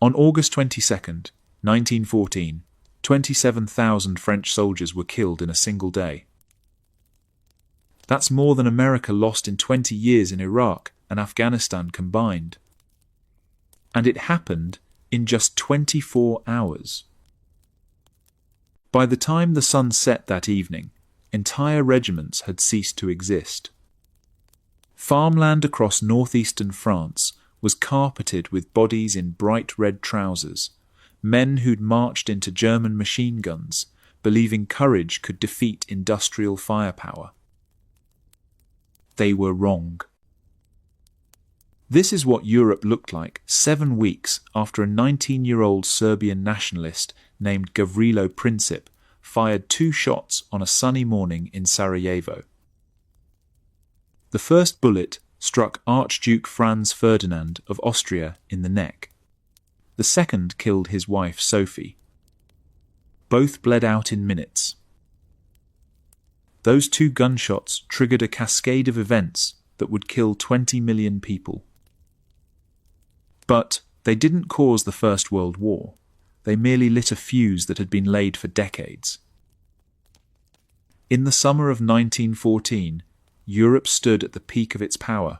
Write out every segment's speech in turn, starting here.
On August 22, 1914, 27,000 French soldiers were killed in a single day. That's more than America lost in 20 years in Iraq and Afghanistan combined. And it happened in just 24 hours. By the time the sun set that evening, entire regiments had ceased to exist. Farmland across northeastern France was carpeted with bodies in bright red trousers, men who'd marched into German machine guns, believing courage could defeat industrial firepower. They were wrong. This is what Europe looked like 7 weeks after a 19-year-old Serbian nationalist named Gavrilo Princip fired 2 shots on a sunny morning in Sarajevo. The first bullet struck Archduke Franz Ferdinand of Austria in the neck. The second killed his wife Sophie. Both bled out in minutes. Those 2 gunshots triggered a cascade of events that would kill 20 million people. But they didn't cause the First World War. They merely lit a fuse that had been laid for decades. In the summer of 1914, Europe stood at the peak of its power.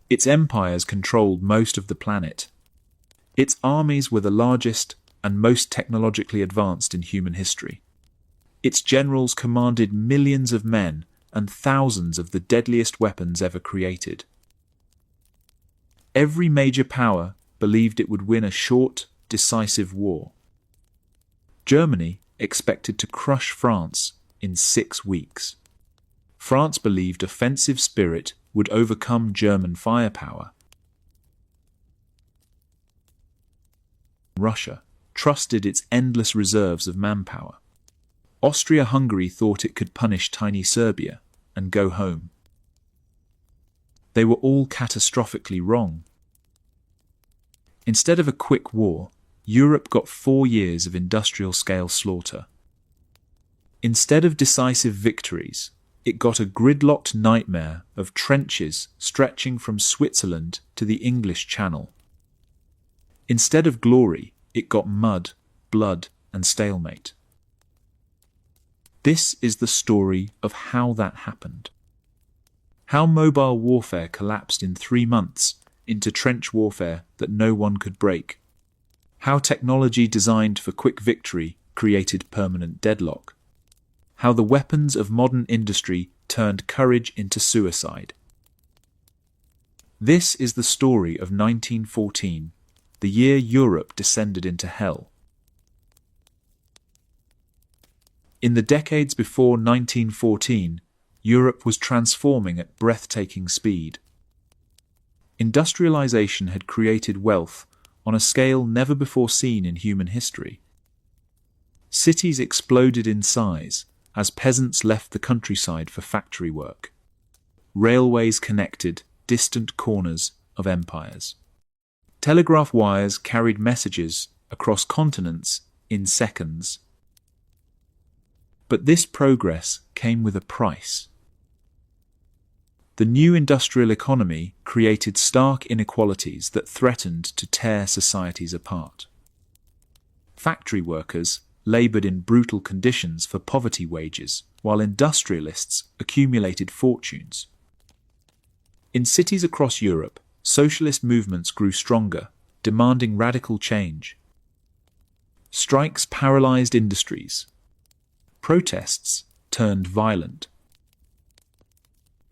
Its empires controlled most of the planet. Its armies were the largest and most technologically advanced in human history. Its generals commanded millions of men and thousands of the deadliest weapons ever created. Every major power believed it would win a short, decisive war. Germany expected to crush France in 6 weeks. France believed offensive spirit would overcome German firepower. Russia trusted its endless reserves of manpower. Austria-Hungary thought it could punish tiny Serbia and go home. They were all catastrophically wrong. Instead of a quick war, Europe got 4 years of industrial-scale slaughter. Instead of decisive victories, it got a gridlocked nightmare of trenches stretching from Switzerland to the English Channel. Instead of glory, it got mud, blood, and stalemate. This is the story of how that happened. How mobile warfare collapsed in 3 months into trench warfare that no one could break. How technology designed for quick victory created permanent deadlock. How the weapons of modern industry turned courage into suicide. This is the story of 1914, the year Europe descended into hell. In the decades before 1914, Europe was transforming at breathtaking speed. Industrialization had created wealth on a scale never before seen in human history. Cities exploded in size as peasants left the countryside for factory work. Railways connected distant corners of empires. Telegraph wires carried messages across continents in seconds. But this progress came with a price. The new industrial economy created stark inequalities that threatened to tear societies apart. Factory workers laboured in brutal conditions for poverty wages, while industrialists accumulated fortunes. In cities across Europe, socialist movements grew stronger, demanding radical change. Strikes paralysed industries. Protests turned violent.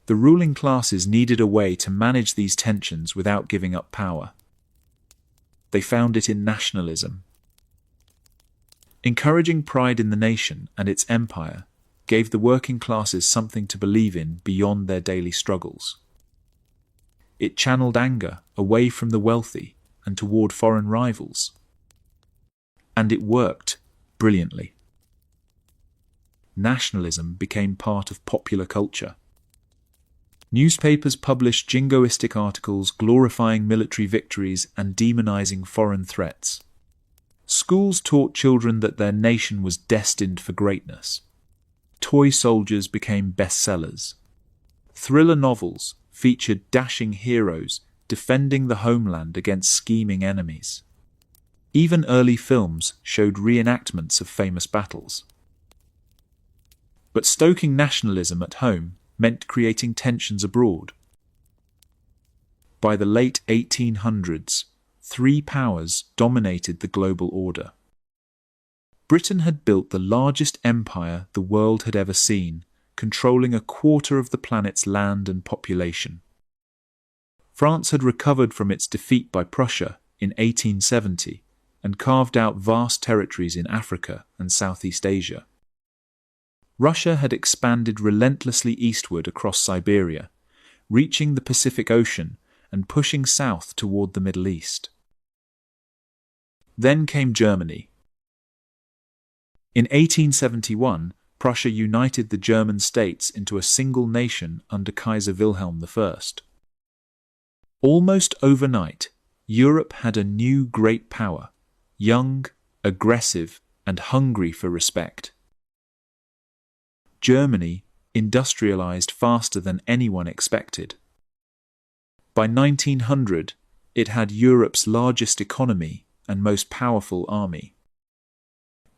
The ruling classes needed a way to manage these tensions without giving up power. They found it in nationalism. Encouraging pride in the nation and its empire gave the working classes something to believe in beyond their daily struggles. It channeled anger away from the wealthy and toward foreign rivals. And it worked brilliantly. Nationalism became part of popular culture. Newspapers published jingoistic articles glorifying military victories and demonizing foreign threats. Schools taught children that their nation was destined for greatness. Toy soldiers became bestsellers. Thriller novels featured dashing heroes defending the homeland against scheming enemies. Even early films showed reenactments of famous battles. But stoking nationalism at home meant creating tensions abroad. By the late 1800s, three powers dominated the global order. Britain had built the largest empire the world had ever seen, controlling a quarter of the planet's land and population. France had recovered from its defeat by Prussia in 1870 and carved out vast territories in Africa and Southeast Asia. Russia had expanded relentlessly eastward across Siberia, reaching the Pacific Ocean and pushing south toward the Middle East. Then came Germany. In 1871, Prussia united the German states into a single nation under Kaiser Wilhelm I. Almost overnight, Europe had a new great power, young, aggressive, and hungry for respect. Germany industrialized faster than anyone expected. By 1900, it had Europe's largest economy and most powerful army.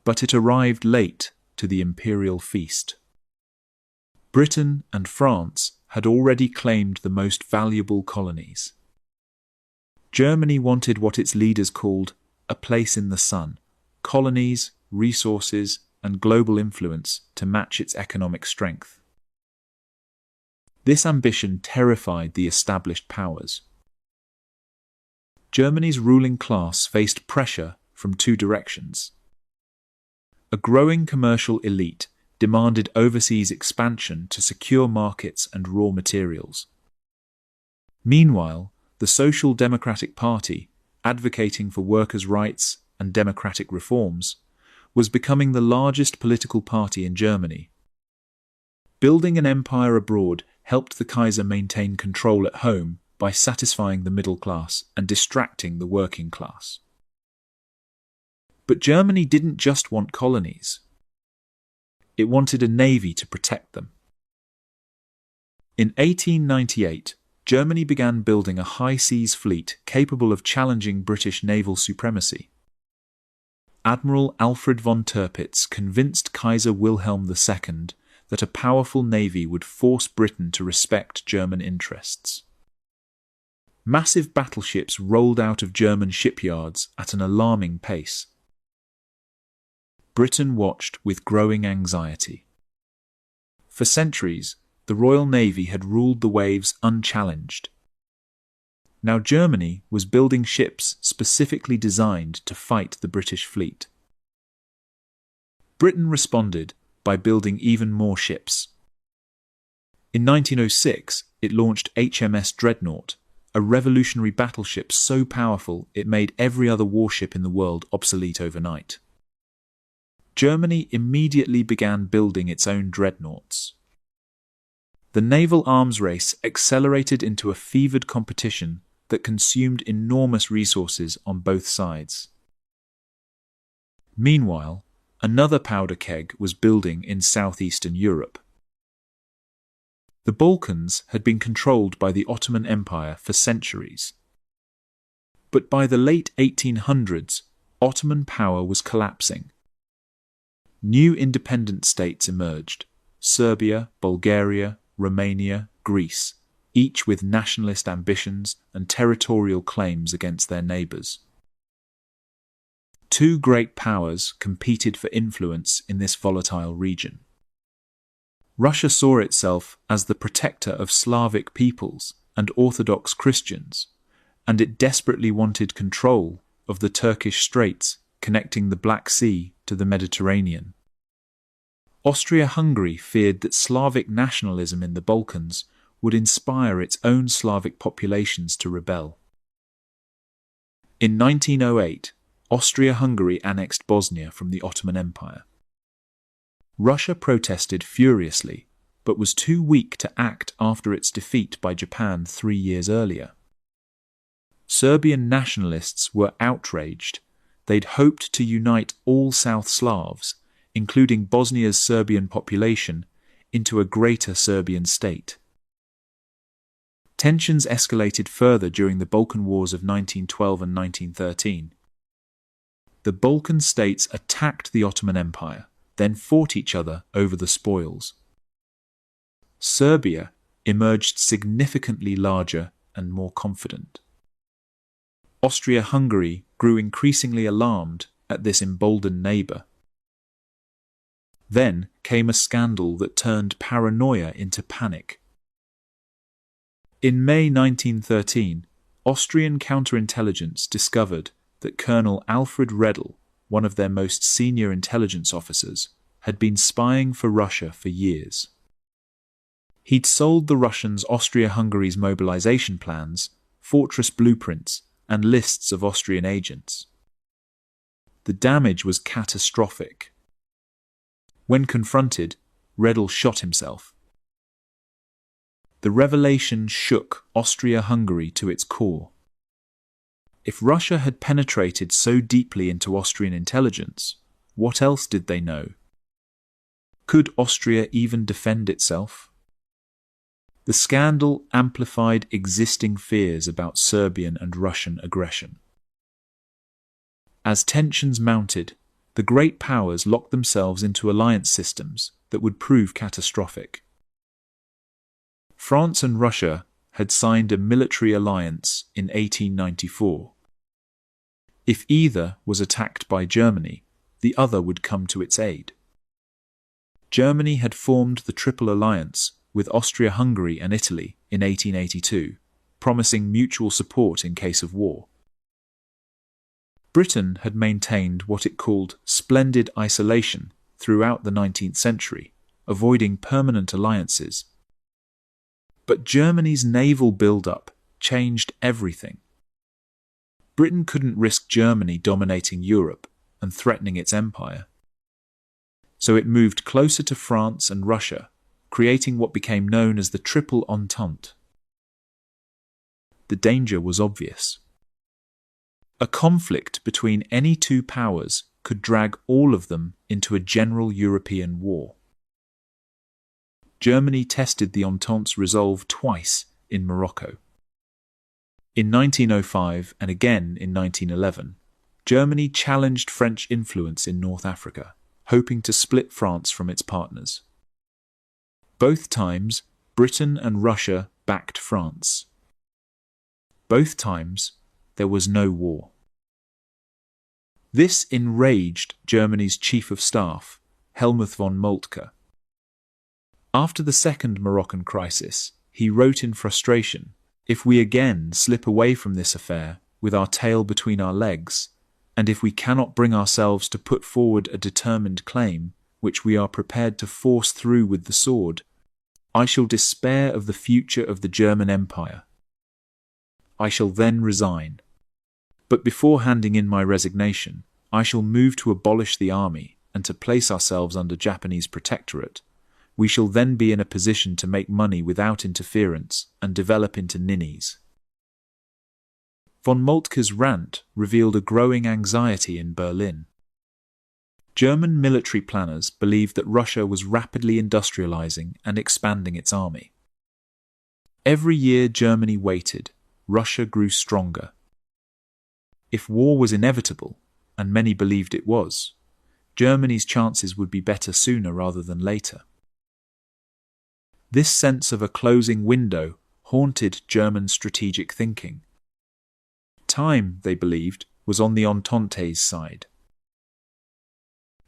But it arrived late to the imperial feast. Britain and France had already claimed the most valuable colonies. Germany wanted what its leaders called a place in the sun, colonies, resources, and global influence to match its economic strength. This ambition terrified the established powers. Germany's ruling class faced pressure from two directions. A growing commercial elite demanded overseas expansion to secure markets and raw materials. Meanwhile, the Social Democratic Party, advocating for workers' rights and democratic reforms, was becoming the largest political party in Germany. Building an empire abroad helped the Kaiser maintain control at home by satisfying the middle class and distracting the working class. But Germany didn't just want colonies. It wanted a navy to protect them. In 1898, Germany began building a high-seas fleet capable of challenging British naval supremacy. Admiral Alfred von Tirpitz convinced Kaiser Wilhelm II that a powerful navy would force Britain to respect German interests. Massive battleships rolled out of German shipyards at an alarming pace. Britain watched with growing anxiety. For centuries, the Royal Navy had ruled the waves unchallenged. Now Germany was building ships specifically designed to fight the British fleet. Britain responded by building even more ships. In 1906, it launched HMS Dreadnought, a revolutionary battleship so powerful it made every other warship in the world obsolete overnight. Germany immediately began building its own dreadnoughts. The naval arms race accelerated into a fevered competition that consumed enormous resources on both sides. Meanwhile, another powder keg was building in southeastern Europe. The Balkans had been controlled by the Ottoman Empire for centuries. But by the late 1800s, Ottoman power was collapsing. New independent states emerged: Serbia, Bulgaria, Romania, Greece, each with nationalist ambitions and territorial claims against their neighbours. Two great powers competed for influence in this volatile region. Russia saw itself as the protector of Slavic peoples and Orthodox Christians, and it desperately wanted control of the Turkish Straits connecting the Black Sea to the Mediterranean. Austria-Hungary feared that Slavic nationalism in the Balkans would inspire its own Slavic populations to rebel. In 1908, Austria-Hungary annexed Bosnia from the Ottoman Empire. Russia protested furiously, but was too weak to act after its defeat by Japan 3 years earlier. Serbian nationalists were outraged. They'd hoped to unite all South Slavs, including Bosnia's Serbian population, into a greater Serbian state. Tensions escalated further during the Balkan Wars of 1912 and 1913. The Balkan states attacked the Ottoman Empire, then fought each other over the spoils. Serbia emerged significantly larger and more confident. Austria-Hungary grew increasingly alarmed at this emboldened neighbour. Then came a scandal that turned paranoia into panic. In May 1913, Austrian counterintelligence discovered that Colonel Alfred Redl, one of their most senior intelligence officers, had been spying for Russia for years. He'd sold the Russians Austria-Hungary's mobilization plans, fortress blueprints, and lists of Austrian agents. The damage was catastrophic. When confronted, Redl shot himself. The revelation shook Austria-Hungary to its core. If Russia had penetrated so deeply into Austrian intelligence, what else did they know? Could Austria even defend itself? The scandal amplified existing fears about Serbian and Russian aggression. As tensions mounted, the great powers locked themselves into alliance systems that would prove catastrophic. France and Russia had signed a military alliance in 1894. If either was attacked by Germany, the other would come to its aid. Germany had formed the Triple Alliance with Austria-Hungary and Italy in 1882, promising mutual support in case of war. Britain had maintained what it called splendid isolation throughout the 19th century, avoiding permanent alliances. But Germany's naval build-up changed everything. Britain couldn't risk Germany dominating Europe and threatening its empire. So it moved closer to France and Russia, creating what became known as the Triple Entente. The danger was obvious. A conflict between any two powers could drag all of them into a general European war. Germany tested the Entente's resolve twice in Morocco. In 1905 and again in 1911, Germany challenged French influence in North Africa, hoping to split France from its partners. Both times, Britain and Russia backed France. Both times, there was no war. This enraged Germany's Chief of Staff, Helmuth von Moltke. After the Second Moroccan Crisis, he wrote in frustration, "If we again slip away from this affair with our tail between our legs, and if we cannot bring ourselves to put forward a determined claim, which we are prepared to force through with the sword, I shall despair of the future of the German Empire. I shall then resign. But before handing in my resignation, I shall move to abolish the army and to place ourselves under Japanese protectorate. We shall then be in a position to make money without interference and develop into ninnies." Von Moltke's rant revealed a growing anxiety in Berlin. German military planners believed that Russia was rapidly industrializing and expanding its army. Every year Germany waited, Russia grew stronger. If war was inevitable, and many believed it was, Germany's chances would be better sooner rather than later. This sense of a closing window haunted German strategic thinking. Time, they believed, was on the Entente's side.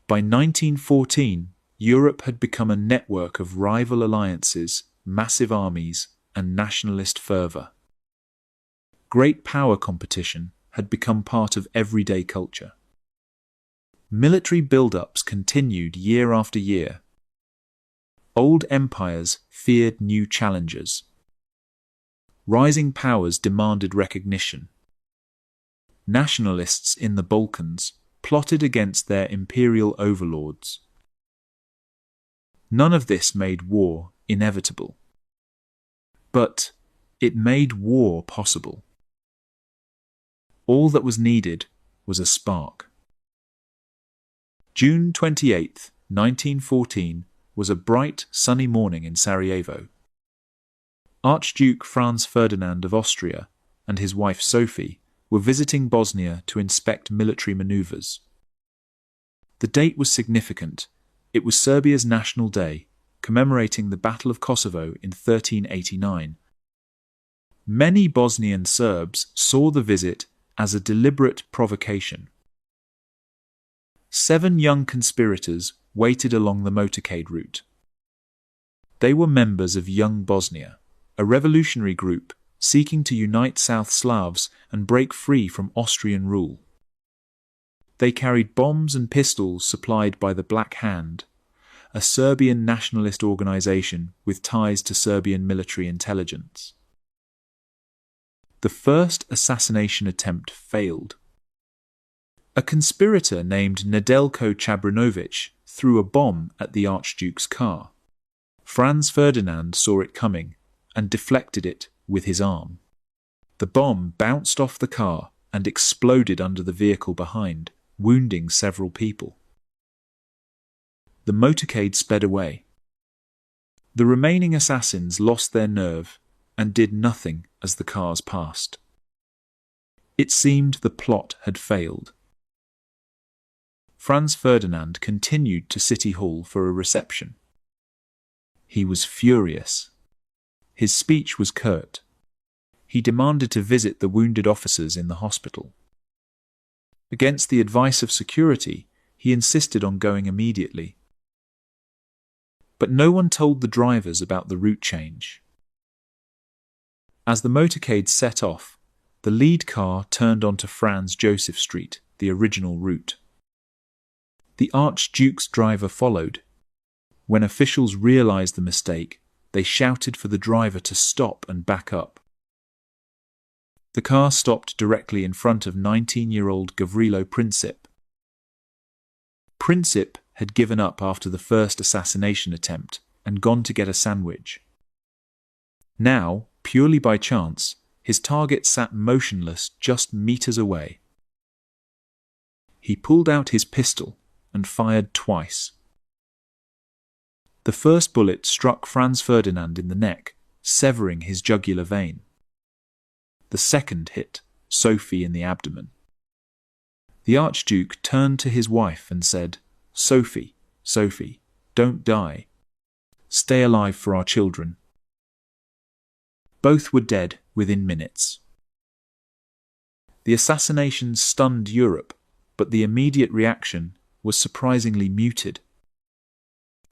By 1914, Europe had become a network of rival alliances, massive armies, and nationalist fervour. Great power competition had become part of everyday culture. Military build-ups continued year after year. Old empires feared new challengers. Rising powers demanded recognition. Nationalists in the Balkans plotted against their imperial overlords. None of this made war inevitable. But it made war possible. All that was needed was a spark. June 28, 1914, was a bright, sunny morning in Sarajevo. Archduke Franz Ferdinand of Austria and his wife Sophie were visiting Bosnia to inspect military maneuvers. The date was significant. It was Serbia's National Day, commemorating the Battle of Kosovo in 1389. Many Bosnian Serbs saw the visit as a deliberate provocation. 7 young conspirators waited along the motorcade route. They were members of Young Bosnia, a revolutionary group seeking to unite South Slavs and break free from Austrian rule. They carried bombs and pistols supplied by the Black Hand, a Serbian nationalist organization with ties to Serbian military intelligence. The first assassination attempt failed. A conspirator named Nedeljko Chabrinović threw a bomb at the Archduke's car. Franz Ferdinand saw it coming and deflected it with his arm. The bomb bounced off the car and exploded under the vehicle behind, wounding several people. The motorcade sped away. The remaining assassins lost their nerve and did nothing as the cars passed. It seemed the plot had failed. Franz Ferdinand continued to City Hall for a reception. He was furious. His speech was curt. He demanded to visit the wounded officers in the hospital. Against the advice of security, he insisted on going immediately. But no one told the drivers about the route change. As the motorcade set off, the lead car turned onto Franz Joseph Street, the original route. The Archduke's driver followed. When officials realized the mistake, they shouted for the driver to stop and back up. The car stopped directly in front of 19-year-old Gavrilo Princip. Princip had given up after the first assassination attempt and gone to get a sandwich. Now, purely by chance, his target sat motionless just meters away. He pulled out his pistol and fired twice. The first bullet struck Franz Ferdinand in the neck, severing his jugular vein. The second hit Sophie in the abdomen. The Archduke turned to his wife and said, "Sophie, Sophie, don't die. Stay alive for our children." Both were dead within minutes. The assassination stunned Europe, but the immediate reaction was surprisingly muted.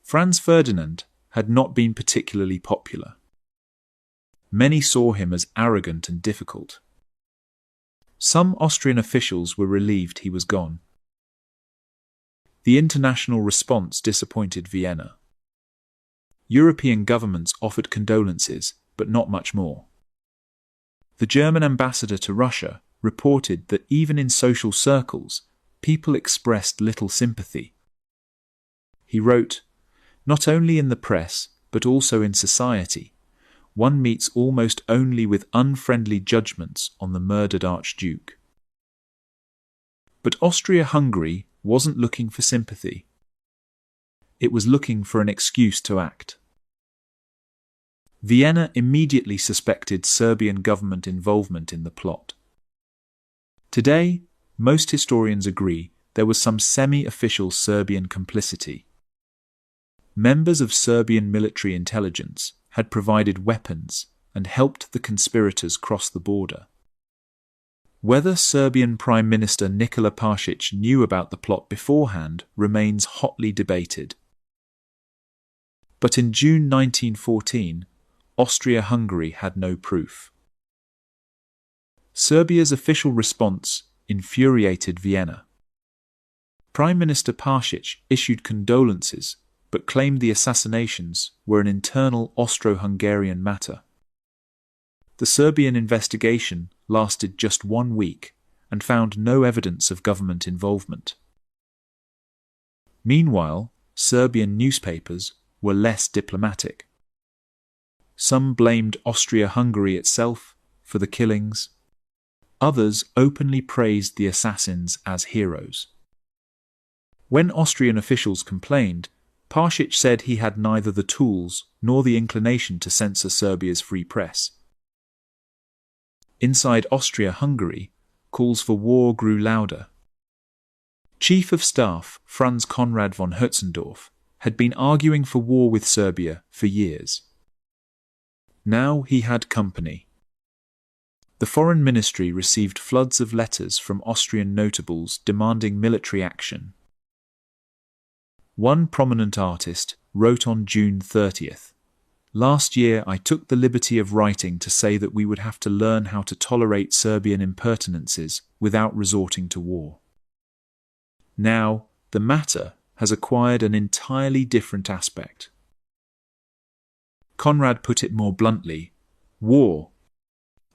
Franz Ferdinand had not been particularly popular. Many saw him as arrogant and difficult. Some Austrian officials were relieved he was gone. The international response disappointed Vienna. European governments offered condolences, but not much more. The German ambassador to Russia reported that even in social circles, people expressed little sympathy. He wrote, "Not only in the press, but also in society, one meets almost only with unfriendly judgments on the murdered Archduke." But Austria-Hungary wasn't looking for sympathy. It was looking for an excuse to act. Vienna immediately suspected Serbian government involvement in the plot. Today, most historians agree there was some semi-official Serbian complicity. Members of Serbian military intelligence had provided weapons and helped the conspirators cross the border. Whether Serbian Prime Minister Nikola Pašić knew about the plot beforehand remains hotly debated. But in June 1914, Austria-Hungary had no proof. Serbia's official response infuriated Vienna. Prime Minister Pašić issued condolences but claimed the assassinations were an internal Austro-Hungarian matter. The Serbian investigation lasted just 1 week and found no evidence of government involvement. Meanwhile, Serbian newspapers were less diplomatic. Some blamed Austria-Hungary itself for the killings. Others openly praised the assassins as heroes. When Austrian officials complained, Pašić said he had neither the tools nor the inclination to censor Serbia's free press. Inside Austria-Hungary, calls for war grew louder. Chief of Staff Franz Conrad von Hötzendorf had been arguing for war with Serbia for years. Now he had company. The Foreign Ministry received floods of letters from Austrian notables demanding military action. One prominent artist wrote on June 30th, "Last year I took the liberty of writing to say that we would have to learn how to tolerate Serbian impertinences without resorting to war." Now, the matter has acquired an entirely different aspect. Conrad put it more bluntly: war.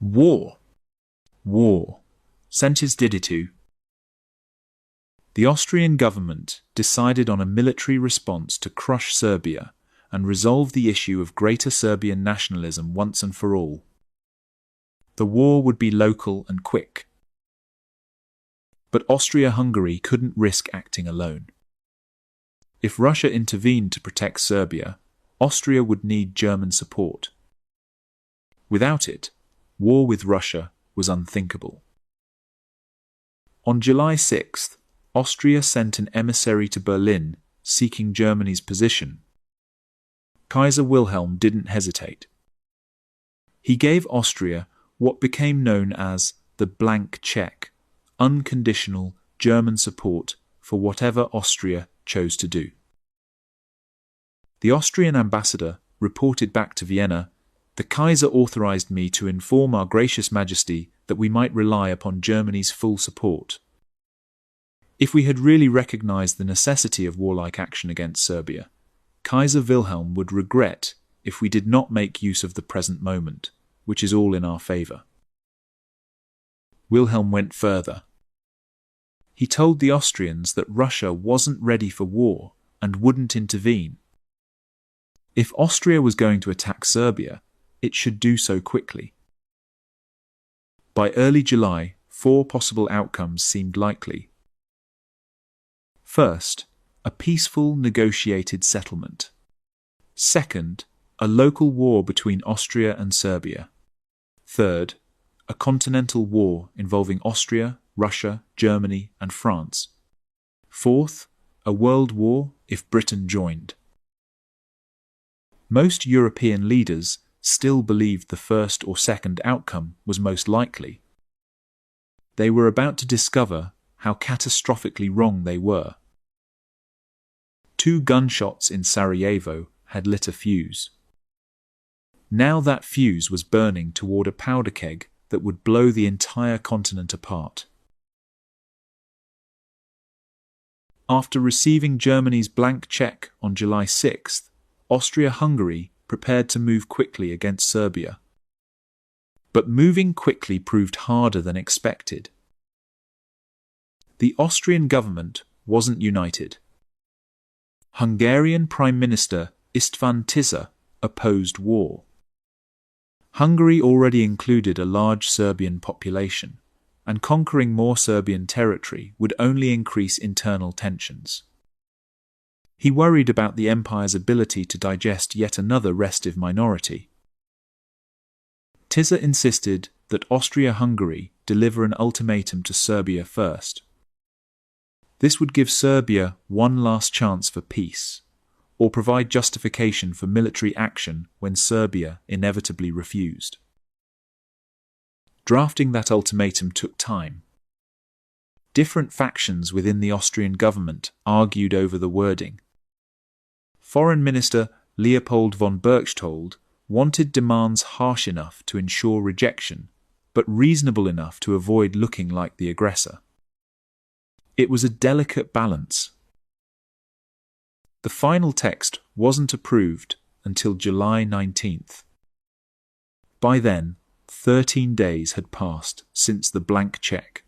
War. War. Sentes diditu. The Austrian government decided on a military response to crush Serbia and resolve the issue of Greater Serbian nationalism once and for all. The war would be local and quick. But Austria-Hungary couldn't risk acting alone. If Russia intervened to protect Serbia, Austria would need German support. Without it, war with Russia was unthinkable. On July 6th, Austria sent an emissary to Berlin seeking Germany's position. Kaiser Wilhelm didn't hesitate. He gave Austria what became known as the blank check, unconditional German support for whatever Austria chose to do. The Austrian ambassador reported back to Vienna, "The Kaiser authorized me to inform Our Gracious Majesty that we might rely upon Germany's full support. If we had really recognized the necessity of warlike action against Serbia, Kaiser Wilhelm would regret if we did not make use of the present moment, which is all in our favor." Wilhelm went further. He told the Austrians that Russia wasn't ready for war and wouldn't intervene. If Austria was going to attack Serbia, it should do so quickly. By early July, 4 possible outcomes seemed likely. First, a peaceful negotiated settlement. Second, a local war between Austria and Serbia. Third, a continental war involving Austria, Russia, Germany, and France. Fourth, a world war if Britain joined. Most European leaders still believed the first or second outcome was most likely. They were about to discover how catastrophically wrong they were. 2 gunshots in Sarajevo had lit a fuse. Now that fuse was burning toward a powder keg that would blow the entire continent apart. After receiving Germany's blank check on July 6th, Austria-Hungary prepared to move quickly against Serbia. But moving quickly proved harder than expected. The Austrian government wasn't united. Hungarian Prime Minister István Tisza opposed war. Hungary already included a large Serbian population, and conquering more Serbian territory would only increase internal tensions. He worried about the empire's ability to digest yet another restive minority. Tisza insisted that Austria-Hungary deliver an ultimatum to Serbia first. This would give Serbia one last chance for peace, or provide justification for military action when Serbia inevitably refused. Drafting that ultimatum took time. Different factions within the Austrian government argued over the wording. Foreign Minister Leopold von Berchtold wanted demands harsh enough to ensure rejection, but reasonable enough to avoid looking like the aggressor. It was a delicate balance. The final text wasn't approved until July 19th. By then, 13 days had passed since the blank check.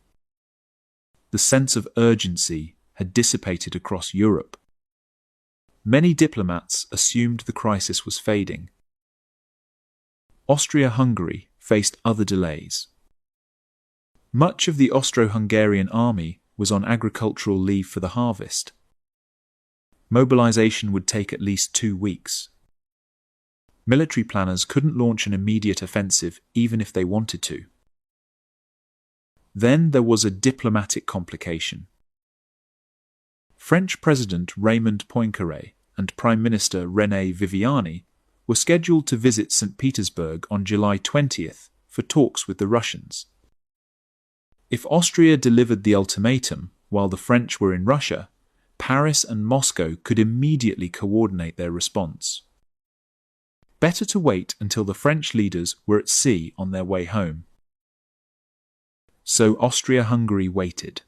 The sense of urgency had dissipated across Europe. Many diplomats assumed the crisis was fading. Austria-Hungary faced other delays. Much of the Austro-Hungarian army was on agricultural leave for the harvest. Mobilization would take at least 2 weeks. Military planners couldn't launch an immediate offensive even if they wanted to. Then there was a diplomatic complication. French President Raymond Poincaré and Prime Minister René Viviani were scheduled to visit St. Petersburg on July 20th for talks with the Russians. If Austria delivered the ultimatum while the French were in Russia, Paris and Moscow could immediately coordinate their response. Better to wait until the French leaders were at sea on their way home. So Austria-Hungary waited.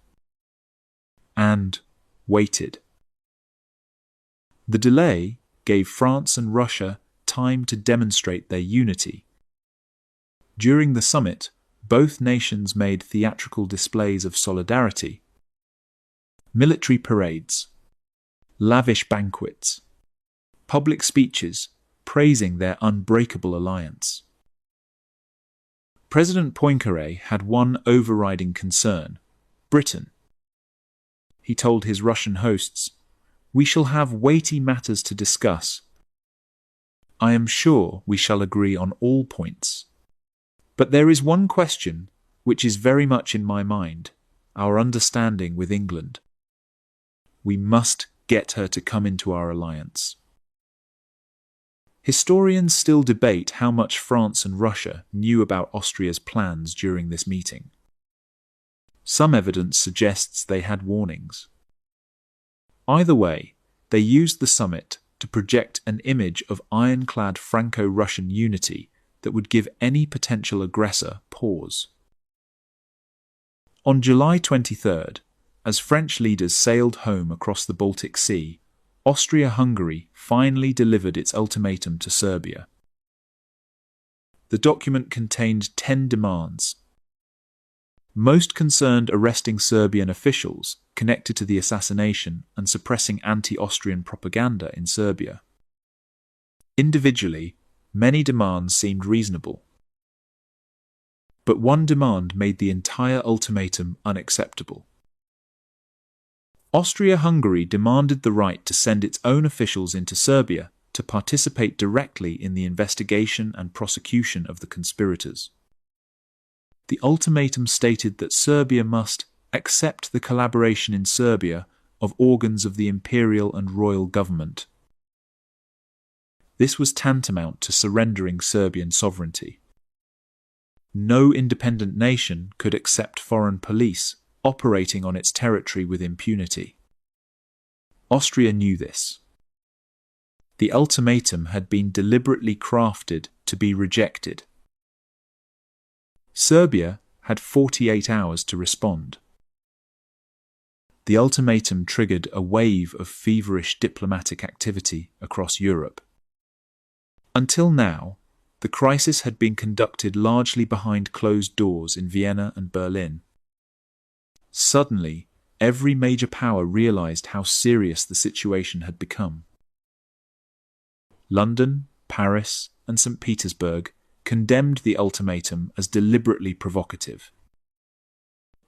And waited. The delay gave France and Russia time to demonstrate their unity. During the summit, both nations made theatrical displays of solidarity. Military parades, lavish banquets, public speeches praising their unbreakable alliance. President Poincaré had one overriding concern: Britain. He told his Russian hosts, "We shall have weighty matters to discuss. I am sure we shall agree on all points. But there is one question which is very much in my mind: our understanding with England. We must get her to come into our alliance." Historians still debate how much France and Russia knew about Austria's plans during this meeting. Some evidence suggests they had warnings. Either way, they used the summit to project an image of ironclad Franco-Russian unity that would give any potential aggressor pause. On July 23rd, as French leaders sailed home across the Baltic Sea, Austria-Hungary finally delivered its ultimatum to Serbia. The document contained 10 demands. Most concerned arresting Serbian officials connected to the assassination and suppressing anti-Austrian propaganda in Serbia. Individually, many demands seemed reasonable. But one demand made the entire ultimatum unacceptable. Austria-Hungary demanded the right to send its own officials into Serbia to participate directly in the investigation and prosecution of the conspirators. The ultimatum stated that Serbia must accept the collaboration in Serbia of organs of the imperial and royal government. This was tantamount to surrendering Serbian sovereignty. No independent nation could accept foreign police operating on its territory with impunity. Austria knew this. The ultimatum had been deliberately crafted to be rejected. Serbia had 48 hours to respond. The ultimatum triggered a wave of feverish diplomatic activity across Europe. Until now, the crisis had been conducted largely behind closed doors in Vienna and Berlin. Suddenly, every major power realized how serious the situation had become. London, Paris, and St. Petersburg condemned the ultimatum as deliberately provocative.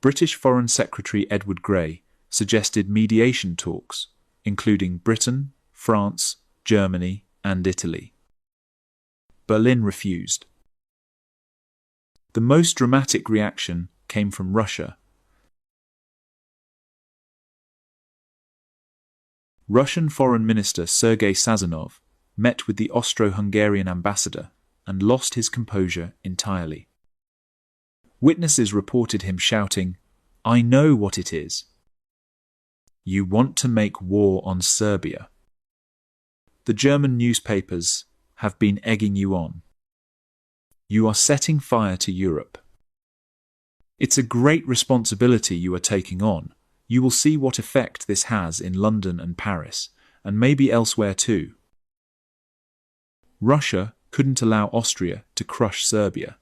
British Foreign Secretary Edward Grey suggested mediation talks, including Britain, France, Germany, and Italy. Berlin refused. The most dramatic reaction came from Russia. Russian Foreign Minister Sergei Sazonov met with the Austro-Hungarian ambassador and lost his composure entirely. Witnesses reported him shouting, "I know what it is. You want to make war on Serbia. The German newspapers have been egging you on. You are setting fire to Europe. It's a great responsibility you are taking on. You will see what effect this has in London and Paris, and maybe elsewhere too." Russia couldn't allow Austria to crush Serbia.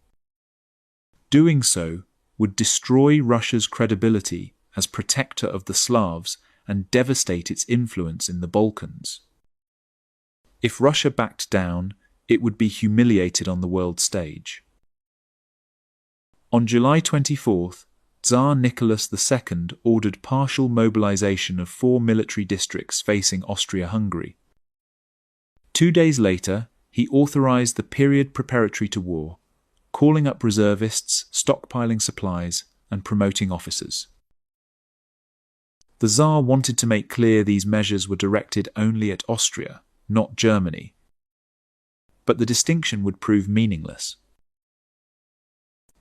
Doing so would destroy Russia's credibility as protector of the Slavs and devastate its influence in the Balkans. If Russia backed down, it would be humiliated on the world stage. On July 24th, Tsar Nicholas II ordered partial mobilization of 4 military districts facing Austria-Hungary. 2 days later, he authorized the period preparatory to war, calling up reservists, stockpiling supplies, and promoting officers. The Tsar wanted to make clear these measures were directed only at Austria, not Germany. But the distinction would prove meaningless.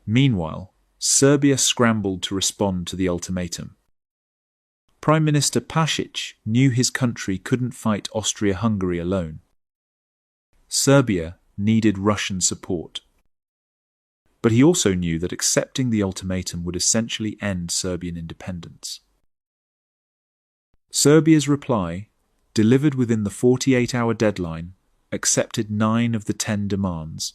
Meanwhile, Serbia scrambled to respond to the ultimatum. Prime Minister Pasic knew his country couldn't fight Austria-Hungary alone. Serbia needed Russian support. But he also knew that accepting the ultimatum would essentially end Serbian independence. Serbia's reply, delivered within the 48-hour deadline, accepted 9 of the 10 demands.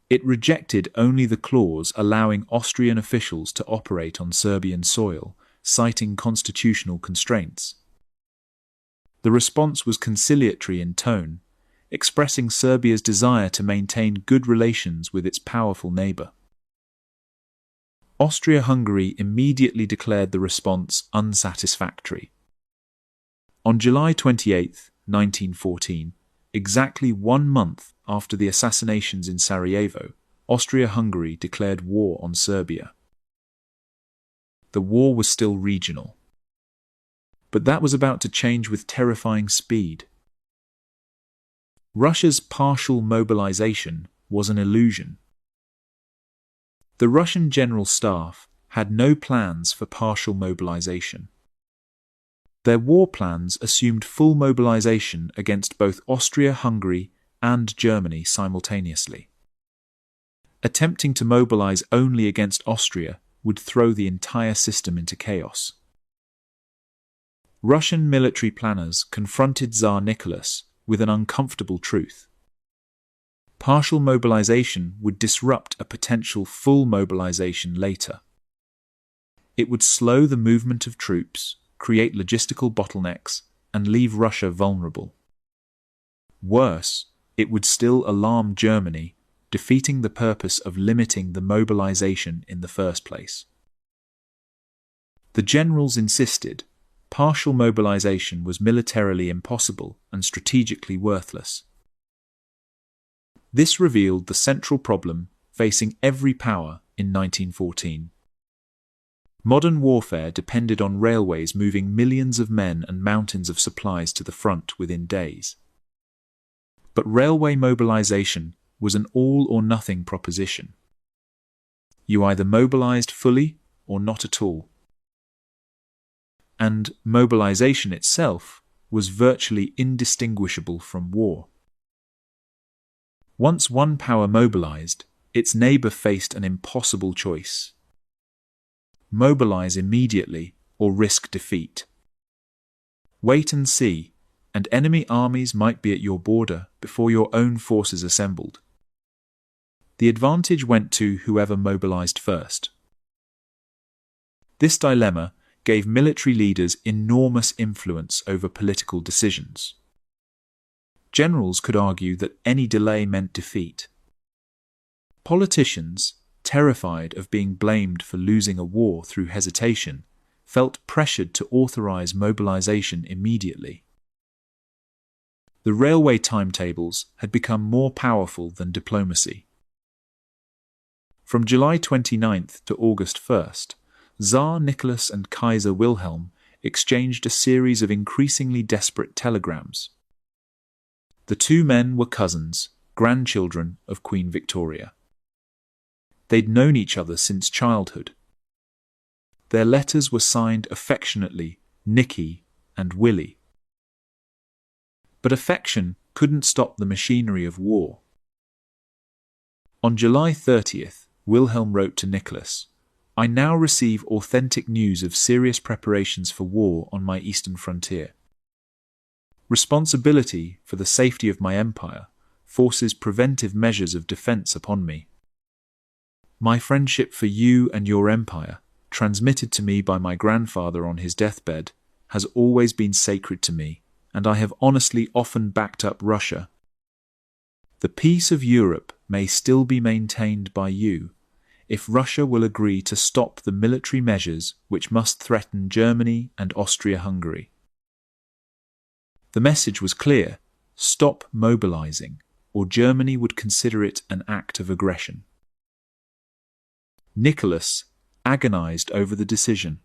It rejected only the clause allowing Austrian officials to operate on Serbian soil, citing constitutional constraints. The response was conciliatory in tone, expressing Serbia's desire to maintain good relations with its powerful neighbour. Austria-Hungary immediately declared the response unsatisfactory. On July 28, 1914, exactly 1 month after the assassinations in Sarajevo, Austria-Hungary declared war on Serbia. The war was still regional. But that was about to change with terrifying speed. Russia's partial mobilization was an illusion. The Russian General Staff had no plans for partial mobilization. Their war plans assumed full mobilization against both Austria-Hungary and Germany simultaneously. Attempting to mobilize only against Austria would throw the entire system into chaos. Russian military planners confronted Tsar Nicholas with an uncomfortable truth. Partial mobilization would disrupt a potential full mobilization later. It would slow the movement of troops, create logistical bottlenecks, and leave Russia vulnerable. Worse, it would still alarm Germany, defeating the purpose of limiting the mobilization in the first place. The generals insisted partial mobilization was militarily impossible and strategically worthless. This revealed the central problem facing every power in 1914. Modern warfare depended on railways moving millions of men and mountains of supplies to the front within days. But railway mobilization was an all-or-nothing proposition. You either mobilized fully or not at all. And mobilization itself was virtually indistinguishable from war. Once one power mobilized, its neighbor faced an impossible choice. Mobilize immediately or risk defeat. Wait and see, and enemy armies might be at your border before your own forces assembled. The advantage went to whoever mobilized first. This dilemma gave military leaders enormous influence over political decisions. Generals could argue that any delay meant defeat. Politicians, terrified of being blamed for losing a war through hesitation, felt pressured to authorize mobilization immediately. The railway timetables had become more powerful than diplomacy. From July 29th to August 1st, Tsar Nicholas and Kaiser Wilhelm exchanged a series of increasingly desperate telegrams. The two men were cousins, grandchildren of Queen Victoria. They'd known each other since childhood. Their letters were signed affectionately Nicky and Willie. But affection couldn't stop the machinery of war. On July 30th, Wilhelm wrote to Nicholas, "I now receive authentic news of serious preparations for war on my eastern frontier. Responsibility for the safety of my empire forces preventive measures of defense upon me. My friendship for you and your empire, transmitted to me by my grandfather on his deathbed, has always been sacred to me, and I have honestly often backed up Russia. The peace of Europe may still be maintained by you, if Russia will agree to stop the military measures which must threaten Germany and Austria-Hungary." The message was clear: stop mobilizing, or Germany would consider it an act of aggression. Nicholas, agonized over the decision.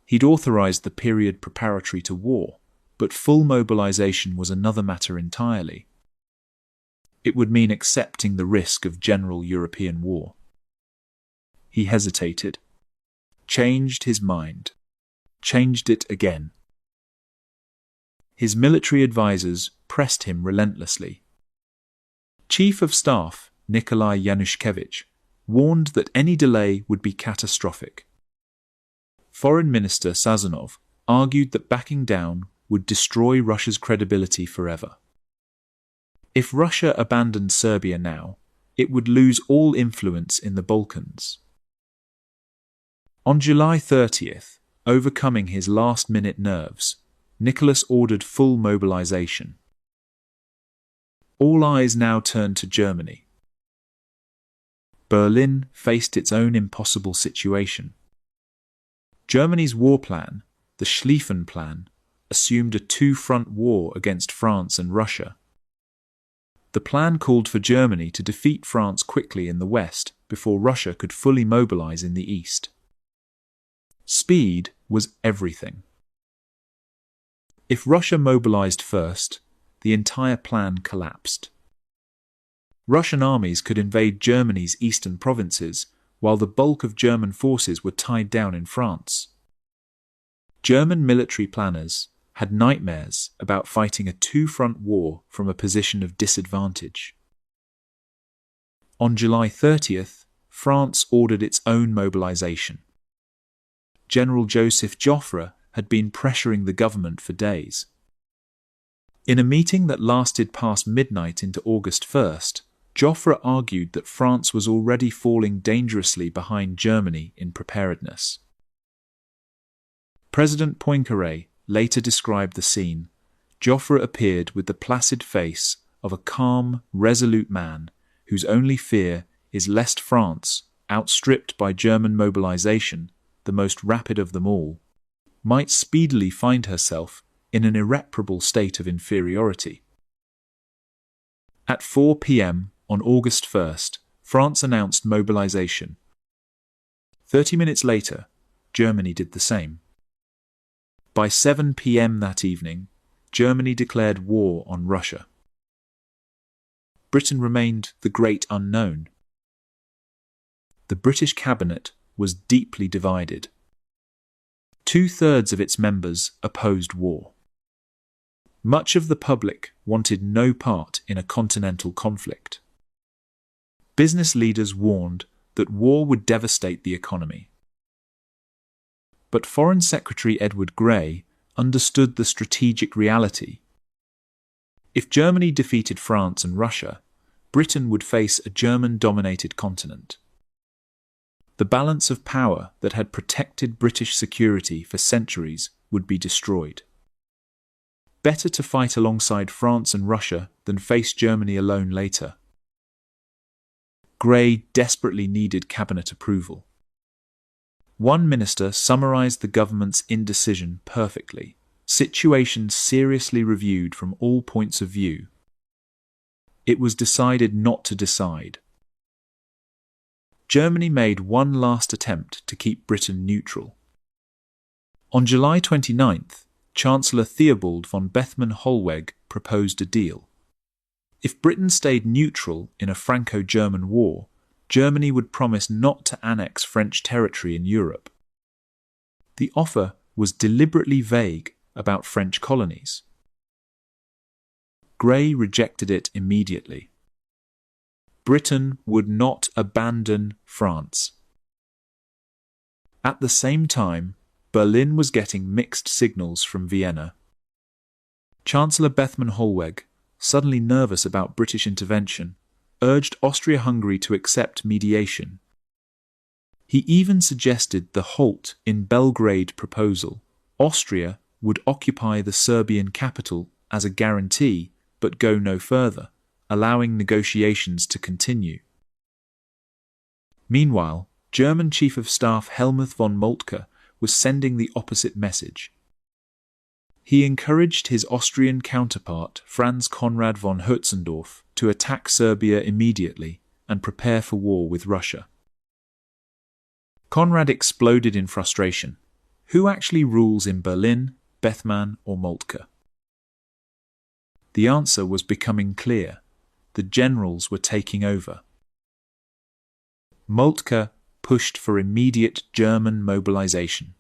He'd authorized the period preparatory to war, but full mobilization was another matter entirely. It would mean accepting the risk of general European war. He hesitated, changed his mind, changed it again. His military advisers pressed him relentlessly. Chief of Staff Nikolai Yanushkevich warned that any delay would be catastrophic. Foreign Minister Sazonov argued that backing down would destroy Russia's credibility forever. If Russia abandoned Serbia now, it would lose all influence in the Balkans. On July 30th, overcoming his last-minute nerves, Nicholas ordered full mobilization. All eyes now turned to Germany. Berlin faced its own impossible situation. Germany's war plan, the Schlieffen Plan, assumed a two-front war against France and Russia. The plan called for Germany to defeat France quickly in the west before Russia could fully mobilize in the east. Speed was everything. If Russia mobilized first, the entire plan collapsed. Russian armies could invade Germany's eastern provinces, while the bulk of German forces were tied down in France. German military planners had nightmares about fighting a two-front war from a position of disadvantage. On July 30th, France ordered its own mobilization. General Joseph Joffre had been pressuring the government for days. In a meeting that lasted past midnight into August 1st, Joffre argued that France was already falling dangerously behind Germany in preparedness. President Poincaré later described the scene. Joffre appeared with the placid face of a calm, resolute man whose only fear is lest France, outstripped by German mobilization, the most rapid of them all, might speedily find herself in an irreparable state of inferiority. At 4 p.m. on August 1st, France announced mobilization. 30 minutes later, Germany did the same. By 7 p.m. that evening, Germany declared war on Russia. Britain remained the great unknown. The British cabinet was deeply divided. 2/3 of its members opposed war. Much of the public wanted no part in a continental conflict. Business leaders warned that war would devastate the economy. But Foreign Secretary Edward Grey understood the strategic reality. If Germany defeated France and Russia, Britain would face a German-dominated continent. The balance of power that had protected British security for centuries would be destroyed. Better to fight alongside France and Russia than face Germany alone later. Grey desperately needed cabinet approval. One minister summarized the government's indecision perfectly. Situation seriously reviewed from all points of view. It was decided not to decide. Germany made one last attempt to keep Britain neutral. On July 29th, Chancellor Theobald von Bethmann-Hollweg proposed a deal. If Britain stayed neutral in a Franco-German war, Germany would promise not to annex French territory in Europe. The offer was deliberately vague about French colonies. Grey rejected it immediately. Britain would not abandon France. At the same time, Berlin was getting mixed signals from Vienna. Chancellor Bethmann-Hollweg, suddenly nervous about British intervention, urged Austria-Hungary to accept mediation. He even suggested the halt in Belgrade proposal. Austria would occupy the Serbian capital as a guarantee, but go no further, allowing negotiations to continue. Meanwhile, German Chief of Staff Helmuth von Moltke was sending the opposite message. He encouraged his Austrian counterpart Franz Conrad von Hötzendorf to attack Serbia immediately and prepare for war with Russia. Conrad exploded in frustration. Who actually rules in Berlin, Bethmann, or Moltke? The answer was becoming clear. The generals were taking over. Moltke pushed for immediate German mobilization.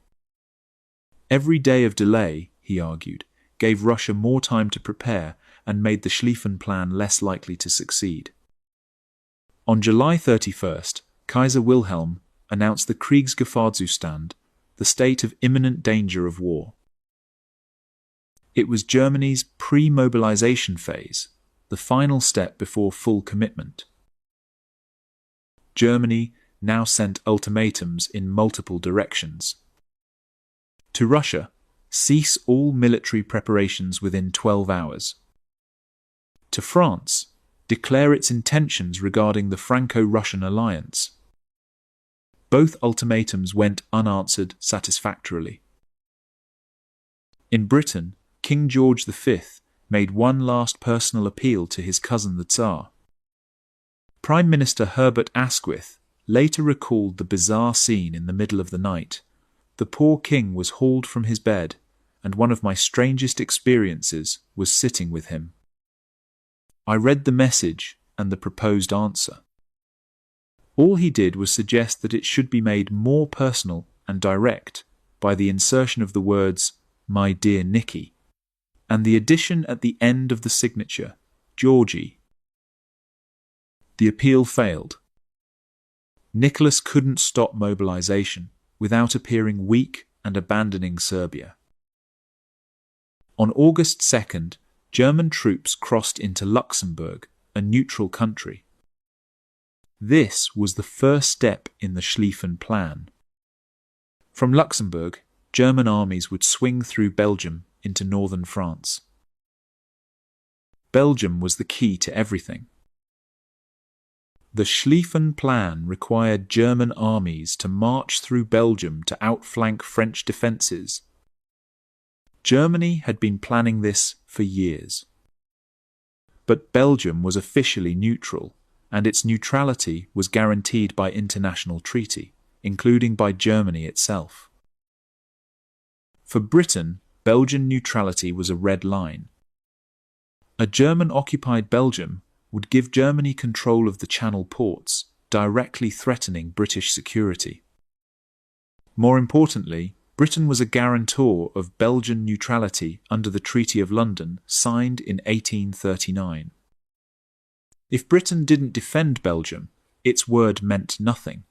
Every day of delay, he argued, gave Russia more time to prepare and made the Schlieffen Plan less likely to succeed. On July 31st, Kaiser Wilhelm announced the Kriegsgefahrzustand, the state of imminent danger of war. It was Germany's pre-mobilization phase, the final step before full commitment. Germany now sent ultimatums in multiple directions. To Russia, cease all military preparations within 12 hours. To France, declare its intentions regarding the Franco-Russian alliance. Both ultimatums went unanswered satisfactorily. In Britain, King George V made one last personal appeal to his cousin the Tsar. Prime Minister Herbert Asquith later recalled the bizarre scene in the middle of the night. The poor king was hauled from his bed, and one of my strangest experiences was sitting with him. I read the message and the proposed answer. All he did was suggest that it should be made more personal and direct by the insertion of the words, "My dear Nicky," and the addition at the end of the signature, "Georgie." The appeal failed. Nicholas couldn't stop mobilization without appearing weak and abandoning Serbia. On August 2nd, German troops crossed into Luxembourg, a neutral country. This was the first step in the Schlieffen Plan. From Luxembourg, German armies would swing through Belgium into northern France. Belgium was the key to everything. The Schlieffen Plan required German armies to march through Belgium to outflank French defences. Germany had been planning this for years. But Belgium was officially neutral, and its neutrality was guaranteed by international treaty, including by Germany itself. For Britain, Belgian neutrality was a red line. A German-occupied Belgium would give Germany control of the Channel ports, directly threatening British security. More importantly, Britain was a guarantor of Belgian neutrality under the Treaty of London, signed in 1839. If Britain didn't defend Belgium, its word meant nothing.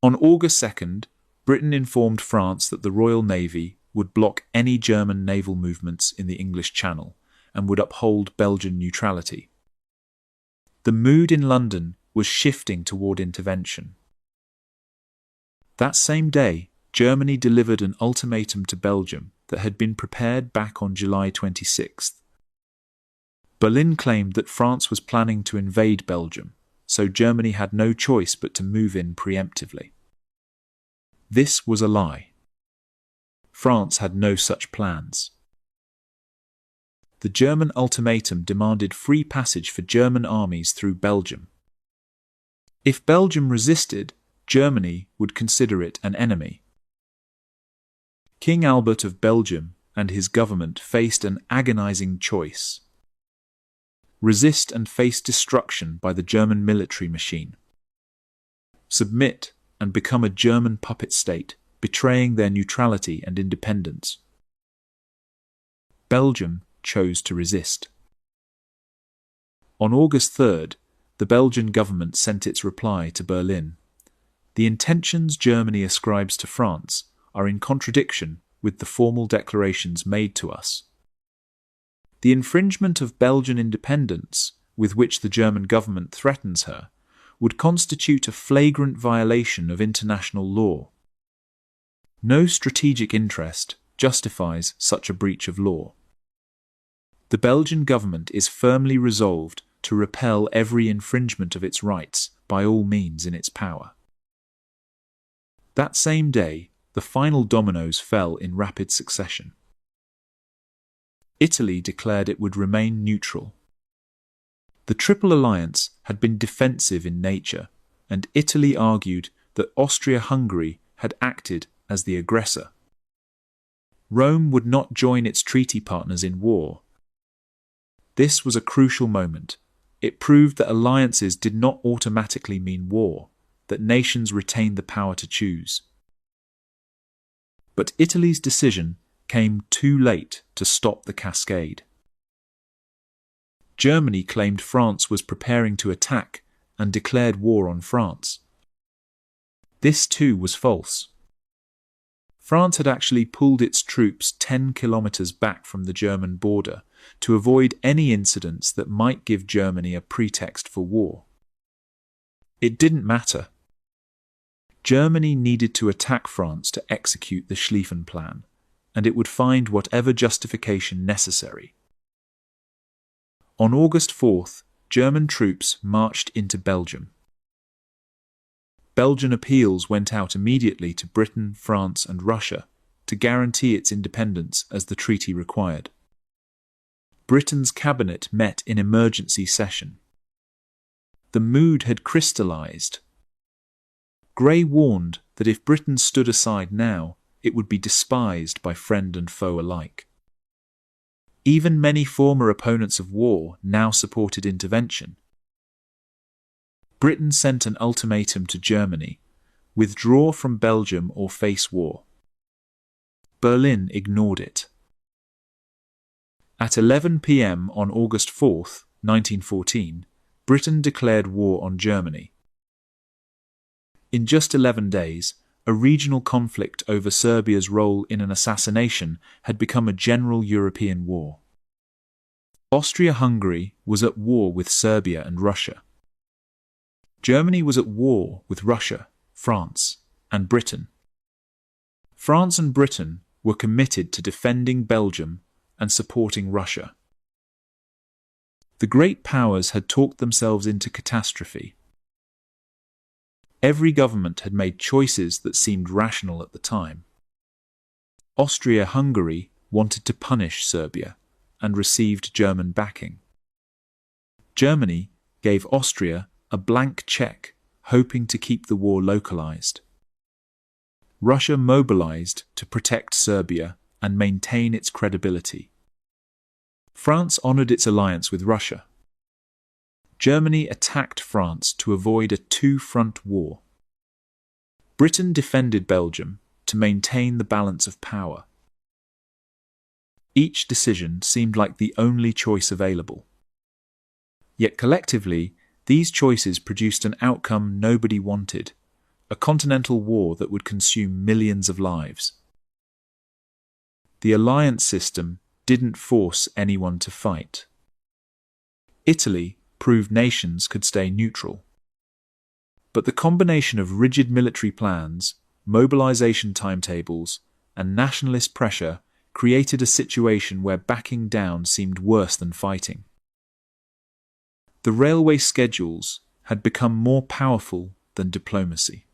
On August 2nd, Britain informed France that the Royal Navy would block any German naval movements in the English Channel and would uphold Belgian neutrality. The mood in London was shifting toward intervention. That same day, Germany delivered an ultimatum to Belgium that had been prepared back on July 26th. Berlin claimed that France was planning to invade Belgium, so Germany had no choice but to move in preemptively. This was a lie. France had no such plans. The German ultimatum demanded free passage for German armies through Belgium. If Belgium resisted, Germany would consider it an enemy. King Albert of Belgium and his government faced an agonizing choice: resist and face destruction by the German military machine, submit and become a German puppet state, betraying their neutrality and independence. Belgium chose to resist. On August 3rd, the Belgian government sent its reply to Berlin. The intentions Germany ascribes to France are in contradiction with the formal declarations made to us. The infringement of Belgian independence, with which the German government threatens her, would constitute a flagrant violation of international law. No strategic interest justifies such a breach of law. The Belgian government is firmly resolved to repel every infringement of its rights by all means in its power. That same day, the final dominoes fell in rapid succession. Italy declared it would remain neutral. The Triple Alliance had been defensive in nature, and Italy argued that Austria-Hungary had acted as the aggressor. Rome would not join its treaty partners in war. This was a crucial moment. It proved that alliances did not automatically mean war, that nations retained the power to choose. But Italy's decision came too late to stop the cascade. Germany claimed France was preparing to attack and declared war on France. This too was false. France had actually pulled its troops 10 kilometers back from the German border to avoid any incidents that might give Germany a pretext for war. It didn't matter. Germany needed to attack France to execute the Schlieffen Plan, and it would find whatever justification necessary. On August 4th, German troops marched into Belgium. Belgian appeals went out immediately to Britain, France, and Russia to guarantee its independence as the treaty required. Britain's cabinet met in emergency session. The mood had crystallized. Grey warned that if Britain stood aside now, it would be despised by friend and foe alike. Even many former opponents of war now supported intervention. Britain sent an ultimatum to Germany: withdraw from Belgium or face war. Berlin ignored it. At 11 p.m. on August 4, 1914, Britain declared war on Germany. In just 11 days, a regional conflict over Serbia's role in an assassination had become a general European war. Austria-Hungary was at war with Serbia and Russia. Germany was at war with Russia, France, and Britain. France and Britain were committed to defending Belgium and supporting Russia. The great powers had talked themselves into catastrophe. Every government had made choices that seemed rational at the time. Austria-Hungary wanted to punish Serbia and received German backing. Germany gave Austria a blank check, hoping to keep the war localized. Russia mobilized to protect Serbia and maintain its credibility. France honored its alliance with Russia. Germany attacked France to avoid a two-front war. Britain defended Belgium to maintain the balance of power. Each decision seemed like the only choice available. Yet collectively, these choices produced an outcome nobody wanted: a continental war that would consume millions of lives. The alliance system didn't force anyone to fight. Italy proved nations could stay neutral. But the combination of rigid military plans, mobilization timetables, and nationalist pressure created a situation where backing down seemed worse than fighting. The railway schedules had become more powerful than diplomacy.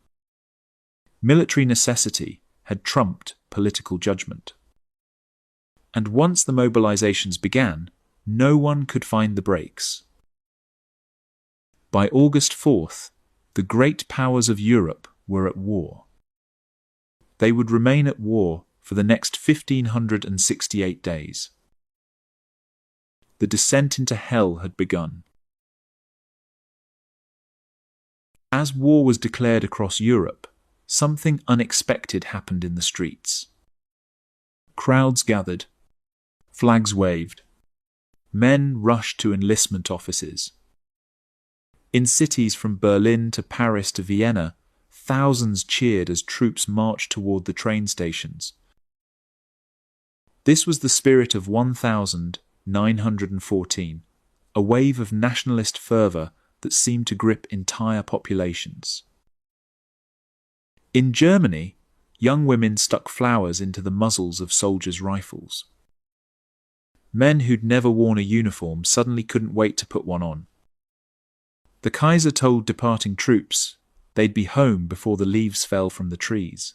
Military necessity had trumped political judgment. And once the mobilizations began, no one could find the brakes. By August 4th, the great powers of Europe were at war. They would remain at war for the next 1,568 days. The descent into hell had begun. As war was declared across Europe, something unexpected happened in the streets. Crowds gathered. Flags waved. Men rushed to enlistment offices. In cities from Berlin to Paris to Vienna, thousands cheered as troops marched toward the train stations. This was the spirit of 1914, a wave of nationalist fervor that seemed to grip entire populations. In Germany, young women stuck flowers into the muzzles of soldiers' rifles. Men who'd never worn a uniform suddenly couldn't wait to put one on. The Kaiser told departing troops they'd be home before the leaves fell from the trees.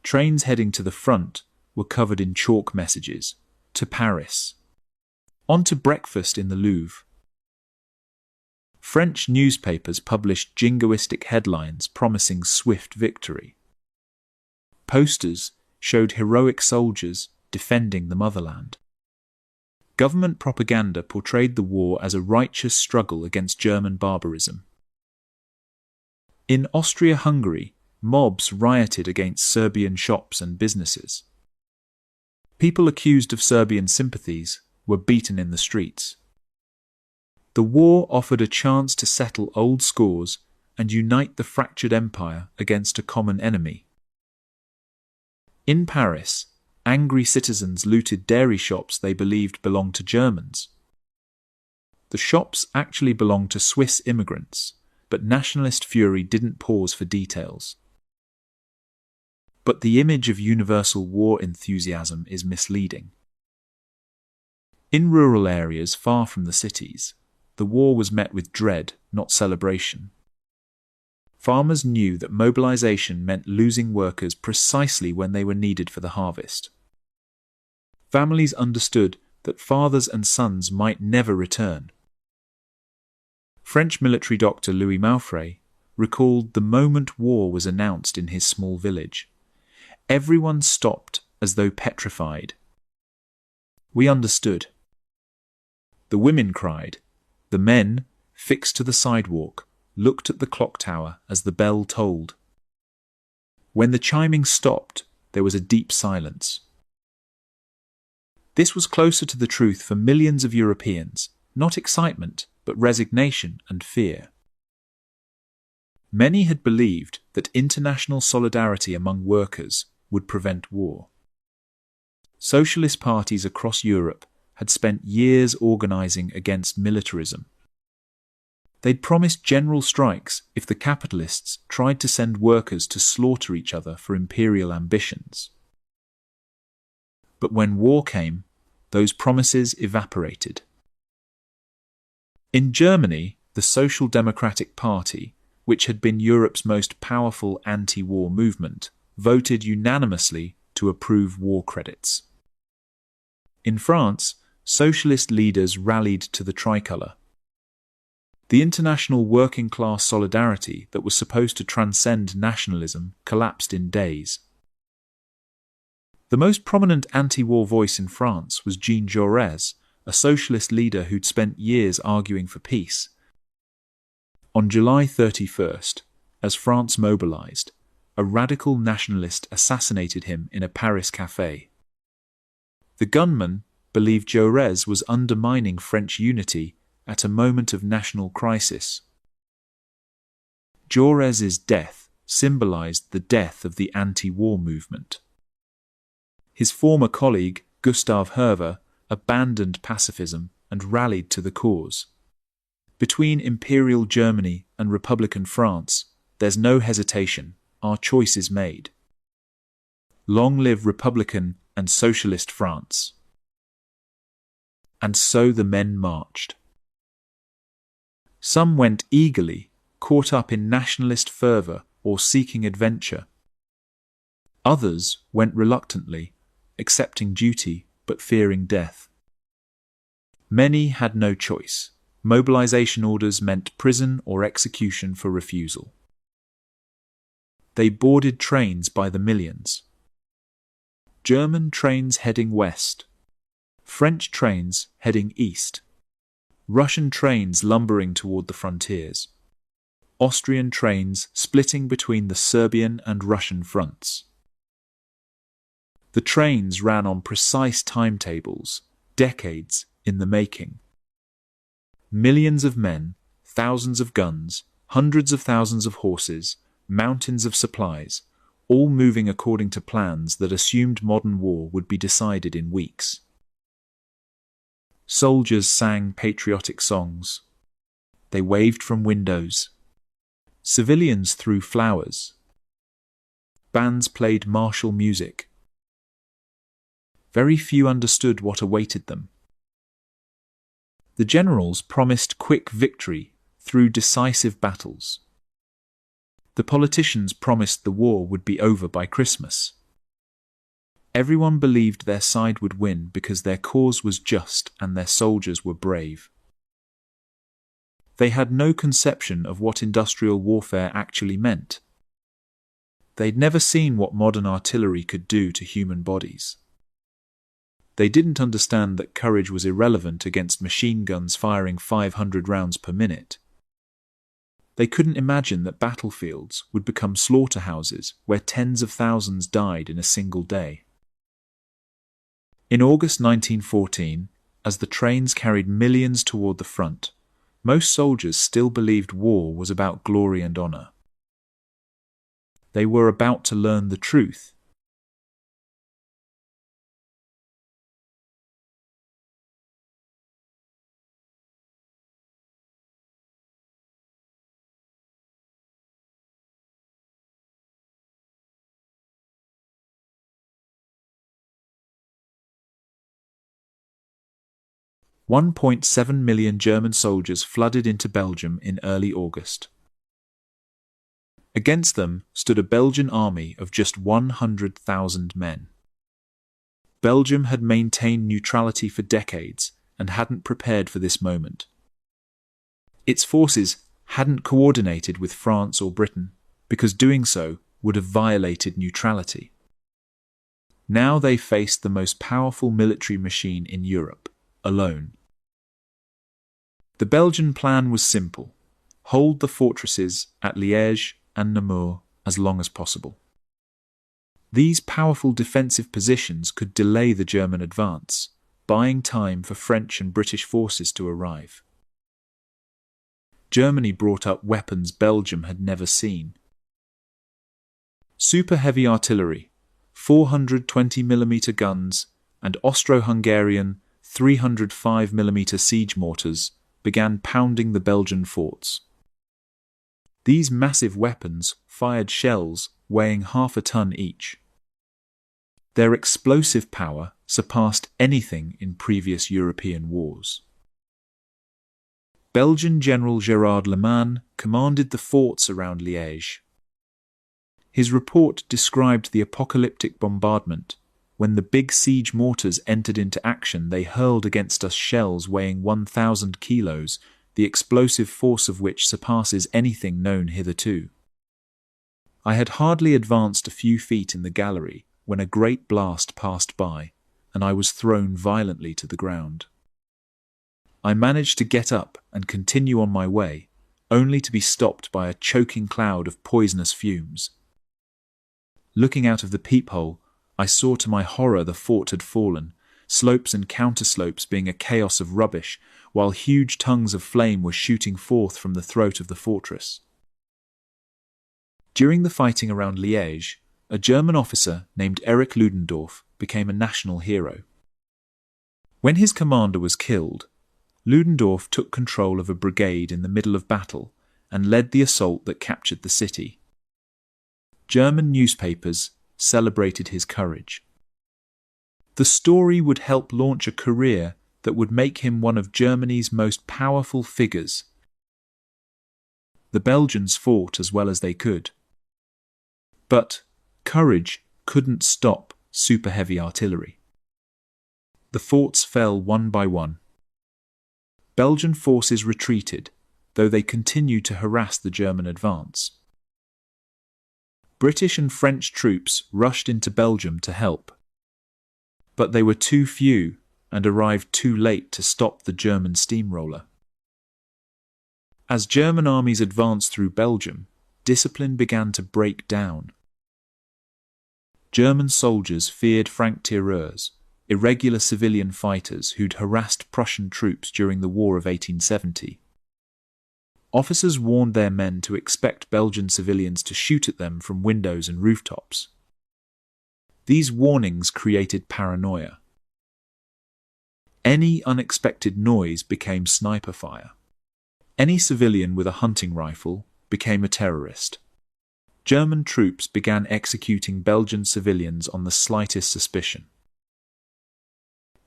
Trains heading to the front were covered in chalk messages: to Paris, on to breakfast in the Louvre. French newspapers published jingoistic headlines promising swift victory. Posters showed heroic soldiers defending the motherland. Government propaganda portrayed the war as a righteous struggle against German barbarism. In Austria-Hungary, mobs rioted against Serbian shops and businesses. People accused of Serbian sympathies were beaten in the streets. The war offered a chance to settle old scores and unite the fractured empire against a common enemy. In Paris, angry citizens looted dairy shops they believed belonged to Germans. The shops actually belonged to Swiss immigrants, but nationalist fury didn't pause for details. But the image of universal war enthusiasm is misleading. In rural areas far from the cities, the war was met with dread, not celebration. Farmers knew that mobilization meant losing workers precisely when they were needed for the harvest. Families understood that fathers and sons might never return. French military doctor Louis Maufray recalled the moment war was announced in his small village. Everyone stopped as though petrified. We understood. The women cried. The men, fixed to the sidewalk, looked at the clock tower as the bell tolled. When the chiming stopped, there was a deep silence. This was closer to the truth for millions of Europeans, not excitement, but resignation and fear. Many had believed that international solidarity among workers would prevent war. Socialist parties across Europe had spent years organizing against militarism. They'd promised general strikes if the capitalists tried to send workers to slaughter each other for imperial ambitions. But when war came, those promises evaporated. In Germany, the Social Democratic Party, which had been Europe's most powerful anti-war movement, voted unanimously to approve war credits. In France, socialist leaders rallied to the tricolour. The international working-class solidarity that was supposed to transcend nationalism collapsed in days. The most prominent anti-war voice in France was Jean Jaurès, a socialist leader who'd spent years arguing for peace. On July 31st, as France mobilized, a radical nationalist assassinated him in a Paris café. The gunman believed Jaurès was undermining French unity at a moment of national crisis. Jaurès's death symbolized the death of the anti-war movement. His former colleague, Gustave Hervé, abandoned pacifism and rallied to the cause. Between Imperial Germany and Republican France, there's no hesitation. Our choice is made. Long live Republican and Socialist France. And so the men marched. Some went eagerly, caught up in nationalist fervour or seeking adventure. Others went reluctantly, accepting duty but fearing death. Many had no choice. Mobilization orders meant prison or execution for refusal. They boarded trains by the millions. German trains heading west. French trains heading east. Russian trains lumbering toward the frontiers. Austrian trains splitting between the Serbian and Russian fronts. The trains ran on precise timetables, decades in the making. Millions of men, thousands of guns, hundreds of thousands of horses, mountains of supplies, all moving according to plans that assumed modern war would be decided in weeks. Soldiers sang patriotic songs. They waved from windows. Civilians threw flowers. Bands played martial music. Very few understood what awaited them. The generals promised quick victory through decisive battles. The politicians promised the war would be over by Christmas. Everyone believed their side would win because their cause was just and their soldiers were brave. They had no conception of what industrial warfare actually meant. They'd never seen what modern artillery could do to human bodies. They didn't understand that courage was irrelevant against machine guns firing 500 rounds per minute. They couldn't imagine that battlefields would become slaughterhouses where tens of thousands died in a single day. In August 1914, as the trains carried millions toward the front, most soldiers still believed war was about glory and honor. They were about to learn the truth. $1.7 million German soldiers flooded into Belgium in early August. Against them stood a Belgian army of just 100,000 men. Belgium had maintained neutrality for decades and hadn't prepared for this moment. Its forces hadn't coordinated with France or Britain, because doing so would have violated neutrality. Now they faced the most powerful military machine in Europe, alone. The Belgian plan was simple: hold the fortresses at Liège and Namur as long as possible. These powerful defensive positions could delay the German advance, buying time for French and British forces to arrive. Germany brought up weapons Belgium had never seen. Super heavy artillery, 420mm guns, and Austro-Hungarian 305mm siege mortars began pounding the Belgian forts. These massive weapons fired shells weighing half a ton each. Their explosive power surpassed anything in previous European wars. Belgian General Gerard Leman commanded the forts around Liège. His report described the apocalyptic bombardment. When the big siege mortars entered into action, they hurled against us shells weighing 1,000 kilos, the explosive force of which surpasses anything known hitherto. I had hardly advanced a few feet in the gallery when a great blast passed by, and I was thrown violently to the ground. I managed to get up and continue on my way, only to be stopped by a choking cloud of poisonous fumes. Looking out of the peephole, I saw to my horror the fort had fallen, slopes and counterslopes being a chaos of rubbish, while huge tongues of flame were shooting forth from the throat of the fortress. During the fighting around Liège, a German officer named Erich Ludendorff became a national hero. When his commander was killed, Ludendorff took control of a brigade in the middle of battle and led the assault that captured the city. German newspapers celebrated his courage. The story would help launch a career that would make him one of Germany's most powerful figures. The Belgians fought as well as they could. But courage couldn't stop super heavy artillery. The forts fell one by one. Belgian forces retreated, though they continued to harass the German advance. British and French troops rushed into Belgium to help. But they were too few and arrived too late to stop the German steamroller. As German armies advanced through Belgium, discipline began to break down. German soldiers feared franc-tireurs, irregular civilian fighters who'd harassed Prussian troops during the War of 1870. Officers warned their men to expect Belgian civilians to shoot at them from windows and rooftops. These warnings created paranoia. Any unexpected noise became sniper fire. Any civilian with a hunting rifle became a terrorist. German troops began executing Belgian civilians on the slightest suspicion.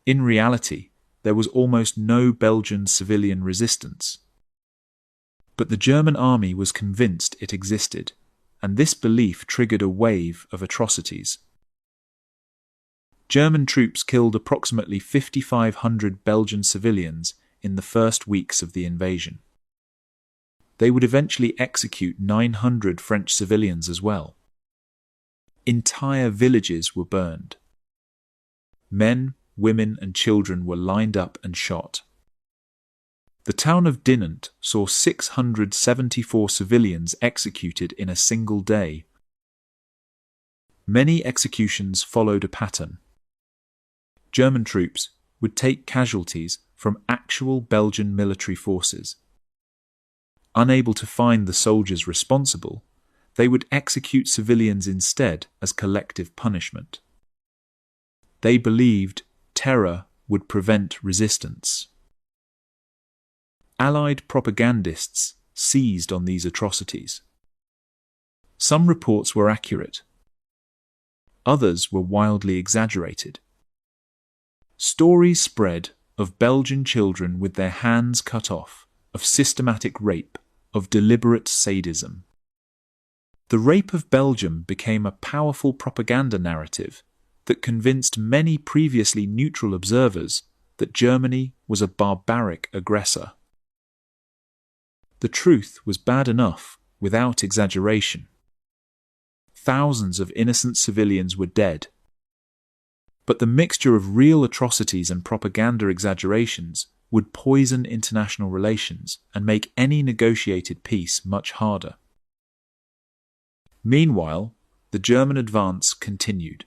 In reality, there was almost no Belgian civilian resistance. But the German army was convinced it existed, and this belief triggered a wave of atrocities. German troops killed approximately 5,500 Belgian civilians in the first weeks of the invasion. they would eventually execute 900 French civilians as well. Entire villages were burned. Men, women, and children were lined up and shot. The town of Dinant saw 674 civilians executed in a single day. Many executions followed a pattern. German troops would take casualties from actual Belgian military forces. Unable to find the soldiers responsible, they would execute civilians instead as collective punishment. They believed terror would prevent resistance. Allied propagandists seized on these atrocities. Some reports were accurate. Others were wildly exaggerated. Stories spread of Belgian children with their hands cut off, of systematic rape, of deliberate sadism. The rape of Belgium became a powerful propaganda narrative that convinced many previously neutral observers that Germany was a barbaric aggressor. The truth was bad enough without exaggeration. Thousands of innocent civilians were dead. But the mixture of real atrocities and propaganda exaggerations would poison international relations and make any negotiated peace much harder. Meanwhile, the German advance continued.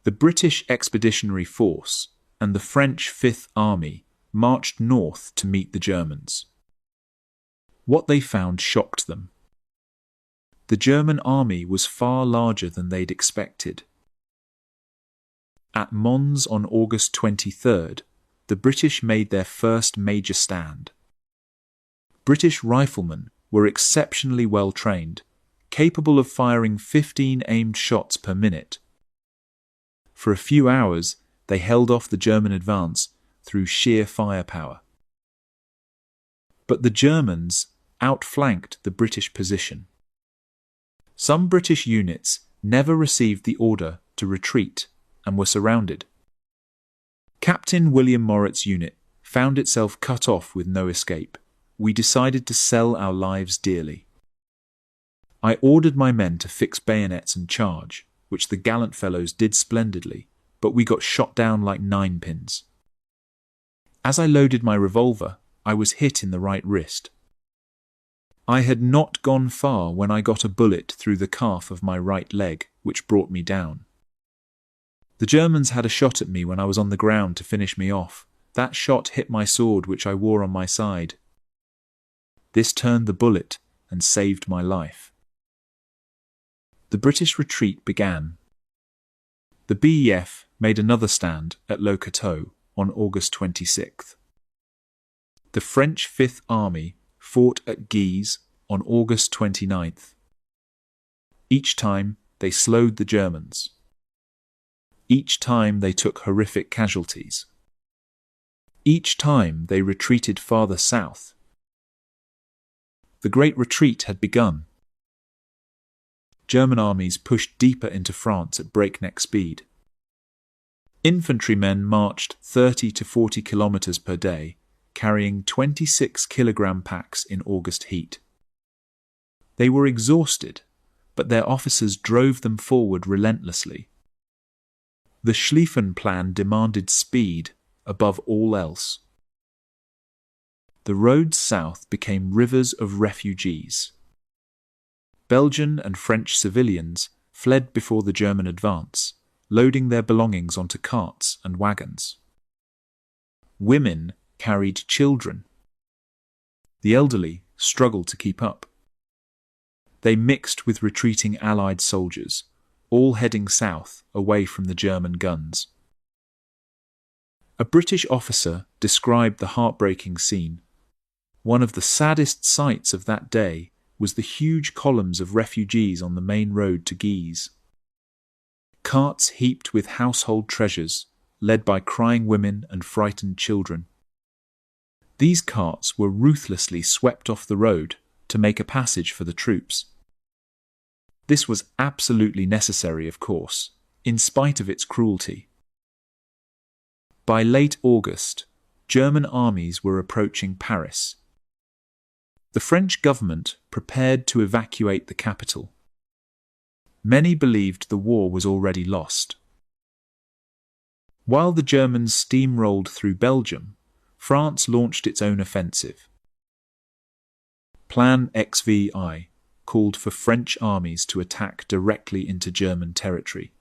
The British Expeditionary Force and the French Fifth Army marched north to meet the Germans. What they found shocked them. The German army was far larger than they'd expected. At Mons on August 23rd, the British made their first major stand. British riflemen were exceptionally well trained, capable of firing 15 aimed shots per minute. For a few hours, they held off the German advance through sheer firepower. But the Germans outflanked the British position. Some British units never received the order to retreat and were surrounded. Captain William Morritt's unit found itself cut off with no escape. We decided to sell our lives dearly. I ordered my men to fix bayonets and charge, which the gallant fellows did splendidly, but we got shot down like ninepins. As I loaded my revolver, I was hit in the right wrist. I had not gone far when I got a bullet through the calf of my right leg, which brought me down. The Germans had a shot at me when I was on the ground to finish me off. That shot hit my sword, which I wore on my side. This turned the bullet and saved my life. The British retreat began. The BEF made another stand at Le Cateau on August 26th. The French Fifth Army fought at Guise on August 29th. Each time they slowed the Germans. Each time they took horrific casualties. Each time they retreated farther south. The Great Retreat had begun. German armies pushed deeper into France at breakneck speed. Infantrymen marched 30 to 40 kilometers per day, carrying 26-kilogram packs in August heat. They were exhausted, but their officers drove them forward relentlessly. The Schlieffen Plan demanded speed above all else. The roads south became rivers of refugees. Belgian and French civilians fled before the German advance, loading their belongings onto carts and wagons. Women carried children. The elderly struggled to keep up. They mixed with retreating Allied soldiers, all heading south away from the German guns. A British officer described the heartbreaking scene. One of the saddest sights of that day was the huge columns of refugees on the main road to Guise. Carts heaped with household treasures, led by crying women and frightened children. These carts were ruthlessly swept off the road to make a passage for the troops. This was absolutely necessary, of course, in spite of its cruelty. By late August, German armies were approaching Paris. The French government prepared to evacuate the capital. Many believed the war was already lost. While the Germans steamrolled through Belgium, France launched its own offensive. Plan XVI called for French armies to attack directly into German territory.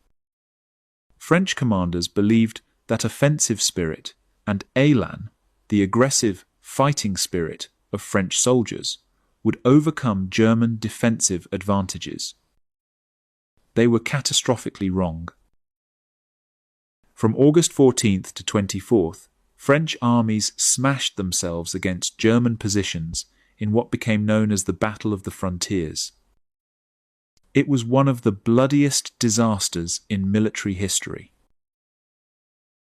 French commanders believed that offensive spirit and élan, the aggressive, fighting spirit of French soldiers, would overcome German defensive advantages. They were catastrophically wrong. From August 14th to 24th, French armies smashed themselves against German positions in what became known as the Battle of the Frontiers. It was one of the bloodiest disasters in military history.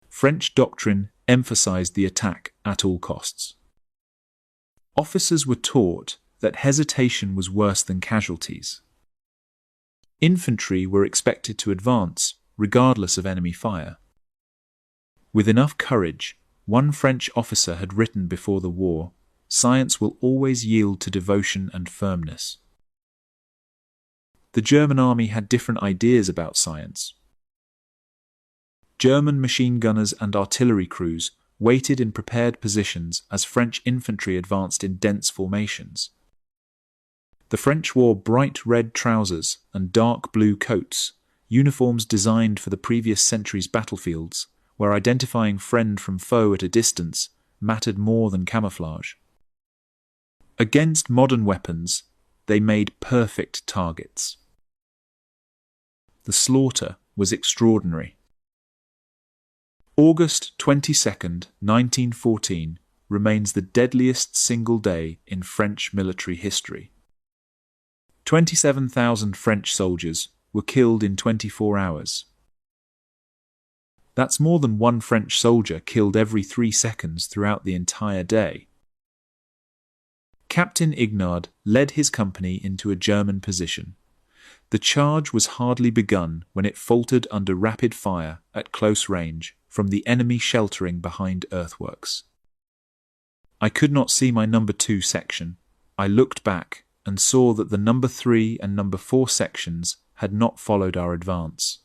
French doctrine emphasized the attack at all costs. Officers were taught that hesitation was worse than casualties. Infantry were expected to advance, regardless of enemy fire. With enough courage, one French officer had written before the war, "Science will always yield to devotion and firmness." The German army had different ideas about science. German machine gunners and artillery crews waited in prepared positions as French infantry advanced in dense formations. The French wore bright red trousers and dark blue coats, uniforms designed for the previous century's battlefields, where identifying friend from foe at a distance mattered more than camouflage. Against modern weapons, they made perfect targets. The slaughter was extraordinary. August 22nd, 1914 remains the deadliest single day in French military history. 27,000 French soldiers were killed in 24 hours. That's more than one French soldier killed every 3 seconds throughout the entire day. Captain Ignard led his company into a German position. The charge was hardly begun when it faltered under rapid fire at close range from the enemy sheltering behind earthworks. I could not see my number 2 section. I looked back and saw that the number 3 and number 4 sections had not followed our advance.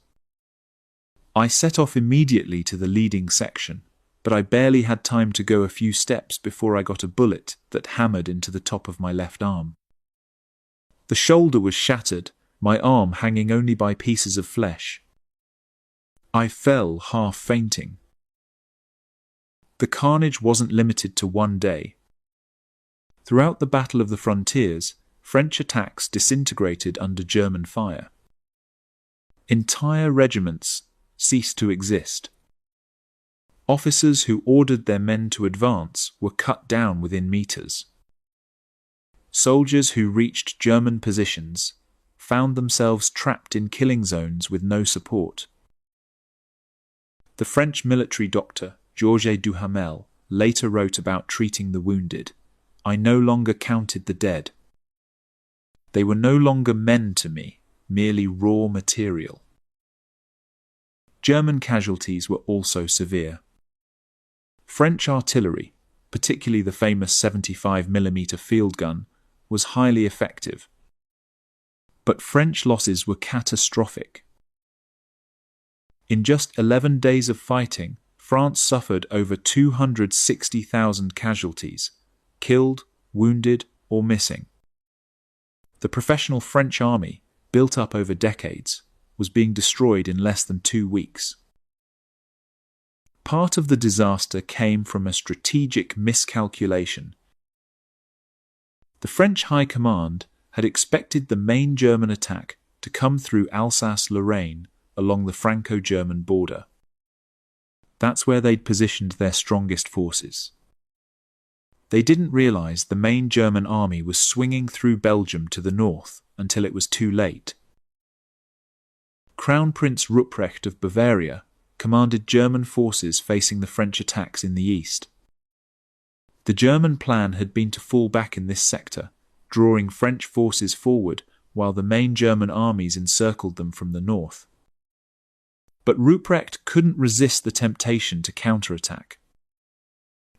I set off immediately to the leading section, but I barely had time to go a few steps before I got a bullet that hammered into the top of my left arm. The shoulder was shattered, my arm hanging only by pieces of flesh. I fell half fainting. The carnage wasn't limited to one day. Throughout the Battle of the Frontiers, French attacks disintegrated under German fire. Entire regiments ceased to exist. Officers who ordered their men to advance were cut down within meters. Soldiers who reached German positions found themselves trapped in killing zones with no support. The French military doctor, Georges Duhamel, later wrote about treating the wounded. "I no longer counted the dead. They were no longer men to me, merely raw material." German casualties were also severe. French artillery, particularly the famous 75mm field gun, was highly effective. But French losses were catastrophic. In just 11 days of fighting, France suffered over 260,000 casualties, killed, wounded, or missing. The professional French army, built up over decades, was being destroyed in less than 2 weeks. Part of the disaster came from a strategic miscalculation. The French High Command had expected the main German attack to come through Alsace-Lorraine along the Franco-German border. That's where they'd positioned their strongest forces. They didn't realize the main German army was swinging through Belgium to the north until it was too late. Crown Prince Ruprecht of Bavaria commanded German forces facing the French attacks in the east. The German plan had been to fall back in this sector, drawing French forces forward while the main German armies encircled them from the north. But Ruprecht couldn't resist the temptation to counterattack.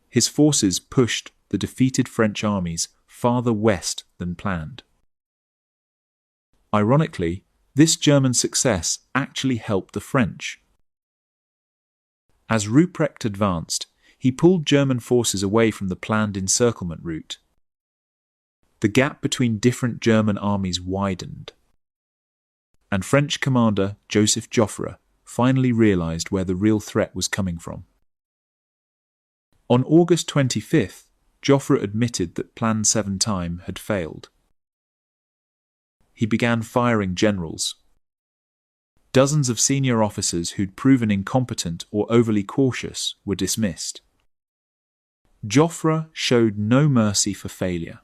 His forces pushed the defeated French armies farther west than planned. Ironically, this German success actually helped the French. As Ruprecht advanced, he pulled German forces away from the planned encirclement route. The gap between different German armies widened, and French commander Joseph Joffre finally realized where the real threat was coming from. On August 25th, Joffre admitted that Plan 7 time had failed. He began firing generals. Dozens of senior officers who'd proven incompetent or overly cautious were dismissed. Joffre showed no mercy for failure.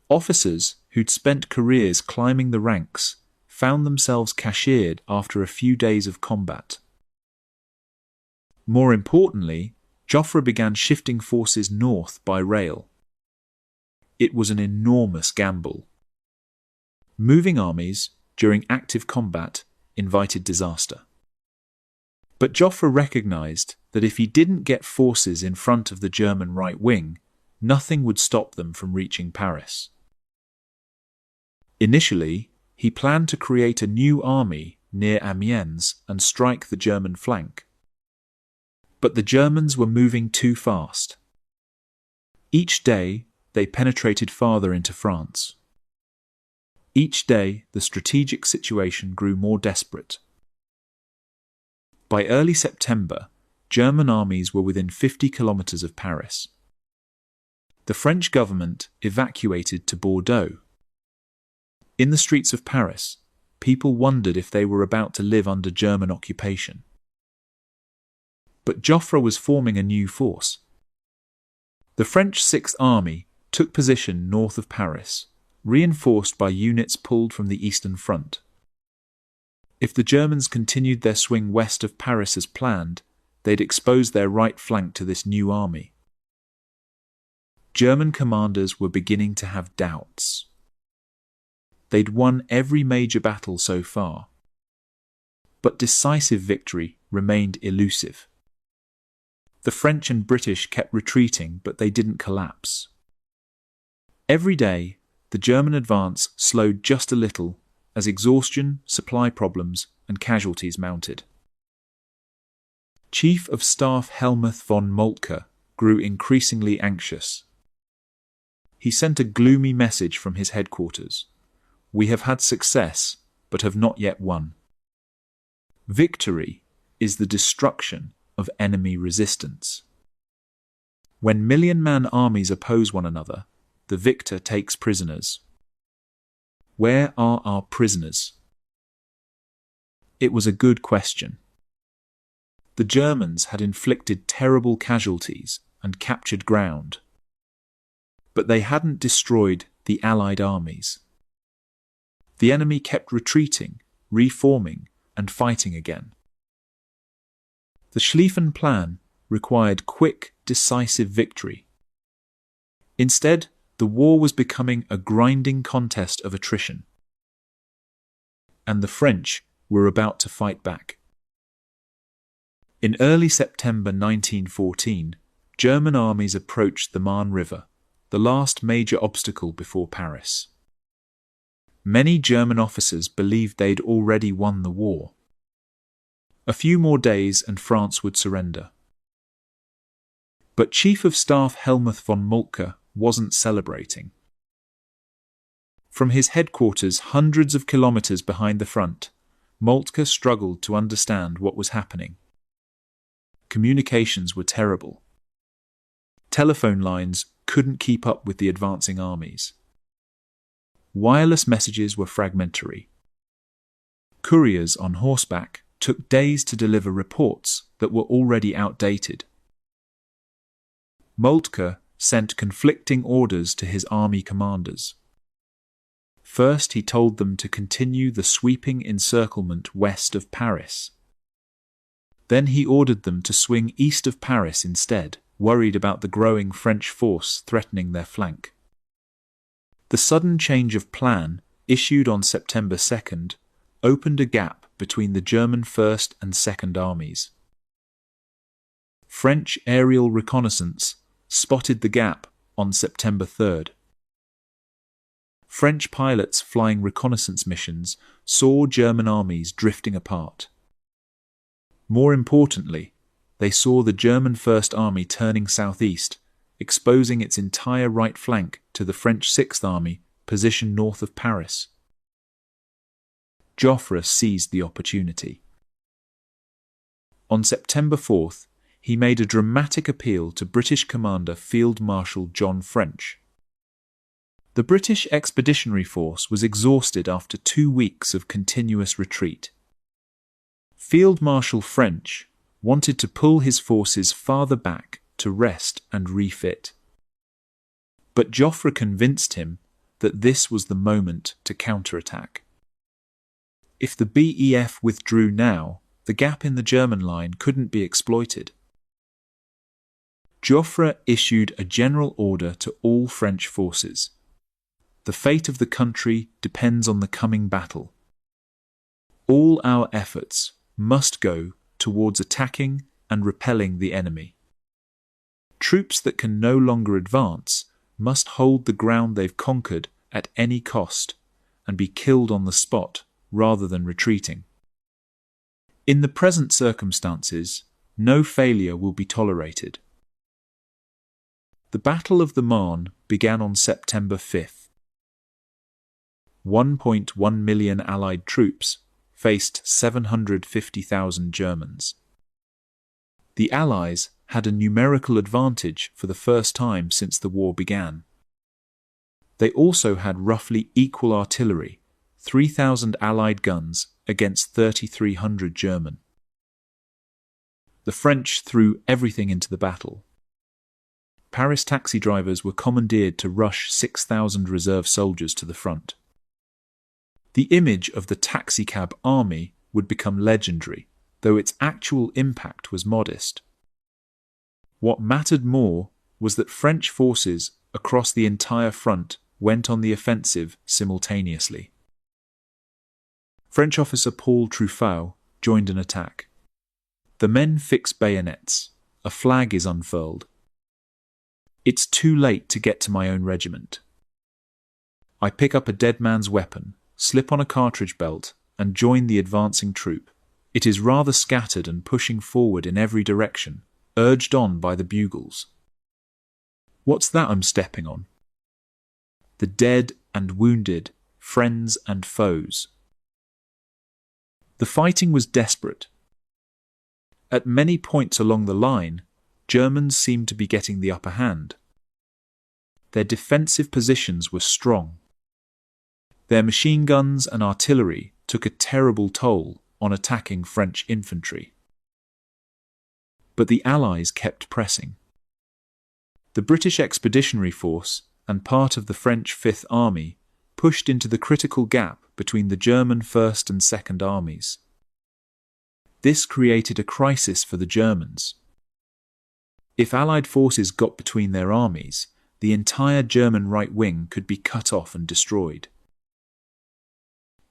Officers who'd spent careers climbing the ranks found themselves cashiered after a few days of combat. More importantly, Joffre began shifting forces north by rail. It was an enormous gamble. Moving armies during active combat invited disaster. But Joffre recognized that if he didn't get forces in front of the German right wing, nothing would stop them from reaching Paris. Initially, he planned to create a new army near Amiens and strike the German flank. But the Germans were moving too fast. Each day, they penetrated farther into France. Each day, the strategic situation grew more desperate. By early September, German armies were within 50 kilometers of Paris. The French government evacuated to Bordeaux. In the streets of Paris, people wondered if they were about to live under German occupation. But Joffre was forming a new force. The French Sixth Army took position north of Paris, reinforced by units pulled from the Eastern Front. If the Germans continued their swing west of Paris as planned, they'd expose their right flank to this new army. German commanders were beginning to have doubts. They'd won every major battle so far, but decisive victory remained elusive. The French and British kept retreating, but they didn't collapse. Every day, the German advance slowed just a little as exhaustion, supply problems, and casualties mounted. Chief of Staff Helmuth von Moltke grew increasingly anxious. He sent a gloomy message from his headquarters. "We have had success, but have not yet won. Victory is the destruction of enemy resistance. When million-man armies oppose one another, the victor takes prisoners. Where are our prisoners?" It was a good question. The Germans had inflicted terrible casualties and captured ground, but they hadn't destroyed the Allied armies. The enemy kept retreating, reforming, and fighting again. The Schlieffen Plan required quick, decisive victory. Instead, the war was becoming a grinding contest of attrition. And the French were about to fight back. In early September 1914, German armies approached the Marne River, the last major obstacle before Paris. Many German officers believed they'd already won the war. A few more days and France would surrender. But Chief of Staff Helmuth von Moltke wasn't celebrating. From his headquarters hundreds of kilometers behind the front, Moltke struggled to understand what was happening. Communications were terrible. Telephone lines couldn't keep up with the advancing armies. Wireless messages were fragmentary. Couriers on horseback took days to deliver reports that were already outdated. Moltke sent conflicting orders to his army commanders. First, he told them to continue the sweeping encirclement west of Paris. Then he ordered them to swing east of Paris instead, worried about the growing French force threatening their flank. The sudden change of plan, issued on September 2nd, opened a gap between the German First and Second Armies. French aerial reconnaissance spotted the gap on September 3rd. French pilots flying reconnaissance missions saw German armies drifting apart. More importantly, they saw the German First Army turning southeast, exposing its entire right flank to the French Sixth Army positioned north of Paris. Joffre seized the opportunity. On September 4th, he made a dramatic appeal to British Commander Field Marshal John French. The British Expeditionary Force was exhausted after 2 weeks of continuous retreat. Field Marshal French wanted to pull his forces farther back to rest and refit. But Joffre convinced him that this was the moment to counterattack. If the BEF withdrew now, the gap in the German line couldn't be exploited. Joffre issued a general order to all French forces. The fate of the country depends on the coming battle. All our efforts must go towards attacking and repelling the enemy. Troops that can no longer advance must hold the ground they've conquered at any cost and be killed on the spot rather than retreating. In the present circumstances, no failure will be tolerated. The Battle of the Marne began on September 5th. 1.1 million Allied troops faced 750,000 Germans. The Allies had a numerical advantage for the first time since the war began. They also had roughly equal artillery, 3,000 Allied guns against 3,300 German. The French threw everything into the battle. Paris taxi drivers were commandeered to rush 6,000 reserve soldiers to the front. The image of the taxicab army would become legendary, though its actual impact was modest. What mattered more was that French forces across the entire front went on the offensive simultaneously. French officer Paul Trouffau joined an attack. The men fix bayonets. A flag is unfurled. It's too late to get to my own regiment. I pick up a dead man's weapon, slip on a cartridge belt, and join the advancing troop. It is rather scattered and pushing forward in every direction, urged on by the bugles. What's that I'm stepping on? The dead and wounded, friends and foes. The fighting was desperate. At many points along the line, Germans seemed to be getting the upper hand. Their defensive positions were strong. Their machine guns and artillery took a terrible toll on attacking French infantry. But the Allies kept pressing. The British Expeditionary Force and part of the French Fifth Army pushed into the critical gap between the German First and Second Armies. This created a crisis for the Germans. If Allied forces got between their armies, the entire German right wing could be cut off and destroyed.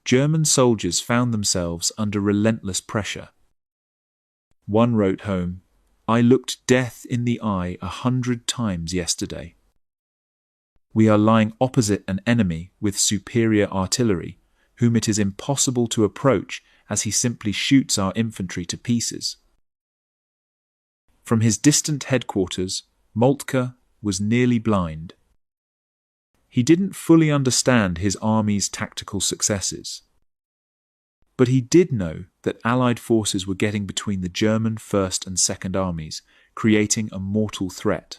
German soldiers found themselves under relentless pressure. One wrote home, "I looked death in the eye 100 times yesterday. We are lying opposite an enemy with superior artillery, whom it is impossible to approach as he simply shoots our infantry to pieces." From his distant headquarters, Moltke was nearly blind. He didn't fully understand his army's tactical successes. But he did know that Allied forces were getting between the German First and Second Armies, creating a mortal threat.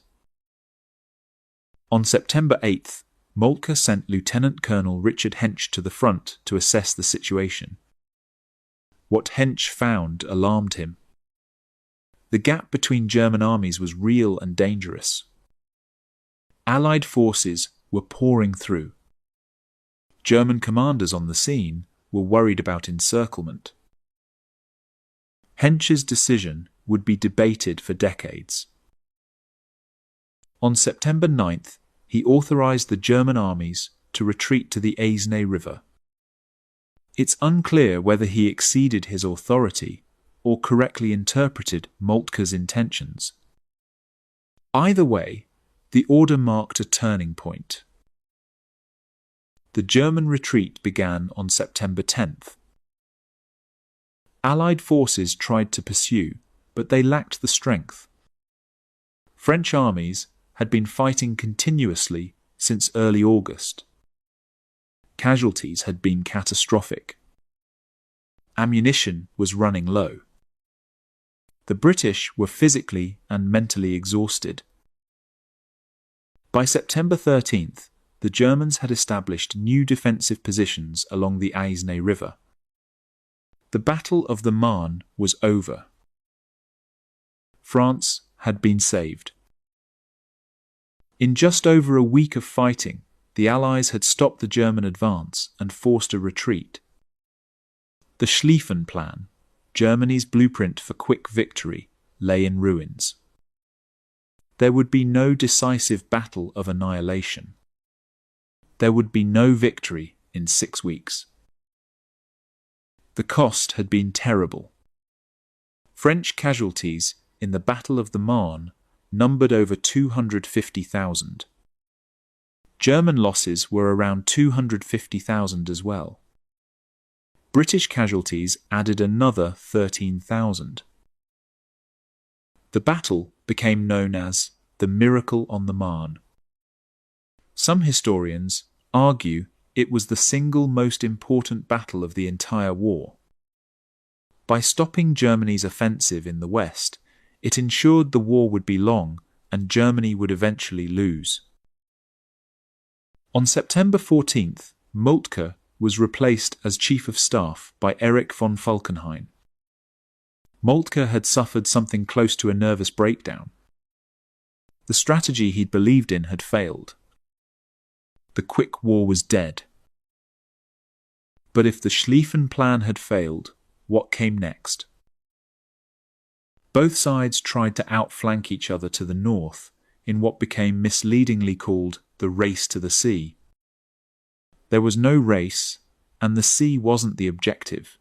On September 8th, Moltke sent Lieutenant Colonel Richard Hensch to the front to assess the situation. What Hensch found alarmed him. The gap between German armies was real and dangerous. Allied forces were pouring through. German commanders on the scene were worried about encirclement. Hensch's decision would be debated for decades. On September 9th, he authorized the German armies to retreat to the Aisne River. It's unclear whether he exceeded his authority or correctly interpreted Moltke's intentions. Either way, the order marked a turning point. The German retreat began on September 10th. Allied forces tried to pursue, but they lacked the strength. French armies had been fighting continuously since early August. Casualties had been catastrophic. Ammunition was running low. The British were physically and mentally exhausted. By September 13th, the Germans had established new defensive positions along the Aisne River. The Battle of the Marne was over. France had been saved. In just over a week of fighting, the Allies had stopped the German advance and forced a retreat. The Schlieffen Plan, Germany's blueprint for quick victory, lay in ruins. There would be no decisive battle of annihilation. There would be no victory in 6 weeks. The cost had been terrible. French casualties in the Battle of the Marne numbered over 250,000. German losses were around 250,000 as well. British casualties added another 13,000. The battle became known as the Miracle on the Marne. Some historians argue it was the single most important battle of the entire war. By stopping Germany's offensive in the west, it ensured the war would be long and Germany would eventually lose. On September 14th, Moltke was replaced as Chief of Staff by Erich von Falkenhayn. Moltke had suffered something close to a nervous breakdown. The strategy he'd believed in had failed. The quick war was dead. But if the Schlieffen Plan had failed, what came next? Both sides tried to outflank each other to the north in what became misleadingly called the race to the sea. There was no race, and the sea wasn't the objective.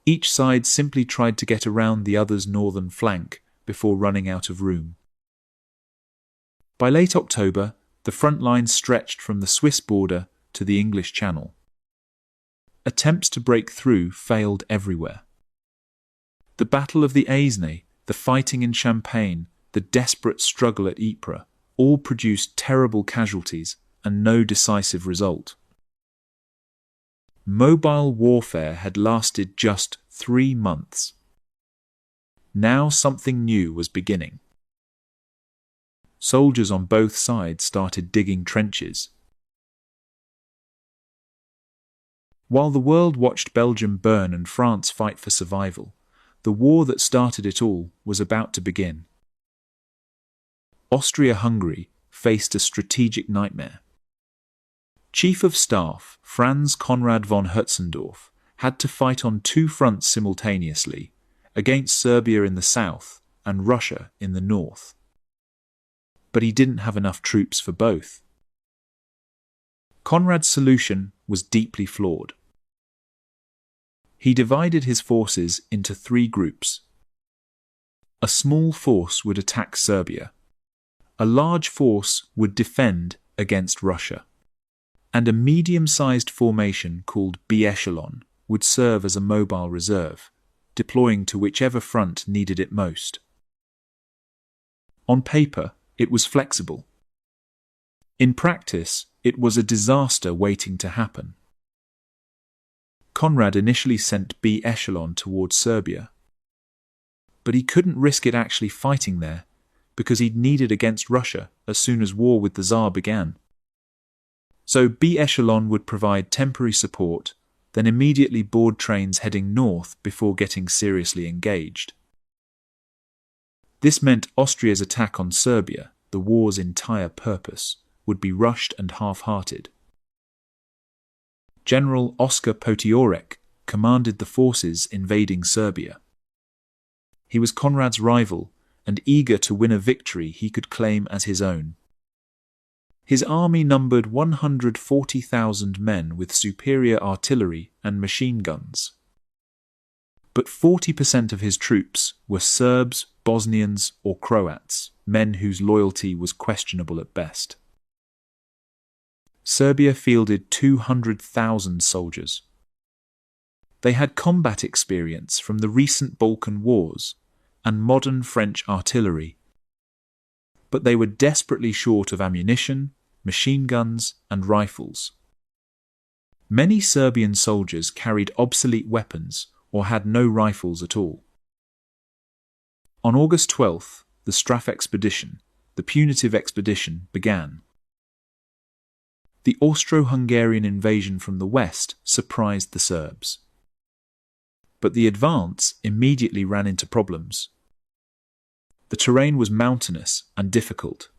Each side simply tried to get around the other's northern flank before running out of room. By late October, the front lines stretched from the Swiss border to the English Channel. Attempts to break through failed everywhere. The Battle of the Aisne, the fighting in Champagne, the desperate struggle at Ypres, all produced terrible casualties and no decisive result. Mobile warfare had lasted just 3 months. Now something new was beginning. Soldiers on both sides started digging trenches. While the world watched Belgium burn and France fight for survival, the war that started it all was about to begin. Austria-Hungary faced a strategic nightmare. Chief of Staff Franz Conrad von Hertzendorf had to fight on 2 fronts simultaneously, against Serbia in the south and Russia in the north. But he didn't have enough troops for both. Conrad's solution was deeply flawed. He divided his forces into 3 groups. A small force would attack Serbia. A large force would defend against Russia. And a medium-sized formation called B-echelon would serve as a mobile reserve, deploying to whichever front needed it most. On paper, it was flexible. In practice, it was a disaster waiting to happen. Conrad initially sent B-echelon towards Serbia, but he couldn't risk it actually fighting there because he'd need it against Russia as soon as war with the Tsar began. So B-echelon would provide temporary support, then immediately board trains heading north before getting seriously engaged. This meant Austria's attack on Serbia, the war's entire purpose, would be rushed and half-hearted. General Oskar Potiorek commanded the forces invading Serbia. He was Conrad's rival and eager to win a victory he could claim as his own. His army numbered 140,000 men with superior artillery and machine guns. But 40% of his troops were Serbs, Bosnians, or Croats, men whose loyalty was questionable at best. Serbia fielded 200,000 soldiers. They had combat experience from the recent Balkan Wars and modern French artillery, but they were desperately short of ammunition, machine guns, and rifles. Many Serbian soldiers carried obsolete weapons or had no rifles at all. On August 12th, the Straf expedition, the punitive expedition, began. The Austro-Hungarian invasion from the west surprised the Serbs. But the advance immediately ran into problems. The terrain was mountainous and difficult.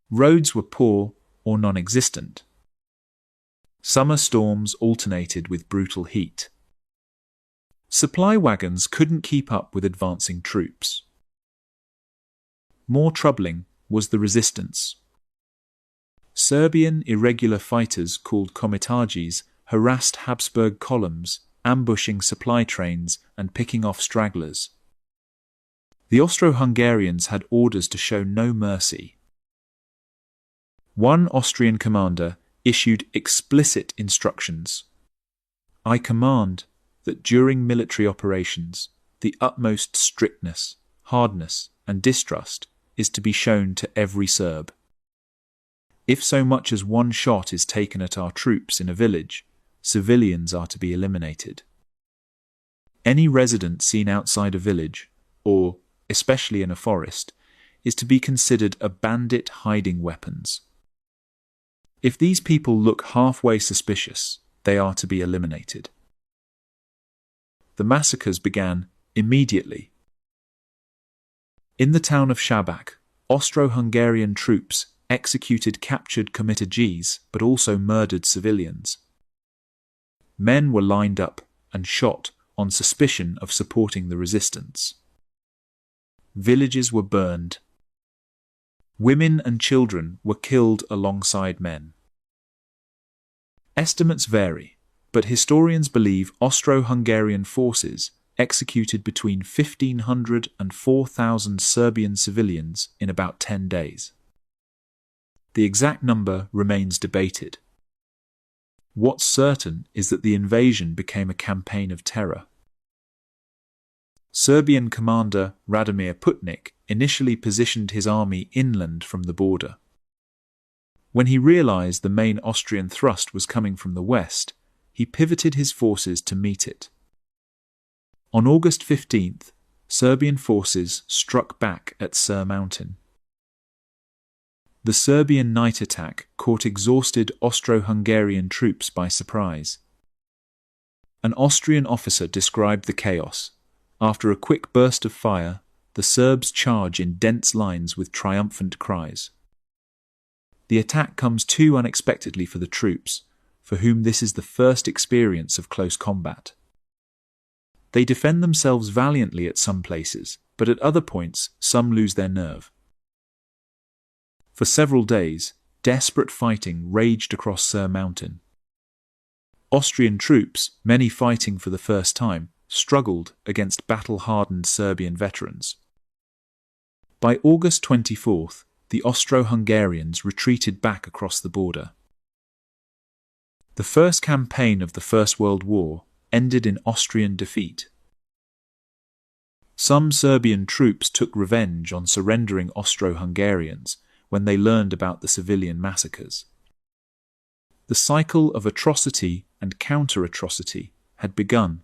Roads were poor or non-existent. Summer storms alternated with brutal heat. Supply wagons couldn't keep up with advancing troops. More troubling was the resistance. Serbian irregular fighters called komitadžis harassed Habsburg columns, ambushing supply trains and picking off stragglers. The Austro-Hungarians had orders to show no mercy. One Austrian commander issued explicit instructions. "I command that during military operations, the utmost strictness, hardness, and distrust is to be shown to every Serb. If so much as one shot is taken at our troops in a village, civilians are to be eliminated. Any resident seen outside a village, or especially in a forest, is to be considered a bandit hiding weapons. If these people look halfway suspicious, they are to be eliminated." The massacres began immediately. In the town of Shabak, Austro-Hungarian troops executed captured komitadžis but also murdered civilians. Men were lined up and shot on suspicion of supporting the resistance. Villages were burned. Women and children were killed alongside men. Estimates vary, but historians believe Austro-Hungarian forces executed between 1,500 and 4,000 Serbian civilians in about 10 days. The exact number remains debated. What's certain is that the invasion became a campaign of terror. Serbian commander Radomir Putnik initially positioned his army inland from the border. When he realized the main Austrian thrust was coming from the west, he pivoted his forces to meet it. On August 15th, Serbian forces struck back at Sur Mountain. The Serbian night attack caught exhausted Austro-Hungarian troops by surprise. An Austrian officer described the chaos. After a quick burst of fire, the Serbs charge in dense lines with triumphant cries. The attack comes too unexpectedly for the troops, for whom this is the first experience of close combat. They defend themselves valiantly at some places, but at other points some lose their nerve. For several days, desperate fighting raged across Sur Mountain. Austrian troops, many fighting for the first time, struggled against battle-hardened Serbian veterans. By August 24th, the Austro-Hungarians retreated back across the border. The first campaign of the First World War ended in Austrian defeat. Some Serbian troops took revenge on surrendering Austro-Hungarians when they learned about the civilian massacres. The cycle of atrocity and counter-atrocity had begun.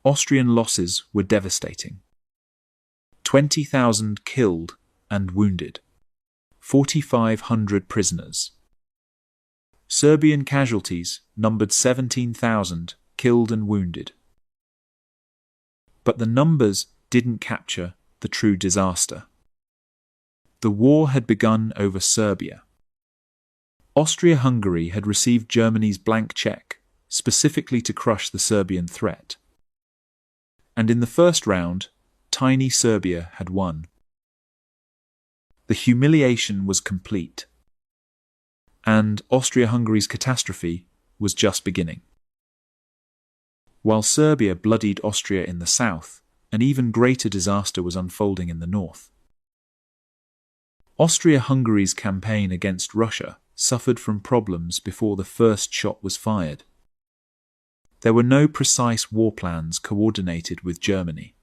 Austrian losses were devastating. 20,000 killed and wounded. 4,500 prisoners. Serbian casualties numbered 17,000 killed and wounded. But the numbers didn't capture the true disaster. The war had begun over Serbia. Austria-Hungary had received Germany's blank check, specifically to crush the Serbian threat. And in the first round, tiny Serbia had won. The humiliation was complete, and Austria-Hungary's catastrophe was just beginning. While Serbia bloodied Austria in the south, an even greater disaster was unfolding in the north. Austria-Hungary's campaign against Russia suffered from problems before the first shot was fired. There were no precise war plans coordinated with Germany.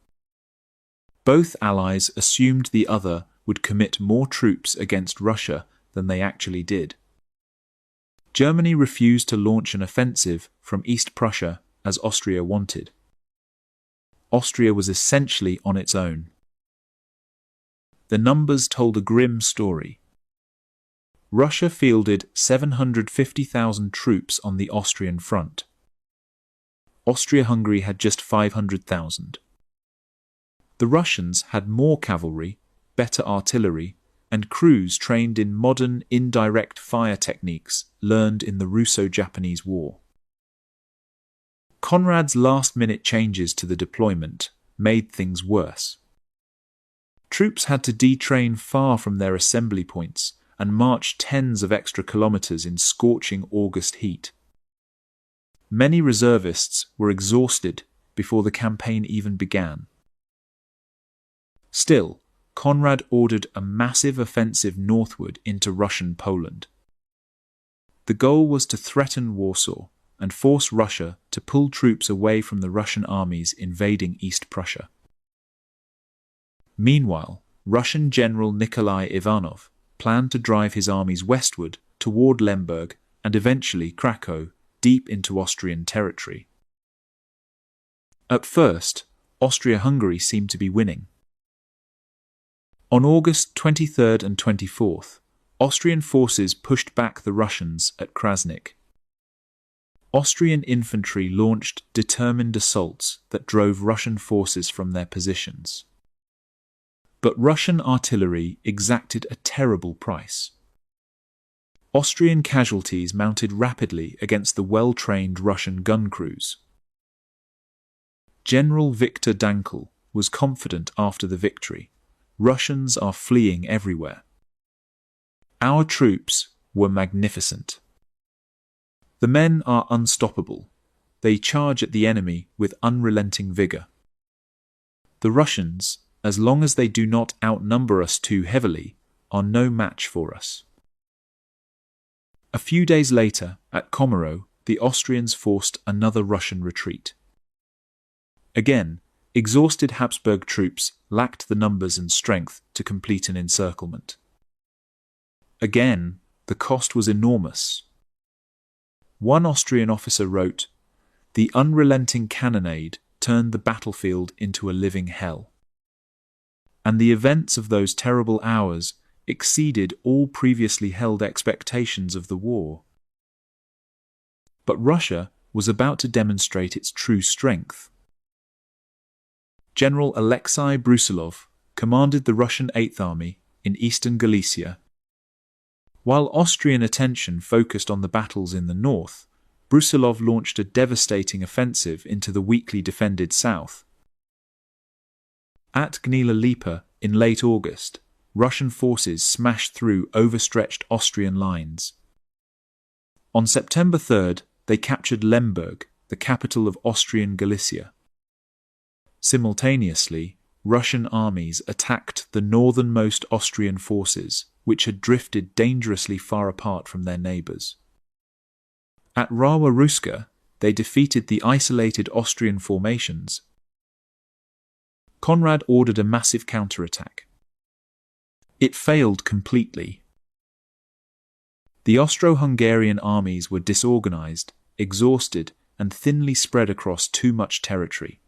Both allies assumed the other would commit more troops against Russia than they actually did. Germany refused to launch an offensive from East Prussia as Austria wanted. Austria was essentially on its own. The numbers told a grim story. Russia fielded 750,000 troops on the Austrian front. Austria-Hungary had just 500,000. The Russians had more cavalry, better artillery, and crews trained in modern indirect fire techniques learned in the Russo-Japanese War. Conrad's last-minute changes to the deployment made things worse. Troops had to detrain far from their assembly points and march tens of extra kilometers in scorching August heat. Many reservists were exhausted before the campaign even began. Still, Conrad ordered a massive offensive northward into Russian Poland. The goal was to threaten Warsaw and force Russia to pull troops away from the Russian armies invading East Prussia. Meanwhile, Russian General Nikolai Ivanov planned to drive his armies westward toward Lemberg and eventually Krakow, deep into Austrian territory. At first, Austria-Hungary seemed to be winning. On August 23rd and 24th, Austrian forces pushed back the Russians at Krasnik. Austrian infantry launched determined assaults that drove Russian forces from their positions. But Russian artillery exacted a terrible price. Austrian casualties mounted rapidly against the well-trained Russian gun crews. General Viktor Dankl was confident after the victory. Russians are fleeing everywhere. Our troops were magnificent. The men are unstoppable. They charge at the enemy with unrelenting vigor. The Russians, as long as they do not outnumber us too heavily, are no match for us. A few days later, at Komarov, the Austrians forced another Russian retreat. Again, exhausted Habsburg troops lacked the numbers and strength to complete an encirclement. Again, the cost was enormous. One Austrian officer wrote, "The unrelenting cannonade turned the battlefield into a living hell." And the events of those terrible hours exceeded all previously held expectations of the war. But Russia was about to demonstrate its true strength. General Alexei Brusilov commanded the Russian Eighth Army in eastern Galicia. While Austrian attention focused on the battles in the north, Brusilov launched a devastating offensive into the weakly defended south. At Gnila Lipa in late August, Russian forces smashed through overstretched Austrian lines. On September 3rd, they captured Lemberg, the capital of Austrian Galicia. Simultaneously, Russian armies attacked the northernmost Austrian forces, which had drifted dangerously far apart from their neighbours. At Rawa Ruska, they defeated the isolated Austrian formations. Conrad ordered a massive counterattack. It failed completely. The Austro-Hungarian armies were disorganized, exhausted, and thinly spread across too much territory.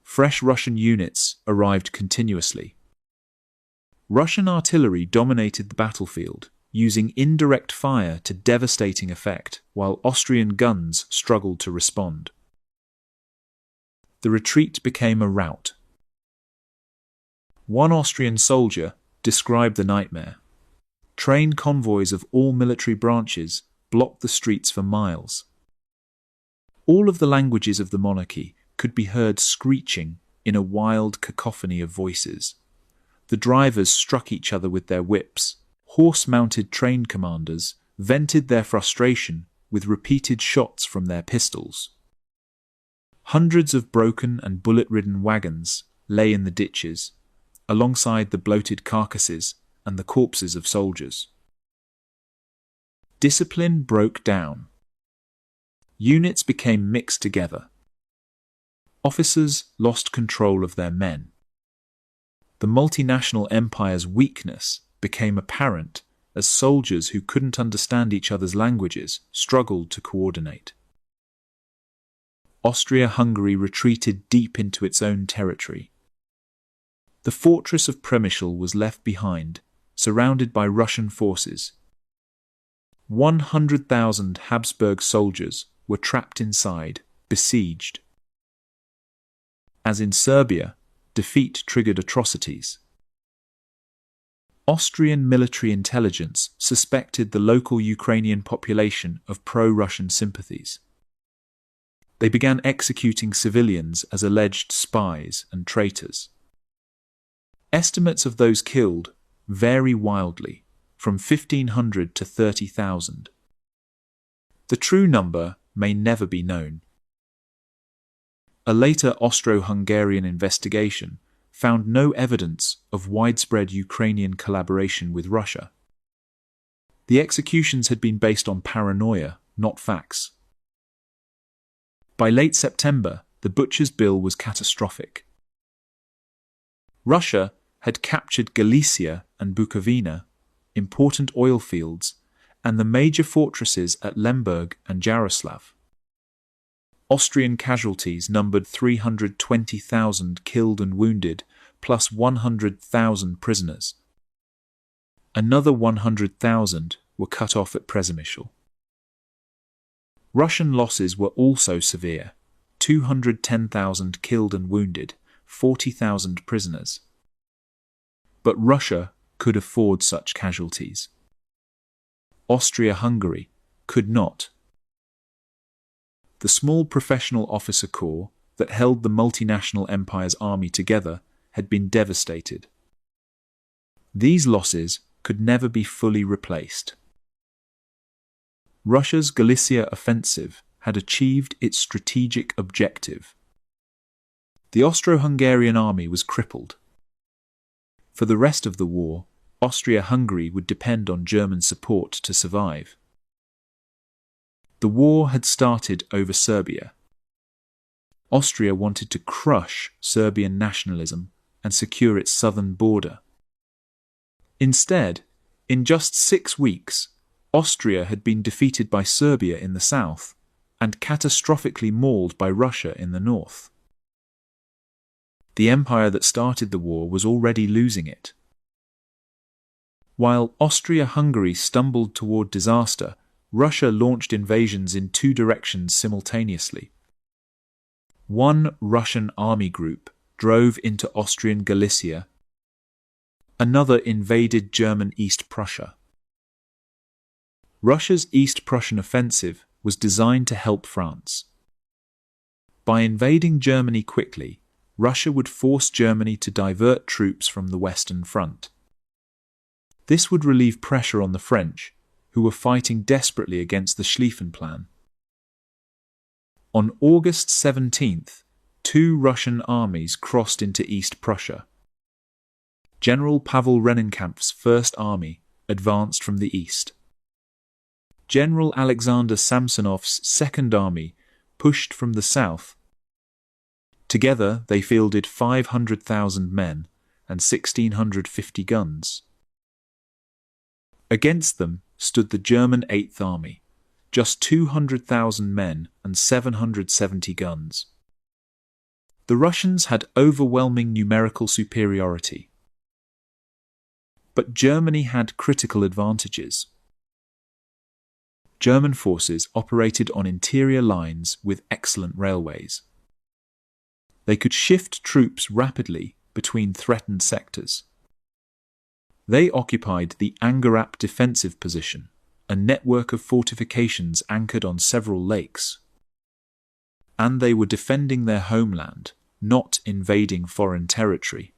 Fresh Russian units arrived continuously. Russian artillery dominated the battlefield, using indirect fire to devastating effect, while Austrian guns struggled to respond. The retreat became a rout. One Austrian soldier described the nightmare. Train convoys of all military branches blocked the streets for miles. All of the languages of the monarchy could be heard screeching in a wild cacophony of voices. The drivers struck each other with their whips. Horse-mounted train commanders vented their frustration with repeated shots from their pistols. Hundreds of broken and bullet-ridden wagons lay in the ditches, alongside the bloated carcasses and the corpses of soldiers. Discipline broke down. Units became mixed together. Officers lost control of their men. The multinational empire's weakness became apparent as soldiers who couldn't understand each other's languages struggled to coordinate. Austria-Hungary retreated deep into its own territory. The fortress of Przemyśl was left behind, surrounded by Russian forces. 100,000 Habsburg soldiers were trapped inside, besieged. As in Serbia, defeat triggered atrocities. Austrian military intelligence suspected the local Ukrainian population of pro-Russian sympathies. They began executing civilians as alleged spies and traitors. Estimates of those killed vary wildly, from 1,500 to 30,000. The true number may never be known. A later Austro-Hungarian investigation found no evidence of widespread Ukrainian collaboration with Russia. The executions had been based on paranoia, not facts. By late September, the butcher's bill was catastrophic. Russia had captured Galicia and Bukovina, important oil fields, and the major fortresses at Lemberg and Jaroslav. Austrian casualties numbered 320,000 killed and wounded, plus 100,000 prisoners. Another 100,000 were cut off at Przemyśl. Russian losses were also severe: 210,000 killed and wounded, 40,000 prisoners. But Russia could afford such casualties. Austria-Hungary could not. The small professional officer corps that held the multinational empire's army together had been devastated. These losses could never be fully replaced. Russia's Galicia offensive had achieved its strategic objective. The Austro-Hungarian army was crippled. For the rest of the war, Austria-Hungary would depend on German support to survive. The war had started over Serbia. Austria wanted to crush Serbian nationalism and secure its southern border. Instead, in just 6 weeks, Austria had been defeated by Serbia in the south and catastrophically mauled by Russia in the north. The empire that started the war was already losing it. While Austria-Hungary stumbled toward disaster, Russia launched invasions in 2 directions simultaneously. One Russian army group drove into Austrian Galicia. Another invaded German East Prussia. Russia's East Prussian offensive was designed to help France. By invading Germany quickly, Russia would force Germany to divert troops from the Western Front. This would relieve pressure on the French, who were fighting desperately against the Schlieffen Plan. On August 17th, 2 Russian armies crossed into East Prussia. General Pavel Rennenkampf's First Army advanced from the east. General Alexander Samsonov's Second Army pushed from the south. Together they fielded 500,000 men and 1,650 guns. Against them stood the German Eighth Army, just 200,000 men and 770 guns. The Russians had overwhelming numerical superiority. But Germany had critical advantages. German forces operated on interior lines with excellent railways. They could shift troops rapidly between threatened sectors. They occupied the Angarap defensive position, a network of fortifications anchored on several lakes. And they were defending their homeland, not invading foreign territory.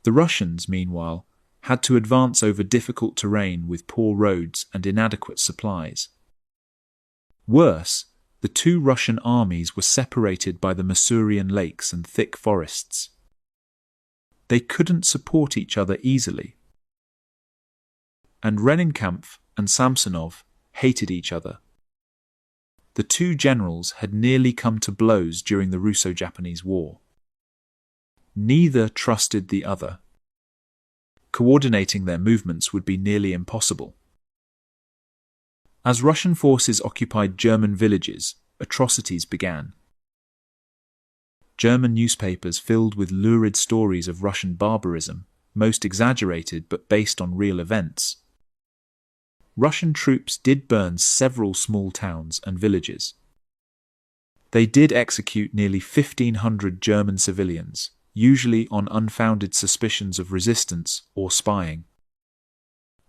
The Russians, meanwhile, had to advance over difficult terrain with poor roads and inadequate supplies. Worse, the 2 Russian armies were separated by the Masurian lakes and thick forests. they couldn't support each other easily. And Rennenkampf and Samsonov hated each other. The two generals had nearly come to blows during the Russo-Japanese War. Neither trusted the other. Coordinating their movements would be nearly impossible. As Russian forces occupied German villages, atrocities began. German newspapers filled with lurid stories of Russian barbarism, most exaggerated but based on real events. Russian troops did burn several small towns and villages. They did execute nearly 1,500 German civilians, usually on unfounded suspicions of resistance or spying.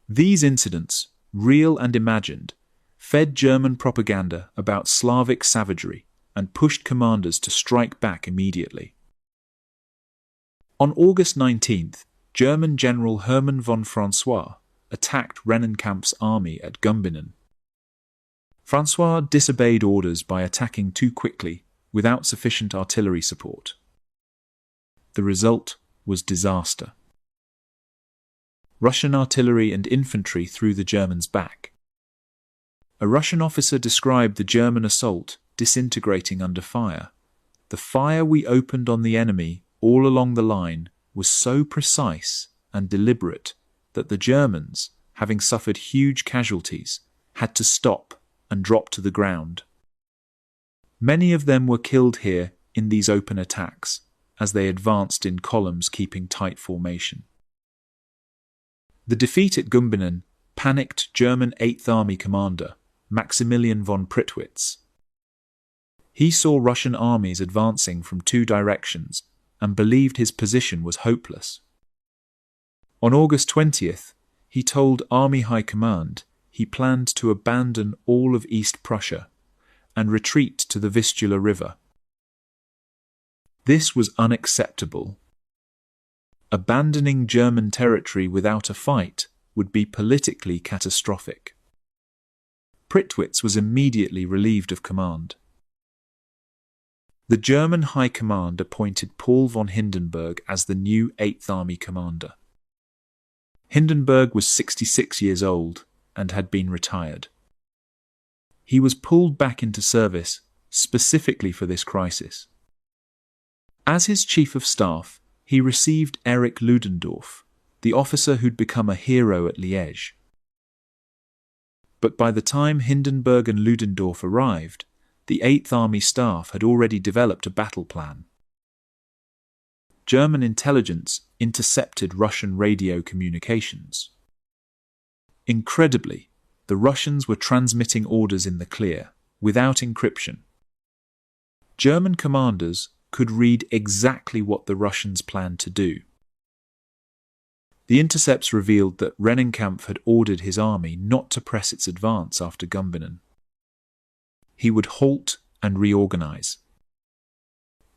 These incidents, real and imagined, fed German propaganda about Slavic savagery and pushed commanders to strike back immediately. On August 19th, German General Hermann von François attacked Rennenkampf's army at Gumbinnen. François disobeyed orders by attacking too quickly, without sufficient artillery support. The result was disaster. Russian artillery and infantry threw the Germans back. A Russian officer described the German assault disintegrating under fire. The fire we opened on the enemy all along the line was so precise and deliberate that the Germans, having suffered huge casualties, had to stop and drop to the ground. Many of them were killed here in these open attacks, as they advanced in columns keeping tight formation. The defeat at Gumbinnen panicked German 8th Army commander Maximilian von Prittwitz. He saw Russian armies advancing from two directions and believed his position was hopeless. On August 20th, he told Army High Command he planned to abandon all of East Prussia and retreat to the Vistula River. This was unacceptable. Abandoning German territory without a fight would be politically catastrophic. Prittwitz was immediately relieved of command. The German High Command appointed Paul von Hindenburg as the new 8th Army commander. Hindenburg was 66 years old and had been retired. He was pulled back into service specifically for this crisis. As his chief of staff, he received Erich Ludendorff, the officer who'd become a hero at Liège. But by the time Hindenburg and Ludendorff arrived, the 8th Army staff had already developed a battle plan. German intelligence intercepted Russian radio communications. Incredibly, the Russians were transmitting orders in the clear, without encryption. German commanders could read exactly what the Russians planned to do. The intercepts revealed that Rennenkampf had ordered his army not to press its advance after Gumbinnen. He would halt and reorganize.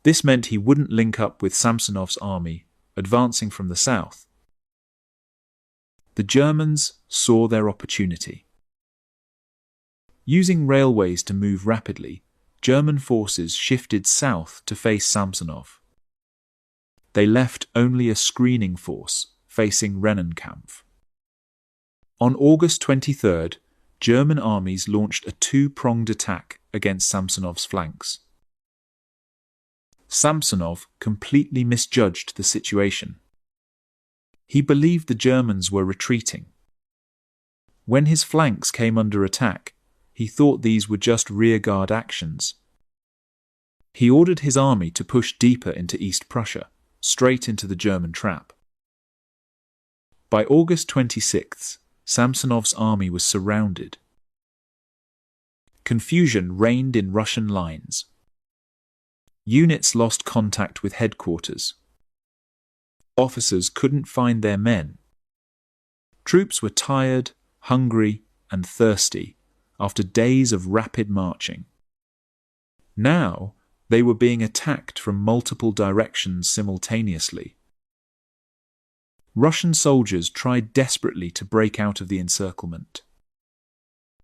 This meant he wouldn't link up with Samsonov's army, advancing from the south. The Germans saw their opportunity. Using railways to move rapidly, German forces shifted south to face Samsonov. They left only a screening force facing Rennenkampf. On August 23rd, German armies launched a two-pronged attack against Samsonov's flanks. Samsonov completely misjudged the situation. He believed the Germans were retreating. When his flanks came under attack, he thought these were just rearguard actions. He ordered his army to push deeper into East Prussia, straight into the German trap. By August 26th, Samsonov's army was surrounded. Confusion reigned in Russian lines. Units lost contact with headquarters. Officers couldn't find their men. Troops were tired, hungry, and thirsty after days of rapid marching. Now, they were being attacked from multiple directions simultaneously. Russian soldiers tried desperately to break out of the encirclement.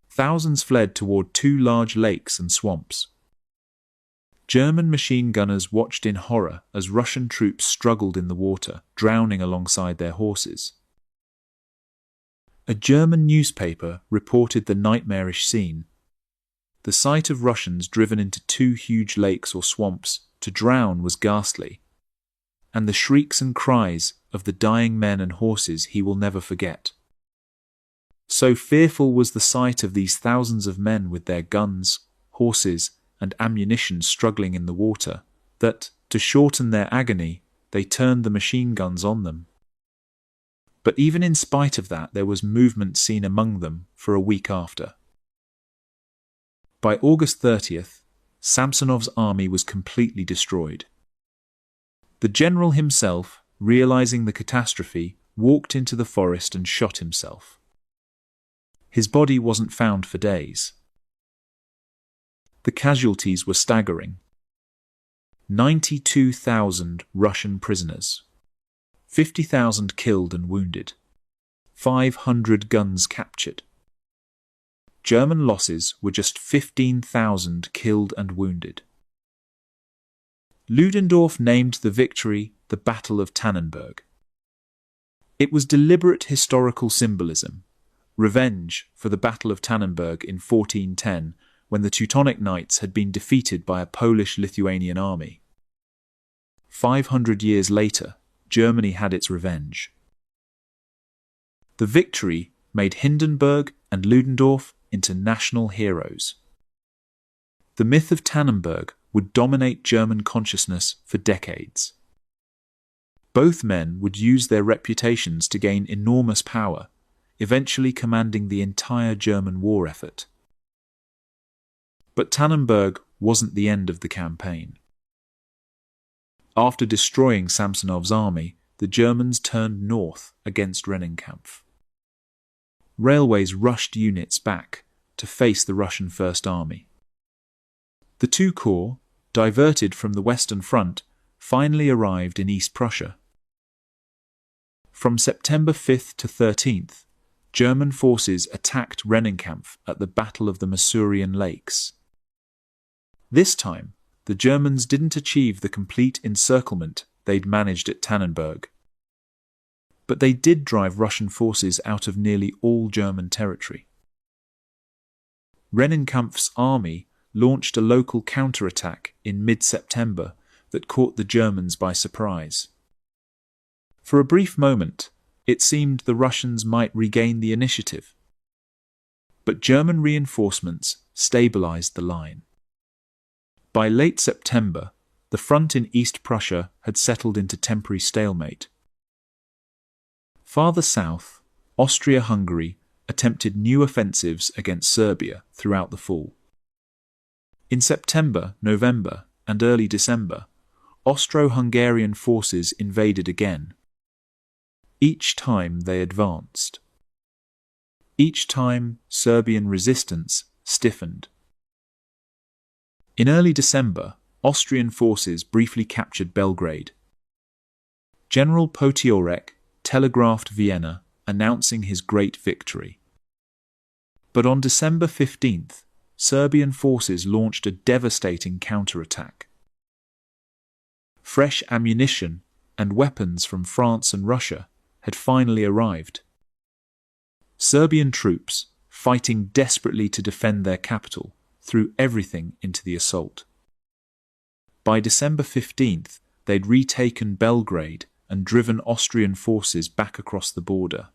Thousands fled toward two large lakes and swamps. German machine gunners watched in horror as Russian troops struggled in the water, drowning alongside their horses. A German newspaper reported the nightmarish scene. The sight of Russians driven into two huge lakes or swamps to drown was ghastly, and the shrieks and cries of the dying men and horses he will never forget. So fearful was the sight of these thousands of men with their guns, horses, and ammunition struggling in the water, that, to shorten their agony, they turned the machine guns on them. But even in spite of that, there was movement seen among them for a week after. By August 30th, Samsonov's army was completely destroyed. The general himself, realizing the catastrophe, walked into the forest and shot himself. His body wasn't found for days. The casualties were staggering. 92,000 Russian prisoners, 50,000 killed and wounded, 500 guns captured. German losses were just 15,000 killed and wounded. Ludendorff named the victory the Battle of Tannenberg. It was deliberate historical symbolism, revenge for the Battle of Tannenberg in 1410, when the Teutonic Knights had been defeated by a Polish-Lithuanian army. 500 years later, Germany had its revenge. The victory made Hindenburg and Ludendorff into national heroes. The myth of Tannenberg would dominate German consciousness for decades. Both men would use their reputations to gain enormous power, eventually commanding the entire German war effort. But Tannenberg wasn't the end of the campaign. After destroying Samsonov's army, the Germans turned north against Rennenkampf. Railways rushed units back to face the Russian First Army. The two corps, diverted from the Western Front, finally arrived in East Prussia. From September 5th to 13th, German forces attacked Rennenkampf at the Battle of the Masurian Lakes. This time, the Germans didn't achieve the complete encirclement they'd managed at Tannenberg. But they did drive Russian forces out of nearly all German territory. Rennenkampf's army launched a local counterattack in mid-September that caught the Germans by surprise. For a brief moment, it seemed the Russians might regain the initiative. But German reinforcements stabilized the line. By late September, the front in East Prussia had settled into temporary stalemate. Farther south, Austria-Hungary attempted new offensives against Serbia throughout the fall. In September, November, and early December, Austro-Hungarian forces invaded again. Each time they advanced. Each time Serbian resistance stiffened. In early December, Austrian forces briefly captured Belgrade. General Potiorek telegraphed Vienna announcing his great victory. But on December 15th, Serbian forces launched a devastating counterattack. Fresh ammunition and weapons from France and Russia had finally arrived. Serbian troops, fighting desperately to defend their capital, threw everything into the assault. By December 15th, they'd retaken Belgrade and driven Austrian forces back across the border.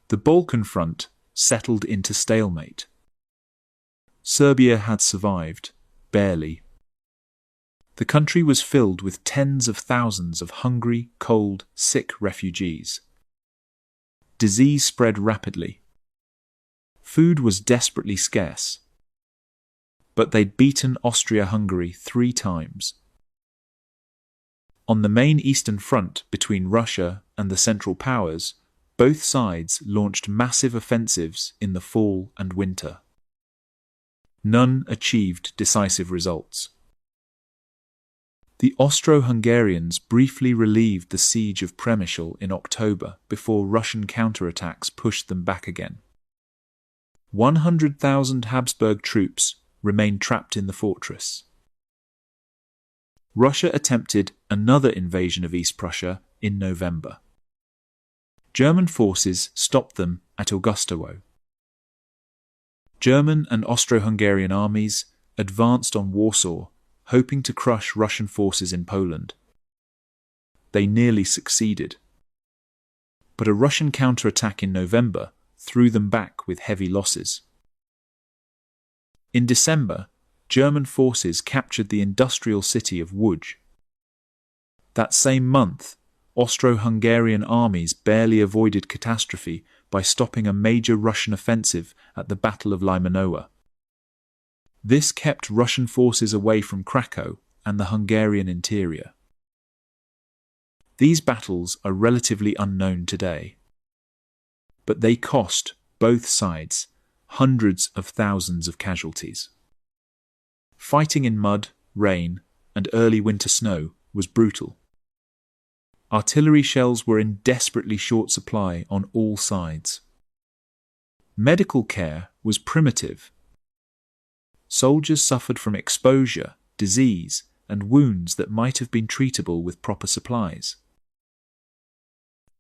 The Balkan front settled into stalemate. Serbia had survived, barely. The country was filled with tens of thousands of hungry, cold, sick refugees. Disease spread rapidly. Food was desperately scarce. But they'd beaten Austria-Hungary 3 times. On the main eastern front between Russia and the Central Powers, both sides launched massive offensives in the fall and winter. None achieved decisive results. The Austro-Hungarians briefly relieved the siege of Przemysl in October before Russian counterattacks pushed them back again. 100,000 Habsburg troops remained trapped in the fortress. Russia attempted another invasion of East Prussia in November. German forces stopped them at Augustowo. German and Austro-Hungarian armies advanced on Warsaw, hoping to crush Russian forces in Poland. They nearly succeeded. But a Russian counterattack in November threw them back with heavy losses. In December, German forces captured the industrial city of Łódź. That same month, Austro-Hungarian armies barely avoided catastrophe by stopping a major Russian offensive at the Battle of Limanowa. This kept Russian forces away from Krakow and the Hungarian interior. These battles are relatively unknown today, but they cost both sides hundreds of thousands of casualties. Fighting in mud, rain, and early winter snow was brutal. Artillery shells were in desperately short supply on all sides. Medical care was primitive. Soldiers suffered from exposure, disease, and wounds that might have been treatable with proper supplies.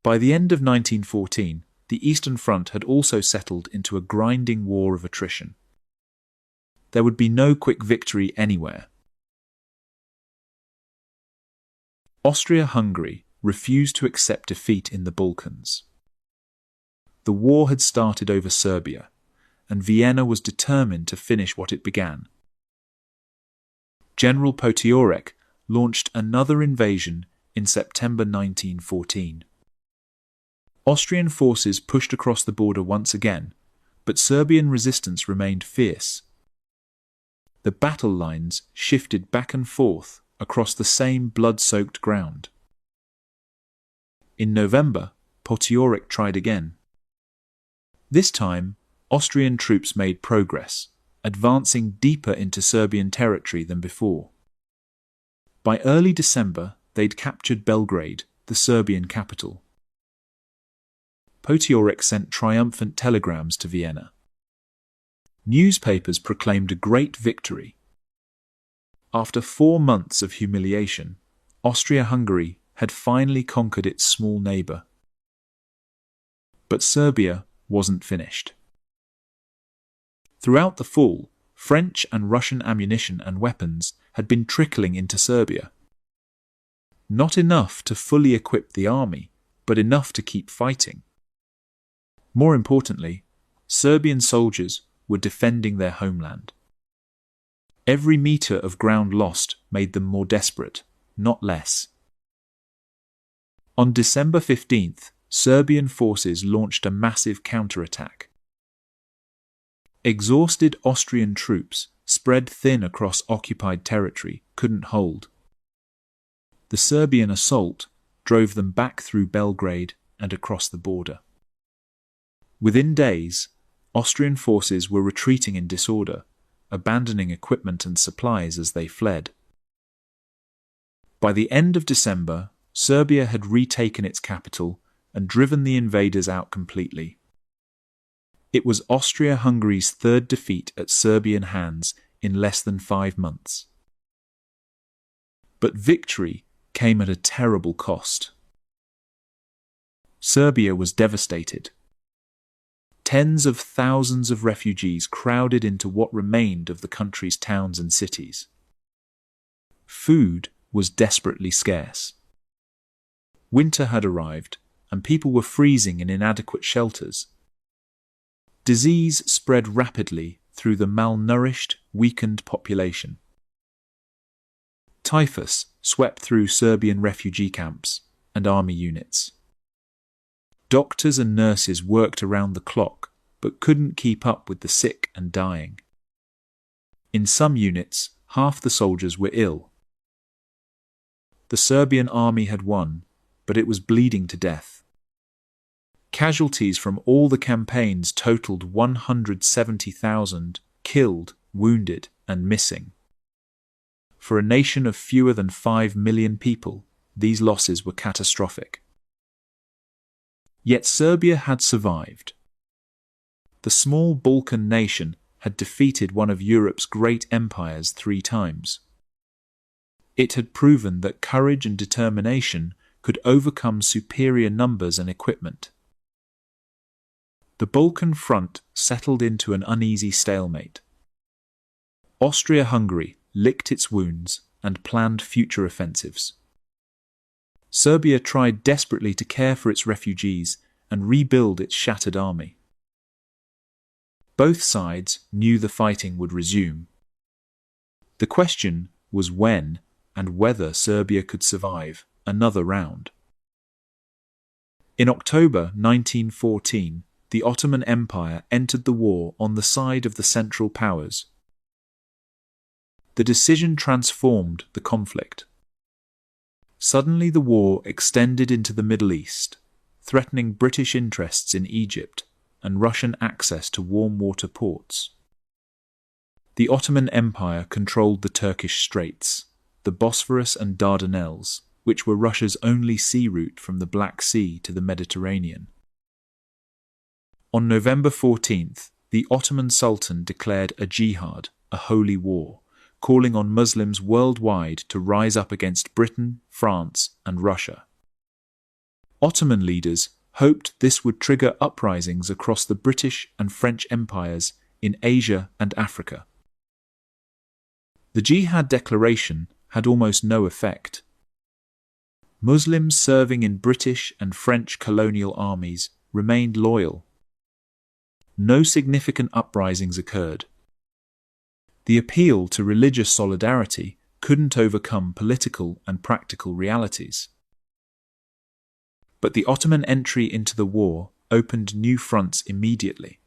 By the end of 1914, the Eastern Front had also settled into a grinding war of attrition. There would be no quick victory anywhere. Austria-Hungary refused to accept defeat in the Balkans. The war had started over Serbia, and Vienna was determined to finish what it began. General Potiorek launched another invasion in September 1914. Austrian forces pushed across the border once again, but Serbian resistance remained fierce. The battle lines shifted back and forth across the same blood-soaked ground. In November, Potiorek tried again. This time, Austrian troops made progress, advancing deeper into Serbian territory than before. By early December, they'd captured Belgrade, the Serbian capital. Potiorek sent triumphant telegrams to Vienna. Newspapers proclaimed a great victory. After 4 months of humiliation, Austria-Hungary had finally conquered its small neighbour. But Serbia wasn't finished. Throughout the fall, French and Russian ammunition and weapons had been trickling into Serbia. Not enough to fully equip the army, but enough to keep fighting. More importantly, Serbian soldiers were defending their homeland. Every metre of ground lost made them more desperate, not less. On December 15th, Serbian forces launched a massive counterattack. Exhausted Austrian troops, spread thin across occupied territory, couldn't hold. The Serbian assault drove them back through Belgrade and across the border. Within days, Austrian forces were retreating in disorder, abandoning equipment and supplies as they fled. By the end of December, Serbia had retaken its capital and driven the invaders out completely. It was Austria-Hungary's third defeat at Serbian hands in less than 5 months. But victory came at a terrible cost. Serbia was devastated. Tens of thousands of refugees crowded into what remained of the country's towns and cities. Food was desperately scarce. Winter had arrived, and people were freezing in inadequate shelters. Disease spread rapidly through the malnourished, weakened population. Typhus swept through Serbian refugee camps and army units. Doctors and nurses worked around the clock, but couldn't keep up with the sick and dying. In some units, half the soldiers were ill. The Serbian army had won, but it was bleeding to death. Casualties from all the campaigns totaled 170,000 killed, wounded, and missing. For a nation of fewer than 5 million people, these losses were catastrophic. Yet Serbia had survived. The small Balkan nation had defeated one of Europe's great empires 3 times. It had proven that courage and determination could overcome superior numbers and equipment. The Balkan front settled into an uneasy stalemate. Austria-Hungary licked its wounds and planned future offensives. Serbia tried desperately to care for its refugees and rebuild its shattered army. Both sides knew the fighting would resume. The question was when and whether Serbia could survive another round. In October 1914, the Ottoman Empire entered the war on the side of the Central Powers. The decision transformed the conflict. Suddenly the war extended into the Middle East, threatening British interests in Egypt and Russian access to warm water ports. The Ottoman Empire controlled the Turkish Straits, the Bosphorus and Dardanelles, which were Russia's only sea route from the Black Sea to the Mediterranean. On November 14th, the Ottoman Sultan declared a jihad, a holy war, calling on Muslims worldwide to rise up against Britain, France, and Russia. Ottoman leaders hoped this would trigger uprisings across the British and French empires in Asia and Africa. The jihad declaration had almost no effect. Muslims serving in British and French colonial armies remained loyal. No significant uprisings occurred. The appeal to religious solidarity couldn't overcome political and practical realities. But the Ottoman entry into the war opened new fronts immediately.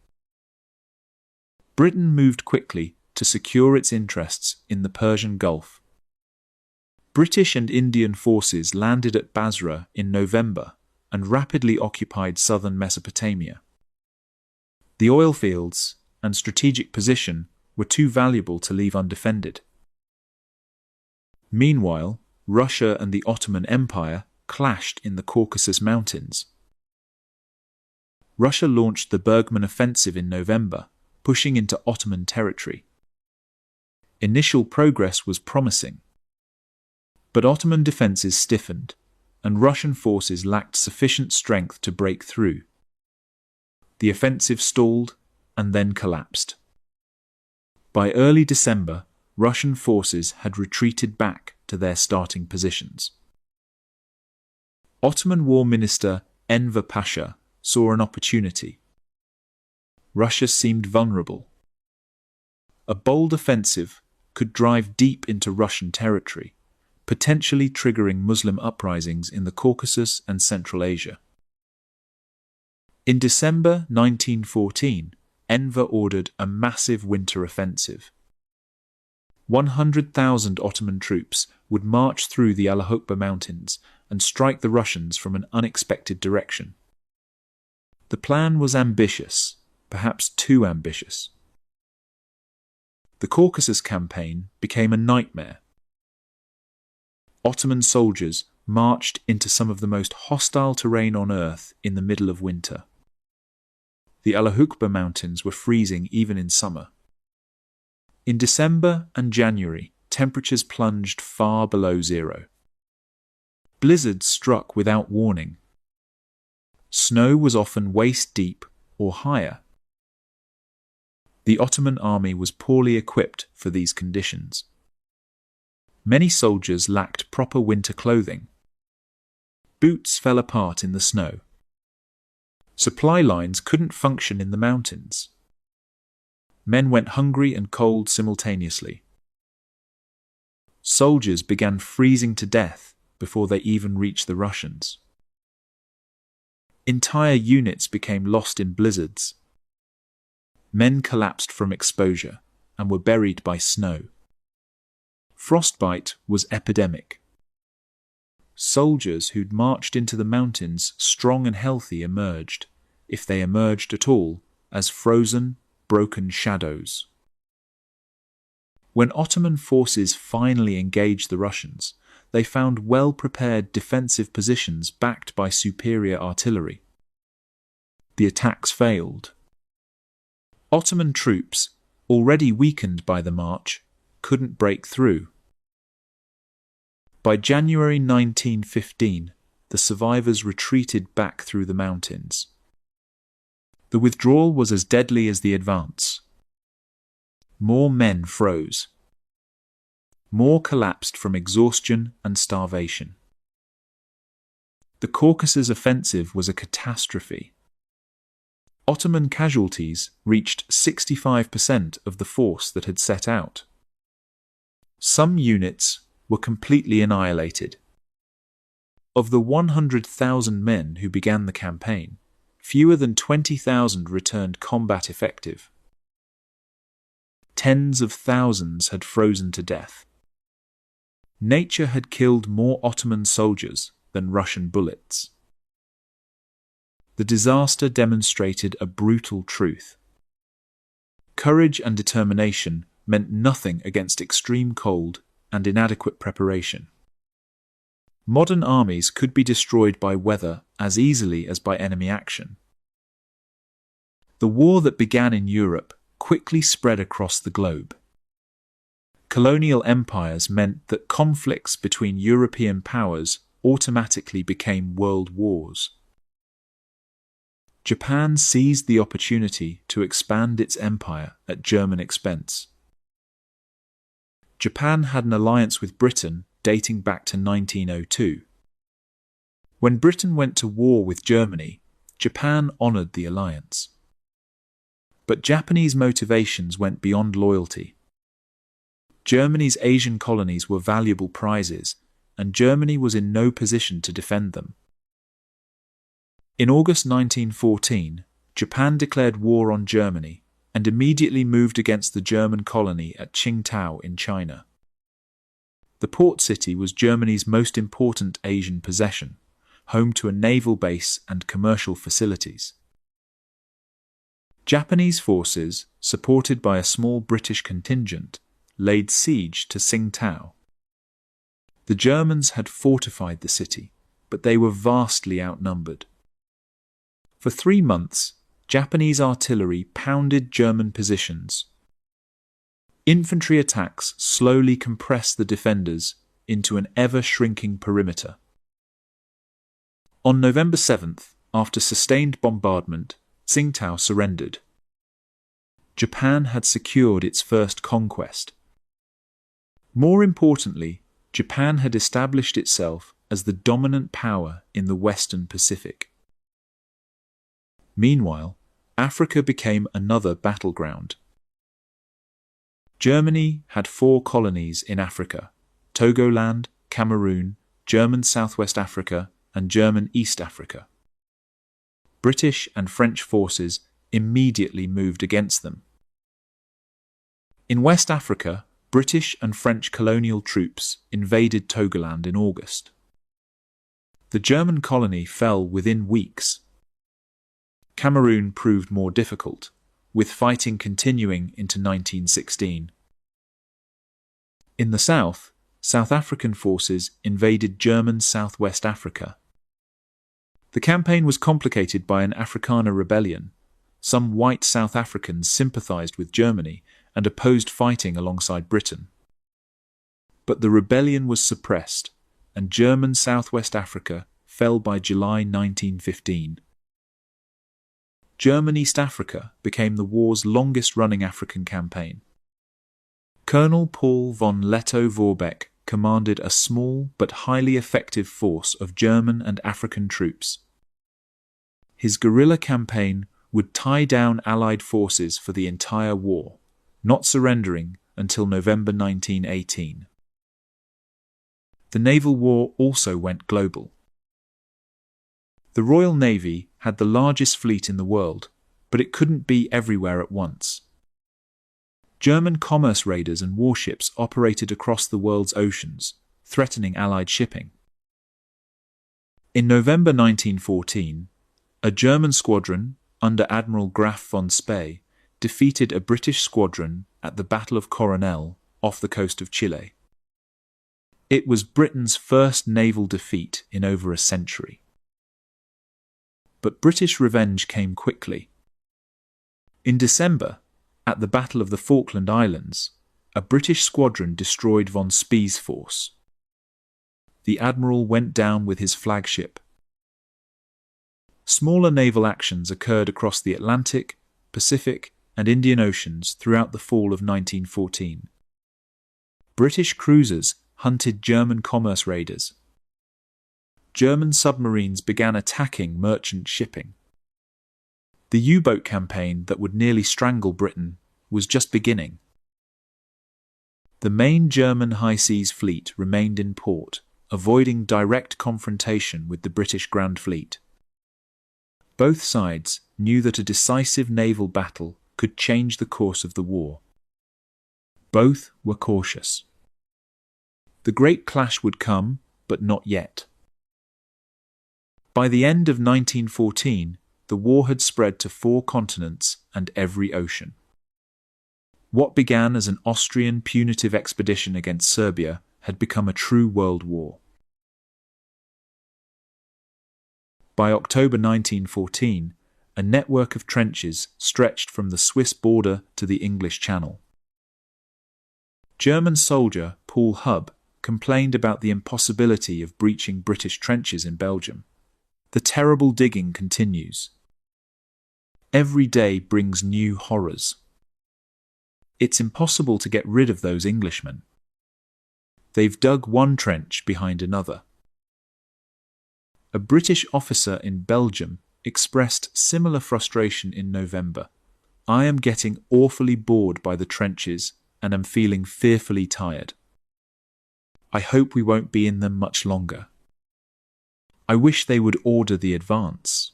Britain moved quickly to secure its interests in the Persian Gulf. British and Indian forces landed at Basra in November and rapidly occupied southern Mesopotamia. The oil fields and strategic position were too valuable to leave undefended. Meanwhile, Russia and the Ottoman Empire clashed in the Caucasus Mountains. Russia launched the Bergman Offensive in November, pushing into Ottoman territory. Initial progress was promising. But Ottoman defenses stiffened, and Russian forces lacked sufficient strength to break through. The offensive stalled and then collapsed. By early December, Russian forces had retreated back to their starting positions. Ottoman War Minister Enver Pasha saw an opportunity. Russia seemed vulnerable. A bold offensive could drive deep into Russian territory, potentially triggering Muslim uprisings in the Caucasus and Central Asia. In December 1914, Enver ordered a massive winter offensive. 100,000 Ottoman troops would march through the Alahukba Mountains and strike the Russians from an unexpected direction. The plan was ambitious, perhaps too ambitious. The Caucasus campaign became a nightmare. Ottoman soldiers marched into some of the most hostile terrain on earth in the middle of winter. The Alahukba Mountains were freezing even in summer. In December and January, temperatures plunged far below zero. Blizzards struck without warning. Snow was often waist-deep or higher. The Ottoman army was poorly equipped for these conditions. Many soldiers lacked proper winter clothing. Boots fell apart in the snow. Supply lines couldn't function in the mountains. Men went hungry and cold simultaneously. Soldiers began freezing to death before they even reached the Russians. Entire units became lost in blizzards. Men collapsed from exposure and were buried by snow. Frostbite was epidemic. Soldiers who'd marched into the mountains strong and healthy emerged, if they emerged at all, as frozen, broken shadows. When Ottoman forces finally engaged the Russians, they found well-prepared defensive positions backed by superior artillery. The attacks failed. Ottoman troops, already weakened by the march, couldn't break through. By January 1915, the survivors retreated back through the mountains. The withdrawal was as deadly as the advance. More men froze. More collapsed from exhaustion and starvation. The Caucasus offensive was a catastrophe. Ottoman casualties reached 65% of the force that had set out. Some units were completely annihilated. Of the 100,000 men who began the campaign, fewer than 20,000 returned combat effective. Tens of thousands had frozen to death. Nature had killed more Ottoman soldiers than Russian bullets. The disaster demonstrated a brutal truth. Courage and determination meant nothing against extreme cold and inadequate preparation. Modern armies could be destroyed by weather as easily as by enemy action. The war that began in Europe quickly spread across the globe. Colonial empires meant that conflicts between European powers automatically became world wars. Japan seized the opportunity to expand its empire at German expense. Japan had an alliance with Britain dating back to 1902. When Britain went to war with Germany, Japan honored the alliance. But Japanese motivations went beyond loyalty. Germany's Asian colonies were valuable prizes, and Germany was in no position to defend them. In August 1914, Japan declared war on Germany and immediately moved against the German colony at Qingdao in China. The port city was Germany's most important Asian possession, home to a naval base and commercial facilities. Japanese forces, supported by a small British contingent, laid siege to Qingdao. The Germans had fortified the city, but they were vastly outnumbered. For 3 months, Japanese artillery pounded German positions. Infantry attacks slowly compressed the defenders into an ever-shrinking perimeter. On November 7th, after sustained bombardment, Qingdao surrendered. Japan had secured its first conquest. More importantly, Japan had established itself as the dominant power in the Western Pacific. Meanwhile, Africa became another battleground. Germany had 4 colonies in Africa: Togoland, Cameroon, German Southwest Africa, and German East Africa. British and French forces immediately moved against them. In West Africa, British and French colonial troops invaded Togoland in August. The German colony fell within weeks. Cameroon proved more difficult, with fighting continuing into 1916. In the south, South African forces invaded German Southwest Africa. The campaign was complicated by an Afrikaner rebellion. Some white South Africans sympathized with Germany and opposed fighting alongside Britain. But the rebellion was suppressed, and German Southwest Africa fell by July 1915. German East Africa became the war's longest-running African campaign. Colonel Paul von Lettow-Vorbeck commanded a small but highly effective force of German and African troops. His guerrilla campaign would tie down Allied forces for the entire war, not surrendering until November 1918. The naval war also went global. The Royal Navy had the largest fleet in the world, but it couldn't be everywhere at once. German commerce raiders and warships operated across the world's oceans, threatening Allied shipping. In November 1914, a German squadron, under Admiral Graf von Spee, defeated a British squadron at the Battle of Coronel off the coast of Chile. It was Britain's first naval defeat in over a century. But British revenge came quickly. In December, at the Battle of the Falkland Islands, a British squadron destroyed von Spee's force. the admiral went down with his flagship. Smaller naval actions occurred across the Atlantic, Pacific, and Indian Oceans throughout the fall of 1914. British cruisers hunted German commerce raiders. German submarines began attacking merchant shipping. The U-boat campaign that would nearly strangle Britain was just beginning. The main German high seas fleet remained in port, avoiding direct confrontation with the British Grand Fleet. Both sides knew that a decisive naval battle could change the course of the war. Both were cautious. The great clash would come, but not yet. By the end of 1914, the war had spread to 4 continents and every ocean. What began as an Austrian punitive expedition against Serbia had become a true world war. By October 1914, a network of trenches stretched from the Swiss border to the English Channel. German soldier Paul Hub complained about the impossibility of breaching British trenches in Belgium. The terrible digging continues. Every day brings new horrors. It's impossible to get rid of those Englishmen. They've dug one trench behind another. A British officer in Belgium expressed similar frustration in November. I am getting awfully bored by the trenches and am feeling fearfully tired. I hope we won't be in them much longer. I wish they would order the advance.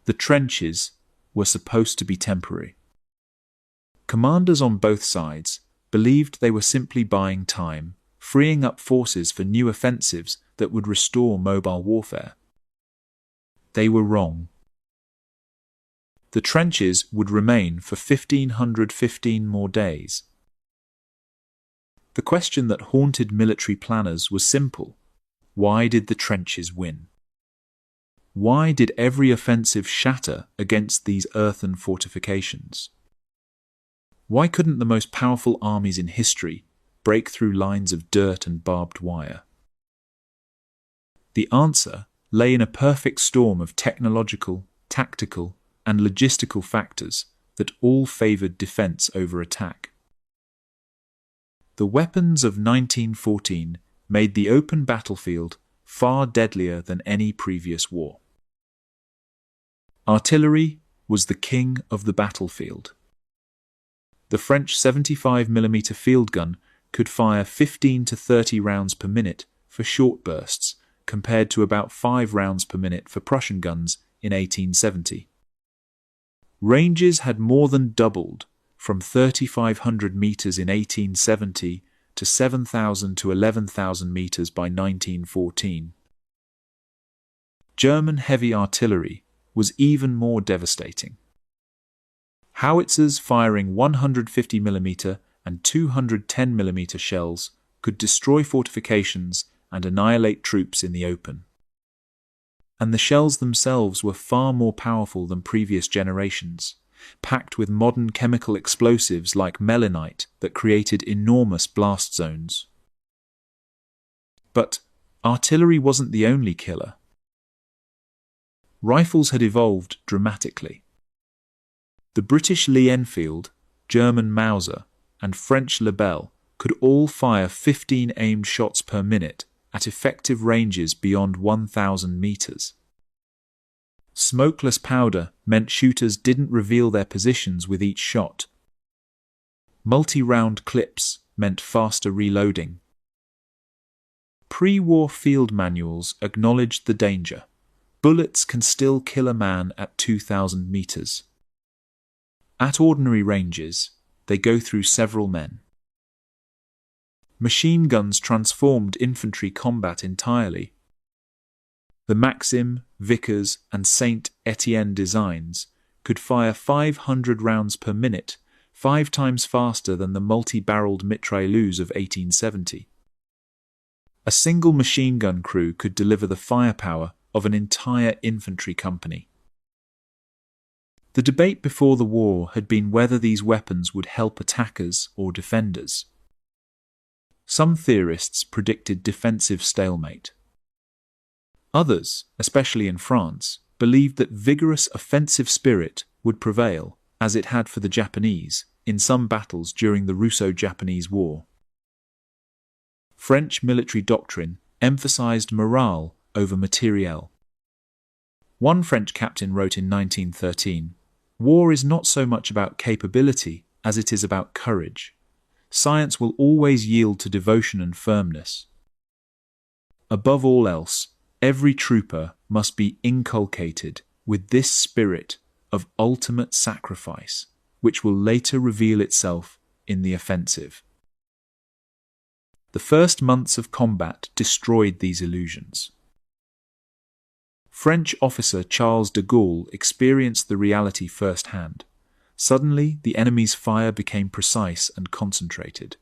The trenches were supposed to be temporary. Commanders on both sides believed they were simply buying time, freeing up forces for new offensives that would restore mobile warfare. They were wrong. The trenches would remain for 1,515 more days. The question that haunted military planners was simple. Why did the trenches win? Why did every offensive shatter against these earthen fortifications? Why couldn't the most powerful armies in history break through lines of dirt and barbed wire? The answer lay in a perfect storm of technological, tactical, and logistical factors that all favored defense over attack. The weapons of 1914 made the open battlefield far deadlier than any previous war. Artillery was the king of the battlefield. The French 75mm field gun could fire 15 to 30 rounds per minute for short bursts, compared to about 5 rounds per minute for Prussian guns in 1870. Ranges had more than doubled from 3,500 meters in 1870 to 7,000 to 11,000 meters by 1914. German heavy artillery was even more devastating. Howitzers firing 150mm and 210mm shells could destroy fortifications and annihilate troops in the open. And the shells themselves were far more powerful than previous generations, packed with modern chemical explosives like melinite that created enormous blast zones. But artillery wasn't the only killer. Rifles had evolved dramatically. The British Lee-Enfield, German Mauser, and French Lebel could all fire 15 aimed shots per minute at effective ranges beyond 1,000 meters. Smokeless powder meant shooters didn't reveal their positions with each shot. Multi-round clips meant faster reloading. Pre-war field manuals acknowledged the danger. Bullets can still kill a man at 2,000 meters. At ordinary ranges, they go through several men. Machine guns transformed infantry combat entirely. The Maxim, Vickers, and Saint Etienne designs could fire 500 rounds per minute, 5 times faster than the multi-barreled mitrailleuse of 1870. A single machine gun crew could deliver the firepower of an entire infantry company. The debate before the war had been whether these weapons would help attackers or defenders. Some theorists predicted defensive stalemate. Others, especially in France, believed that vigorous offensive spirit would prevail, as it had for the Japanese, in some battles during the Russo-Japanese War. French military doctrine emphasized morale over materiel. One French captain wrote in 1913, "War is not so much about capability as it is about courage. Science will always yield to devotion and firmness. Above all else, every trooper must be inculcated with this spirit of ultimate sacrifice, which will later reveal itself in the offensive." The first months of combat destroyed these illusions. French officer Charles de Gaulle experienced the reality firsthand. Suddenly, the enemy's fire became precise and concentrated.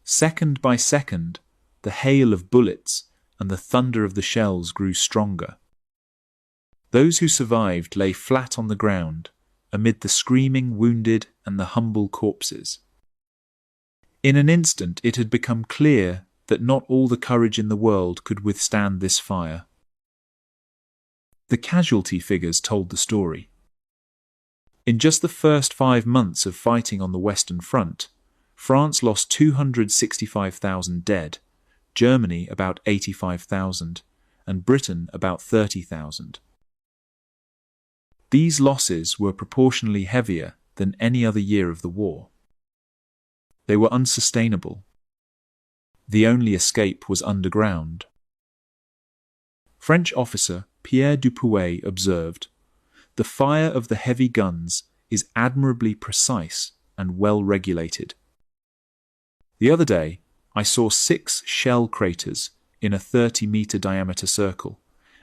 Second by second, the hail of bullets and the thunder of the shells grew stronger. Those who survived lay flat on the ground, amid the screaming wounded and the humble corpses. In an instant it had become clear that not all the courage in the world could withstand this fire. The casualty figures told the story. In just the first 5 months of fighting on the Western Front, France lost 265,000 dead, Germany about 85,000, and Britain about 30,000. These losses were proportionally heavier than any other year of the war. They were unsustainable. The only escape was underground. French officer Pierre Dupuy observed, "The fire of the heavy guns is admirably precise and well regulated. The other day, I saw 6 shell craters in a 30-meter diameter circle,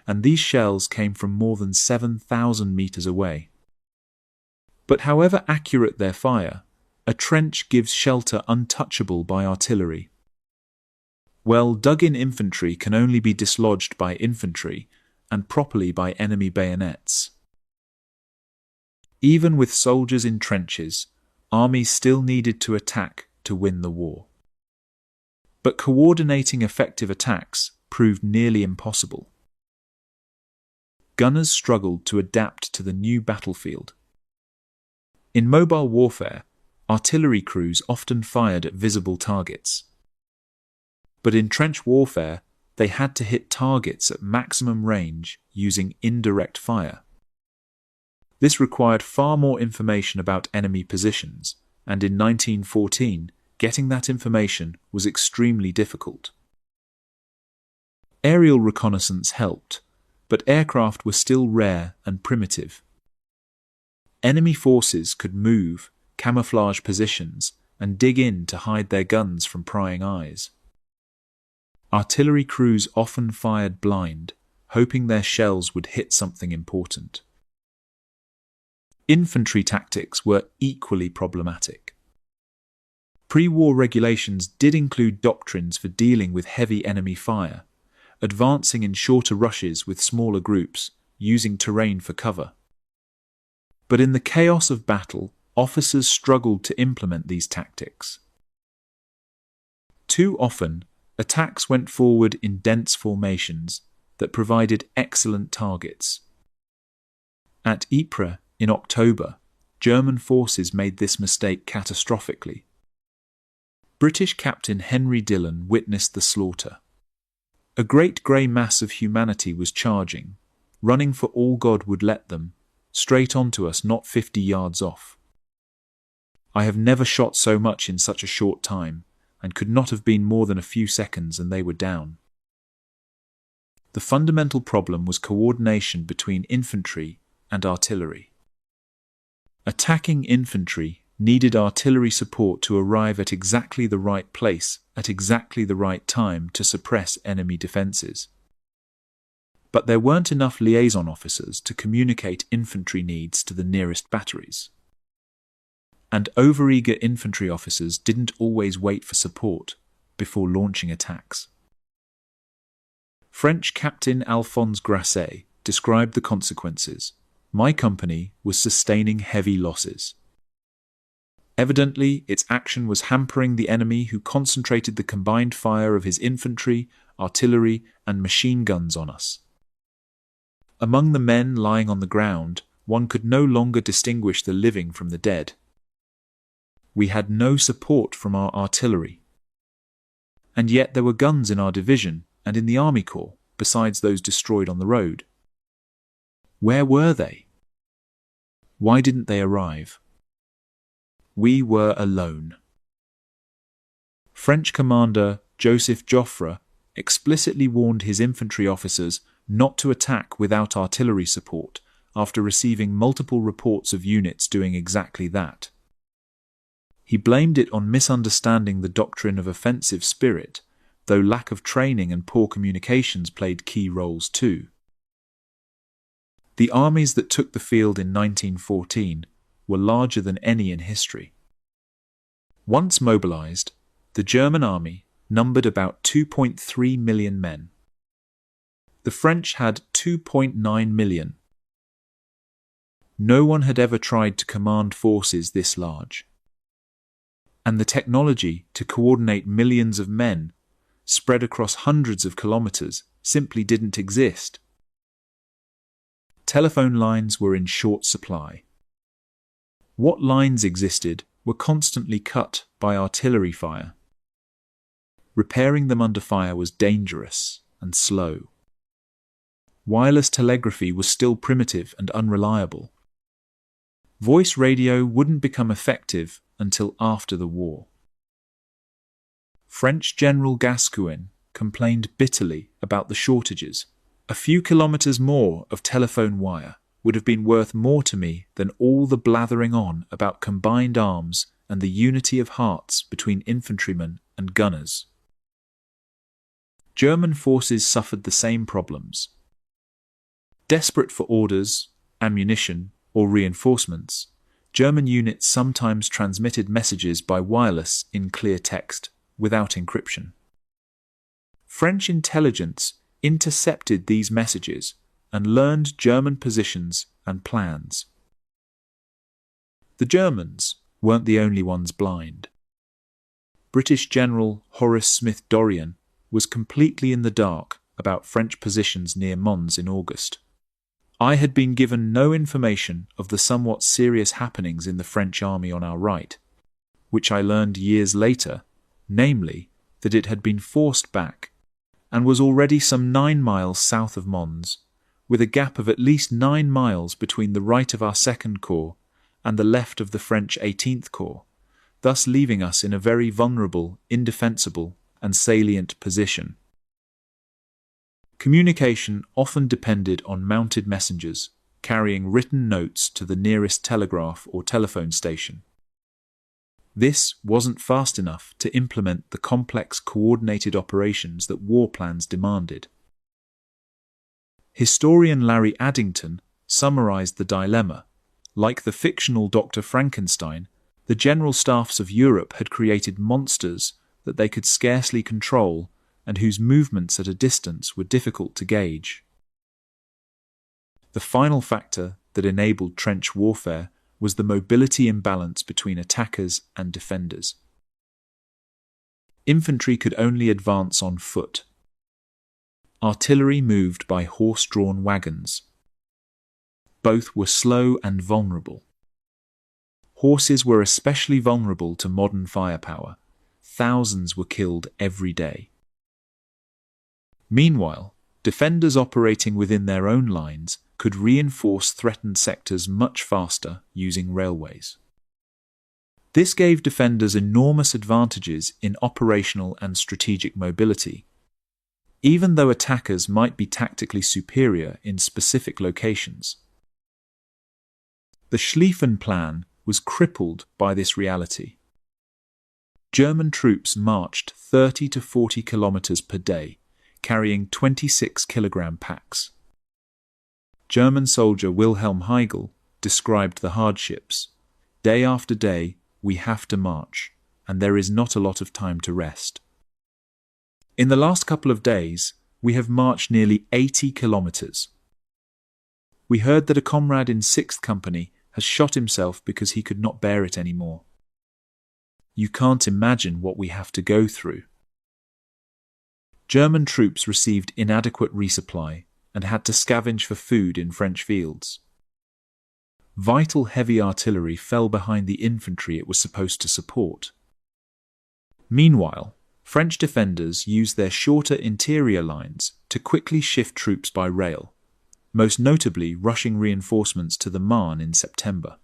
and these shells came from more than 7,000 meters away. But however accurate their fire, a trench gives shelter untouchable by artillery. Well, dug-in infantry can only be dislodged by infantry, and properly by enemy bayonets." Even with soldiers in trenches, armies still needed to attack to win the war. But coordinating effective attacks proved nearly impossible. Gunners struggled to adapt to the new battlefield. In mobile warfare, artillery crews often fired at visible targets. But in trench warfare, they had to hit targets at maximum range using indirect fire. This required far more information about enemy positions, and in 1914, getting that information was extremely difficult. Aerial reconnaissance helped, but aircraft were still rare and primitive. Enemy forces could move, camouflage positions, and dig in to hide their guns from prying eyes. Artillery crews often fired blind, hoping their shells would hit something important. Infantry tactics were equally problematic. Pre-war regulations did include doctrines for dealing with heavy enemy fire, advancing in shorter rushes with smaller groups, using terrain for cover. But in the chaos of battle, officers struggled to implement these tactics. Too often, attacks went forward in dense formations that provided excellent targets. At Ypres in October, German forces made this mistake catastrophically. British Captain Henry Dillon witnessed the slaughter. A great grey mass of humanity was charging, running for all God would let them, straight onto us not 50 yards off. I have never shot so much in such a short time, and could not have been more than a few seconds and they were down. The fundamental problem was coordination between infantry and artillery. Attacking infantry needed artillery support to arrive at exactly the right place at exactly the right time to suppress enemy defences. But there weren't enough liaison officers to communicate infantry needs to the nearest batteries. And overeager infantry officers didn't always wait for support before launching attacks. French Captain Alphonse Grasset described the consequences. "My company was sustaining heavy losses. Evidently, its action was hampering the enemy, who concentrated the combined fire of his infantry, artillery, and machine guns on us. Among the men lying on the ground, one could no longer distinguish the living from the dead. We had no support from our artillery. And yet there were guns in our division and in the Army Corps, besides those destroyed on the road. Where were they? Why didn't they arrive? We were alone. French commander Joseph Joffre explicitly warned his infantry officers not to attack without artillery support after receiving multiple reports of units doing exactly that. He blamed it on misunderstanding the doctrine of offensive spirit, though lack of training and poor communications played key roles too. The armies that took the field in 1914 were larger than any in history. Once mobilized, the German army numbered about 2.3 million men. The French had 2.9 million. No one had ever tried to command forces this large. And the technology to coordinate millions of men spread across hundreds of kilometers simply didn't exist. Telephone lines were in short supply. What lines existed were constantly cut by artillery fire. Repairing them under fire was dangerous and slow. Wireless telegraphy was still primitive and unreliable. Voice radio wouldn't become effective until after the war. French General Gascoigne complained bitterly about the shortages. A few kilometers more of telephone wire would have been worth more to me than all the blathering on about combined arms and the unity of hearts between infantrymen and gunners. German forces suffered the same problems. Desperate for orders, ammunition, or reinforcements, German units sometimes transmitted messages by wireless in clear text, without encryption. French intelligence intercepted these messages and learned German positions and plans. The Germans weren't the only ones blind. British General Horace Smith-Dorrien was completely in the dark about French positions near Mons in August. I had been given no information of the somewhat serious happenings in the French army on our right, which I learned years later, namely, that it had been forced back and was already some 9 miles south of Mons, with a gap of at least 9 miles between the right of our 2nd Corps and the left of the French 18th Corps, thus leaving us in a very vulnerable, indefensible, and salient position. Communication often depended on mounted messengers carrying written notes to the nearest telegraph or telephone station. This wasn't fast enough to implement the complex coordinated operations that war plans demanded. Historian Larry Addington summarized the dilemma. Like the fictional Dr. Frankenstein, the general staffs of Europe had created monsters that they could scarcely control and whose movements at a distance were difficult to gauge. The final factor that enabled trench warfare was the mobility imbalance between attackers and defenders. Infantry could only advance on foot. Artillery moved by horse-drawn wagons. Both were slow and vulnerable. Horses were especially vulnerable to modern firepower. Thousands were killed every day. Meanwhile, defenders operating within their own lines could reinforce threatened sectors much faster using railways. This gave defenders enormous advantages in operational and strategic mobility, even though attackers might be tactically superior in specific locations. The Schlieffen Plan was crippled by this reality. German troops marched 30 to 40 kilometers per day, carrying 26-kilogram packs. German soldier Wilhelm Heigl described the hardships. Day after day, we have to march, and there is not a lot of time to rest. In the last couple of days, we have marched nearly 80 kilometers. We heard that a comrade in 6th Company has shot himself because he could not bear it anymore. You can't imagine what we have to go through." German troops received inadequate resupply and had to scavenge for food in French fields. Vital heavy artillery fell behind the infantry it was supposed to support. Meanwhile, French defenders used their shorter interior lines to quickly shift troops by rail, most notably rushing reinforcements to the Marne in September.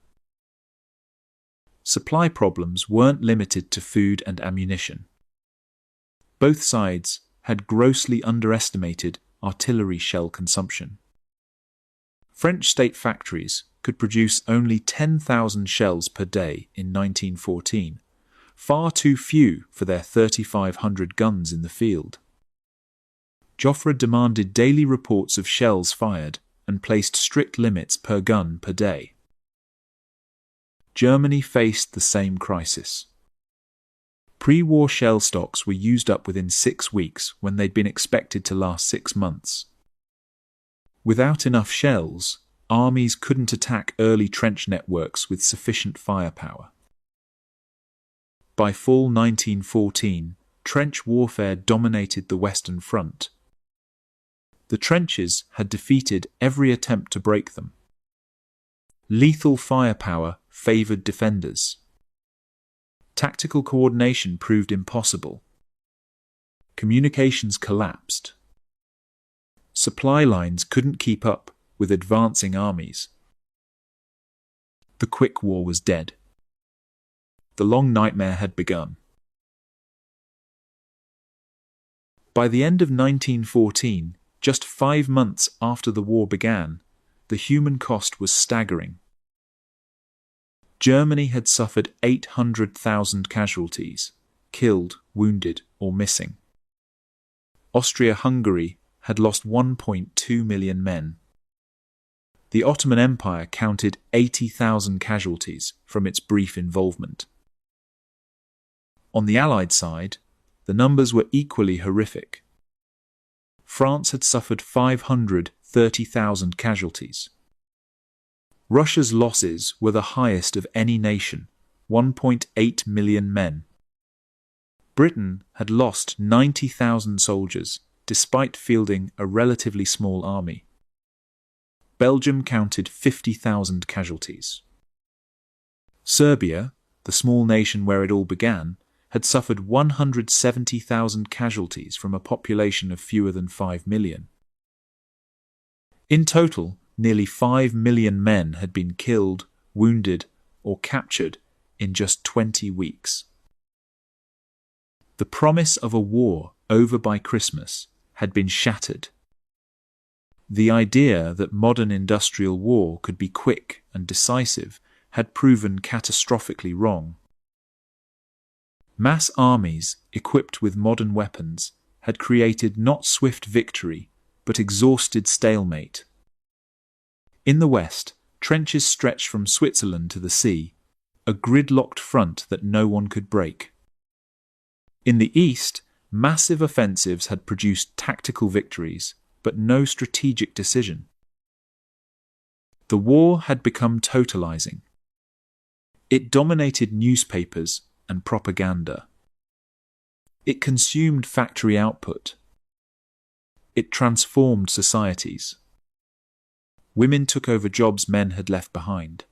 Supply problems weren't limited to food and ammunition. Both sides had grossly underestimated artillery shell consumption. French state factories could produce only 10,000 shells per day in 1914, far too few for their 3,500 guns in the field. Joffre demanded daily reports of shells fired and placed strict limits per gun per day. Germany faced the same crisis. Pre-war shell stocks were used up within 6 weeks when they'd been expected to last 6 months. Without enough shells, armies couldn't attack early trench networks with sufficient firepower. By fall 1914, trench warfare dominated the Western Front. The trenches had defeated every attempt to break them. Lethal firepower favoured defenders. Tactical coordination proved impossible. Communications collapsed. Supply lines couldn't keep up with advancing armies. The quick war was dead. The long nightmare had begun. By the end of 1914, just 5 months after the war began, the human cost was staggering. Germany had suffered 800,000 casualties, killed, wounded, or missing. Austria-Hungary had lost 1.2 million men. The Ottoman Empire counted 80,000 casualties from its brief involvement. On the Allied side, the numbers were equally horrific. France had suffered 530,000 casualties. Russia's losses were the highest of any nation, 1.8 million men. Britain had lost 90,000 soldiers, despite fielding a relatively small army. Belgium counted 50,000 casualties. Serbia, the small nation where it all began, had suffered 170,000 casualties from a population of fewer than 5 million. In total, nearly 5 million men had been killed, wounded, or captured in just 20 weeks. The promise of a war over by Christmas had been shattered. The idea that modern industrial war could be quick and decisive had proven catastrophically wrong. Mass armies equipped with modern weapons had created not swift victory, but exhausted stalemate. In the west, trenches stretched from Switzerland to the sea, a gridlocked front that no one could break. In the east, massive offensives had produced tactical victories, but no strategic decision. The war had become totalizing. It dominated newspapers and propaganda. It consumed factory output. It transformed societies. Women took over jobs men had left behind.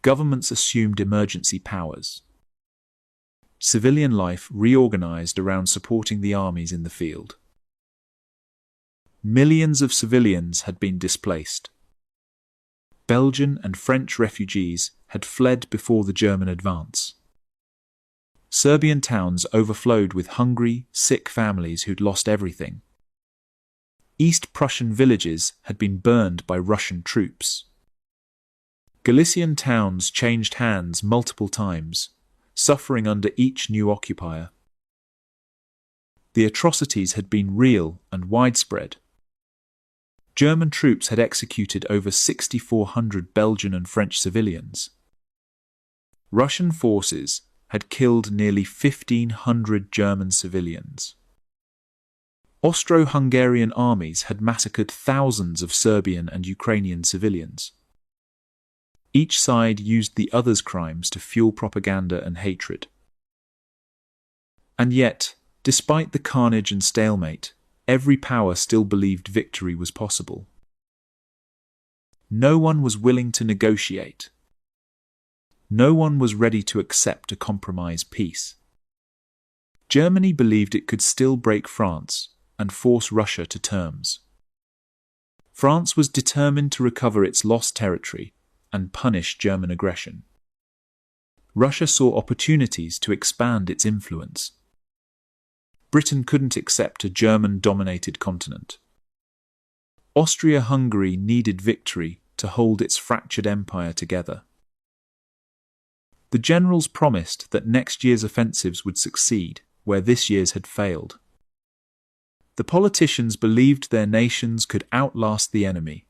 Governments assumed emergency powers. Civilian life reorganized around supporting the armies in the field. Millions of civilians had been displaced. Belgian and French refugees had fled before the German advance. Serbian towns overflowed with hungry, sick families who'd lost everything. East Prussian villages had been burned by Russian troops. Galician towns changed hands multiple times, suffering under each new occupier. The atrocities had been real and widespread. German troops had executed over 6,400 Belgian and French civilians. Russian forces had killed nearly 1,500 German civilians. Austro-Hungarian armies had massacred thousands of Serbian and Ukrainian civilians. Each side used the other's crimes to fuel propaganda and hatred. And yet, despite the carnage and stalemate, every power still believed victory was possible. No one was willing to negotiate. No one was ready to accept a compromise peace. Germany believed it could still break France and force Russia to terms. France was determined to recover its lost territory and punish German aggression. Russia saw opportunities to expand its influence. Britain couldn't accept a German-dominated continent. Austria-Hungary needed victory to hold its fractured empire together. The generals promised that next year's offensives would succeed where this year's had failed. The politicians believed their nations could outlast the enemy.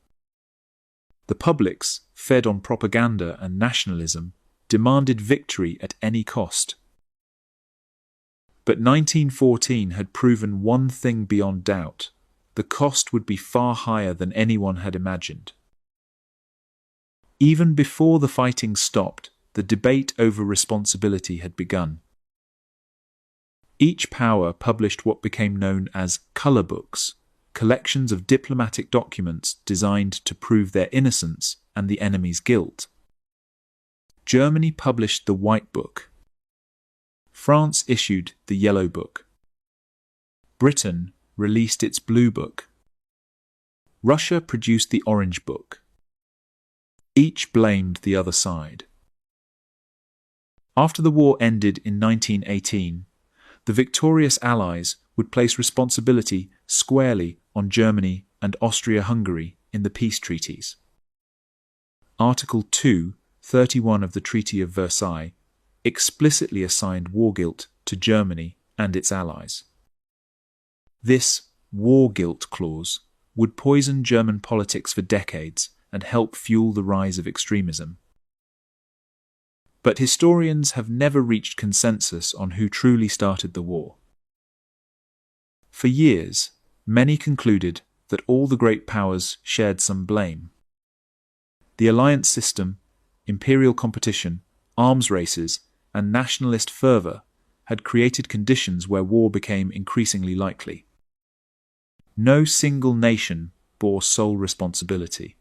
The publics, fed on propaganda and nationalism, demanded victory at any cost. But 1914 had proven one thing beyond doubt: the cost would be far higher than anyone had imagined. Even before the fighting stopped, the debate over responsibility had begun. Each power published what became known as colour books, collections of diplomatic documents designed to prove their innocence and the enemy's guilt. Germany published the White Book. France issued the Yellow Book. Britain released its Blue Book. Russia produced the Orange Book. Each blamed the other side. After the war ended in 1918, the victorious Allies would place responsibility squarely on Germany and Austria-Hungary in the peace treaties. Article 2:31 of the Treaty of Versailles explicitly assigned war guilt to Germany and its allies. This war guilt clause would poison German politics for decades and help fuel the rise of extremism. But historians have never reached consensus on who truly started the war. For years, many concluded that all the great powers shared some blame. The alliance system, imperial competition, arms races, and nationalist fervour had created conditions where war became increasingly likely. No single nation bore sole responsibility.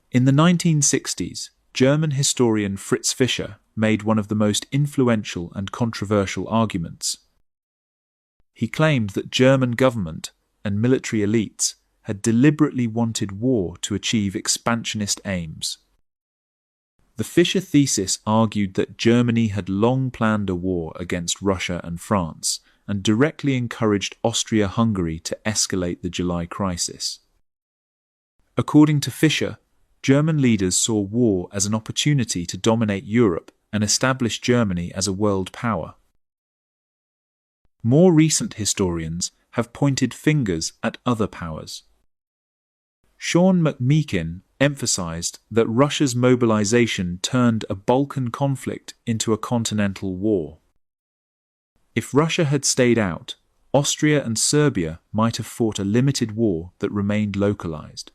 In the 1960s, German historian Fritz Fischer made one of the most influential and controversial arguments. He claimed that German government and military elites had deliberately wanted war to achieve expansionist aims. The Fischer thesis argued that Germany had long planned a war against Russia and France and directly encouraged Austria-Hungary to escalate the July crisis. According to Fischer, German leaders saw war as an opportunity to dominate Europe and establish Germany as a world power. More recent historians have pointed fingers at other powers. Sean McMeekin emphasized that Russia's mobilization turned a Balkan conflict into a continental war. If Russia had stayed out, Austria and Serbia might have fought a limited war that remained localized.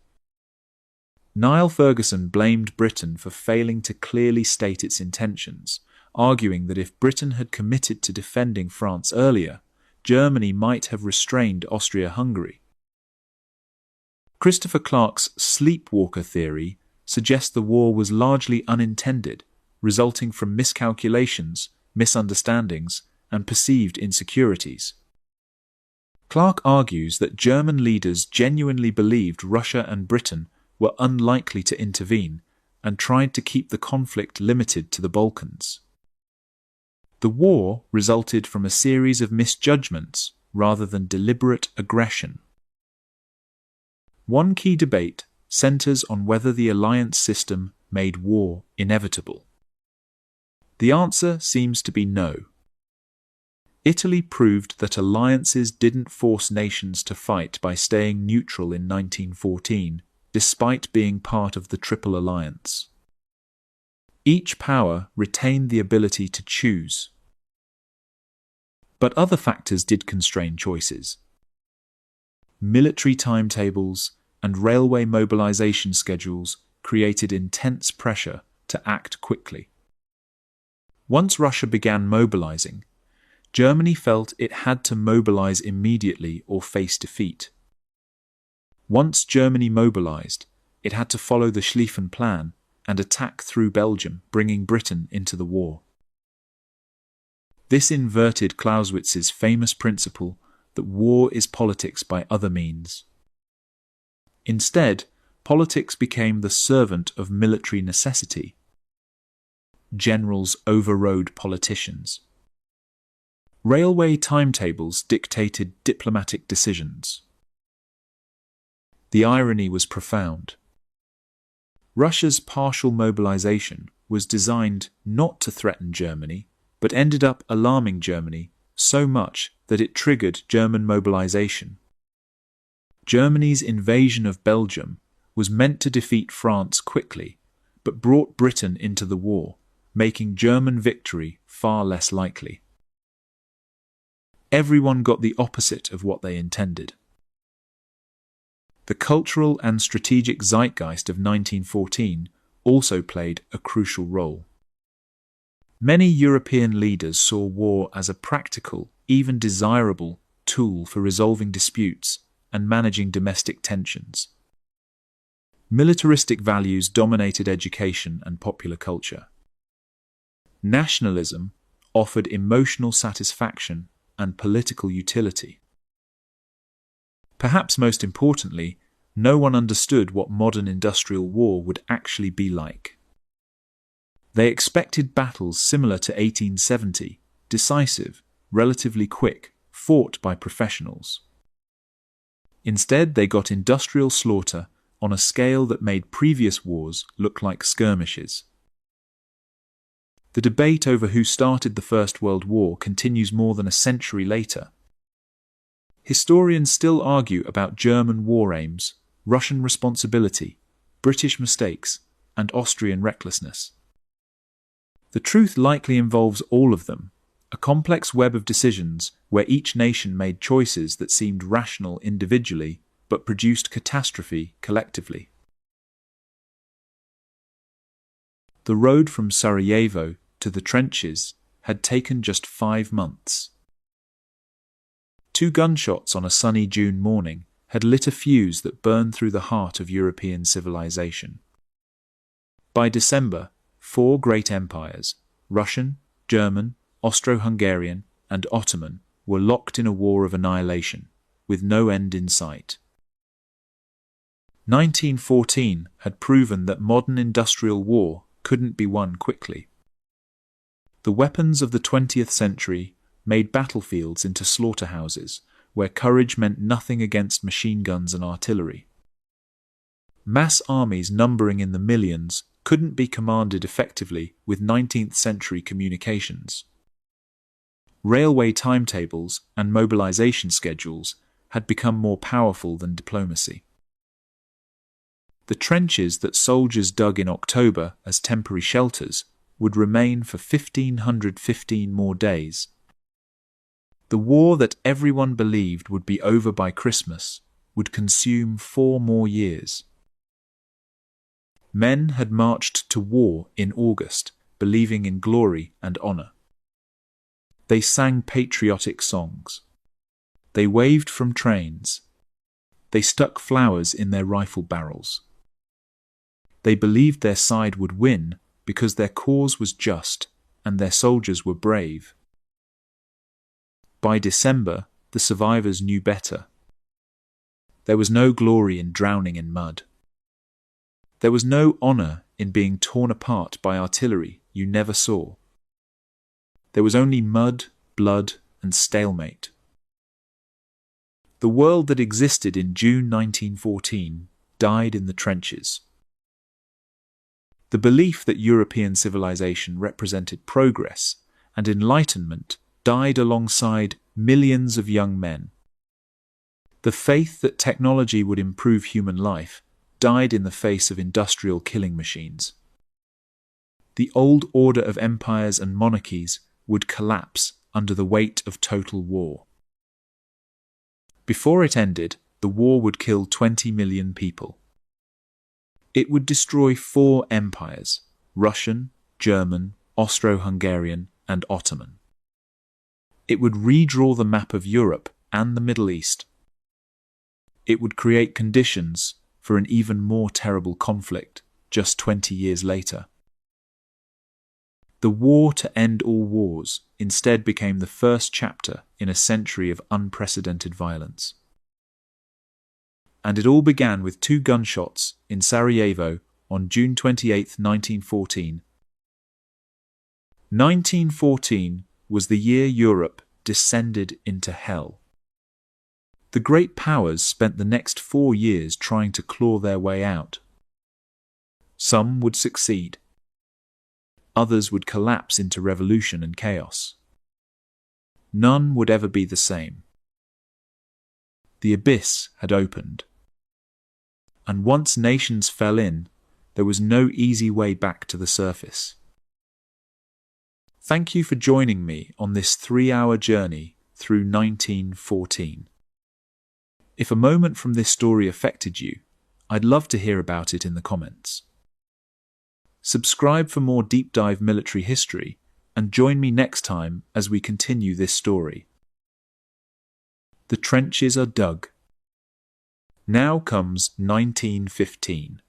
Niall Ferguson blamed Britain for failing to clearly state its intentions, arguing that if Britain had committed to defending France earlier, Germany might have restrained Austria-Hungary. Christopher Clark's sleepwalker theory suggests the war was largely unintended, resulting from miscalculations, misunderstandings, and perceived insecurities. Clark argues that German leaders genuinely believed Russia and Britain were unlikely to intervene and tried to keep the conflict limited to the Balkans. The war resulted from a series of misjudgments rather than deliberate aggression. One key debate centers on whether the alliance system made war inevitable. The answer seems to be no. Italy proved that alliances didn't force nations to fight by staying neutral in 1914, despite being part of the Triple Alliance. Each power retained the ability to choose. But other factors did constrain choices. Military timetables and railway mobilization schedules created intense pressure to act quickly. Once Russia began mobilizing, Germany felt it had to mobilize immediately or face defeat. Once Germany mobilized, it had to follow the Schlieffen Plan and attack through Belgium, bringing Britain into the war. This inverted Clausewitz's famous principle that war is politics by other means. Instead, politics became the servant of military necessity. Generals overrode politicians. Railway timetables dictated diplomatic decisions. The irony was profound. Russia's partial mobilization was designed not to threaten Germany, but ended up alarming Germany so much that it triggered German mobilization. Germany's invasion of Belgium was meant to defeat France quickly, but brought Britain into the war, making German victory far less likely. Everyone got the opposite of what they intended. The cultural and strategic zeitgeist of 1914 also played a crucial role. Many European leaders saw war as a practical, even desirable, tool for resolving disputes and managing domestic tensions. Militaristic values dominated education and popular culture. Nationalism offered emotional satisfaction and political utility. Perhaps most importantly, no one understood what modern industrial war would actually be like. They expected battles similar to 1870, decisive, relatively quick, fought by professionals. Instead, they got industrial slaughter on a scale that made previous wars look like skirmishes. The debate over who started the First World War continues more than a century later. Historians still argue about German war aims, Russian responsibility, British mistakes, and Austrian recklessness. The truth likely involves all of them, a complex web of decisions where each nation made choices that seemed rational individually but produced catastrophe collectively. The road from Sarajevo to the trenches had taken just 5 months. 2 gunshots on a sunny June morning had lit a fuse that burned through the heart of European civilization. By December, 4 great empires, Russian, German, Austro-Hungarian, and Ottoman, were locked in a war of annihilation, with no end in sight. 1914 had proven that modern industrial war couldn't be won quickly. The weapons of the 20th century made battlefields into slaughterhouses, where courage meant nothing against machine guns and artillery. Mass armies numbering in the millions couldn't be commanded effectively with 19th century communications. Railway timetables and mobilization schedules had become more powerful than diplomacy. The trenches that soldiers dug in October as temporary shelters would remain for 1,515 more days. The war that everyone believed would be over by Christmas would consume 4 more years. Men had marched to war in August, believing in glory and honor. They sang patriotic songs. They waved from trains. They stuck flowers in their rifle barrels. They believed their side would win because their cause was just and their soldiers were brave. By December, the survivors knew better. There was no glory in drowning in mud. There was no honor in being torn apart by artillery you never saw. There was only mud, blood, and stalemate. The world that existed in June 1914 died in the trenches. The belief that European civilization represented progress and enlightenment died alongside millions of young men. The faith that technology would improve human life died in the face of industrial killing machines. The old order of empires and monarchies would collapse under the weight of total war. Before it ended, the war would kill 20 million people. It would destroy 4 empires: Russian, German, Austro-Hungarian, and Ottoman. It would redraw the map of Europe and the Middle East. It would create conditions for an even more terrible conflict just 20 years later. The war to end all wars instead became the first chapter in a century of unprecedented violence. And it all began with 2 gunshots in Sarajevo on June 28, 1914. 1914 was the year Europe descended into hell. The great powers spent the next 4 years trying to claw their way out. Some would succeed. Others would collapse into revolution and chaos. None would ever be the same. The abyss had opened. And once nations fell in, there was no easy way back to the surface. Thank you for joining me on this 3-hour journey through 1914. If a moment from this story affected you, I'd love to hear about it in the comments. Subscribe for more deep dive military history and join me next time as we continue this story. The trenches are dug. Now comes 1915.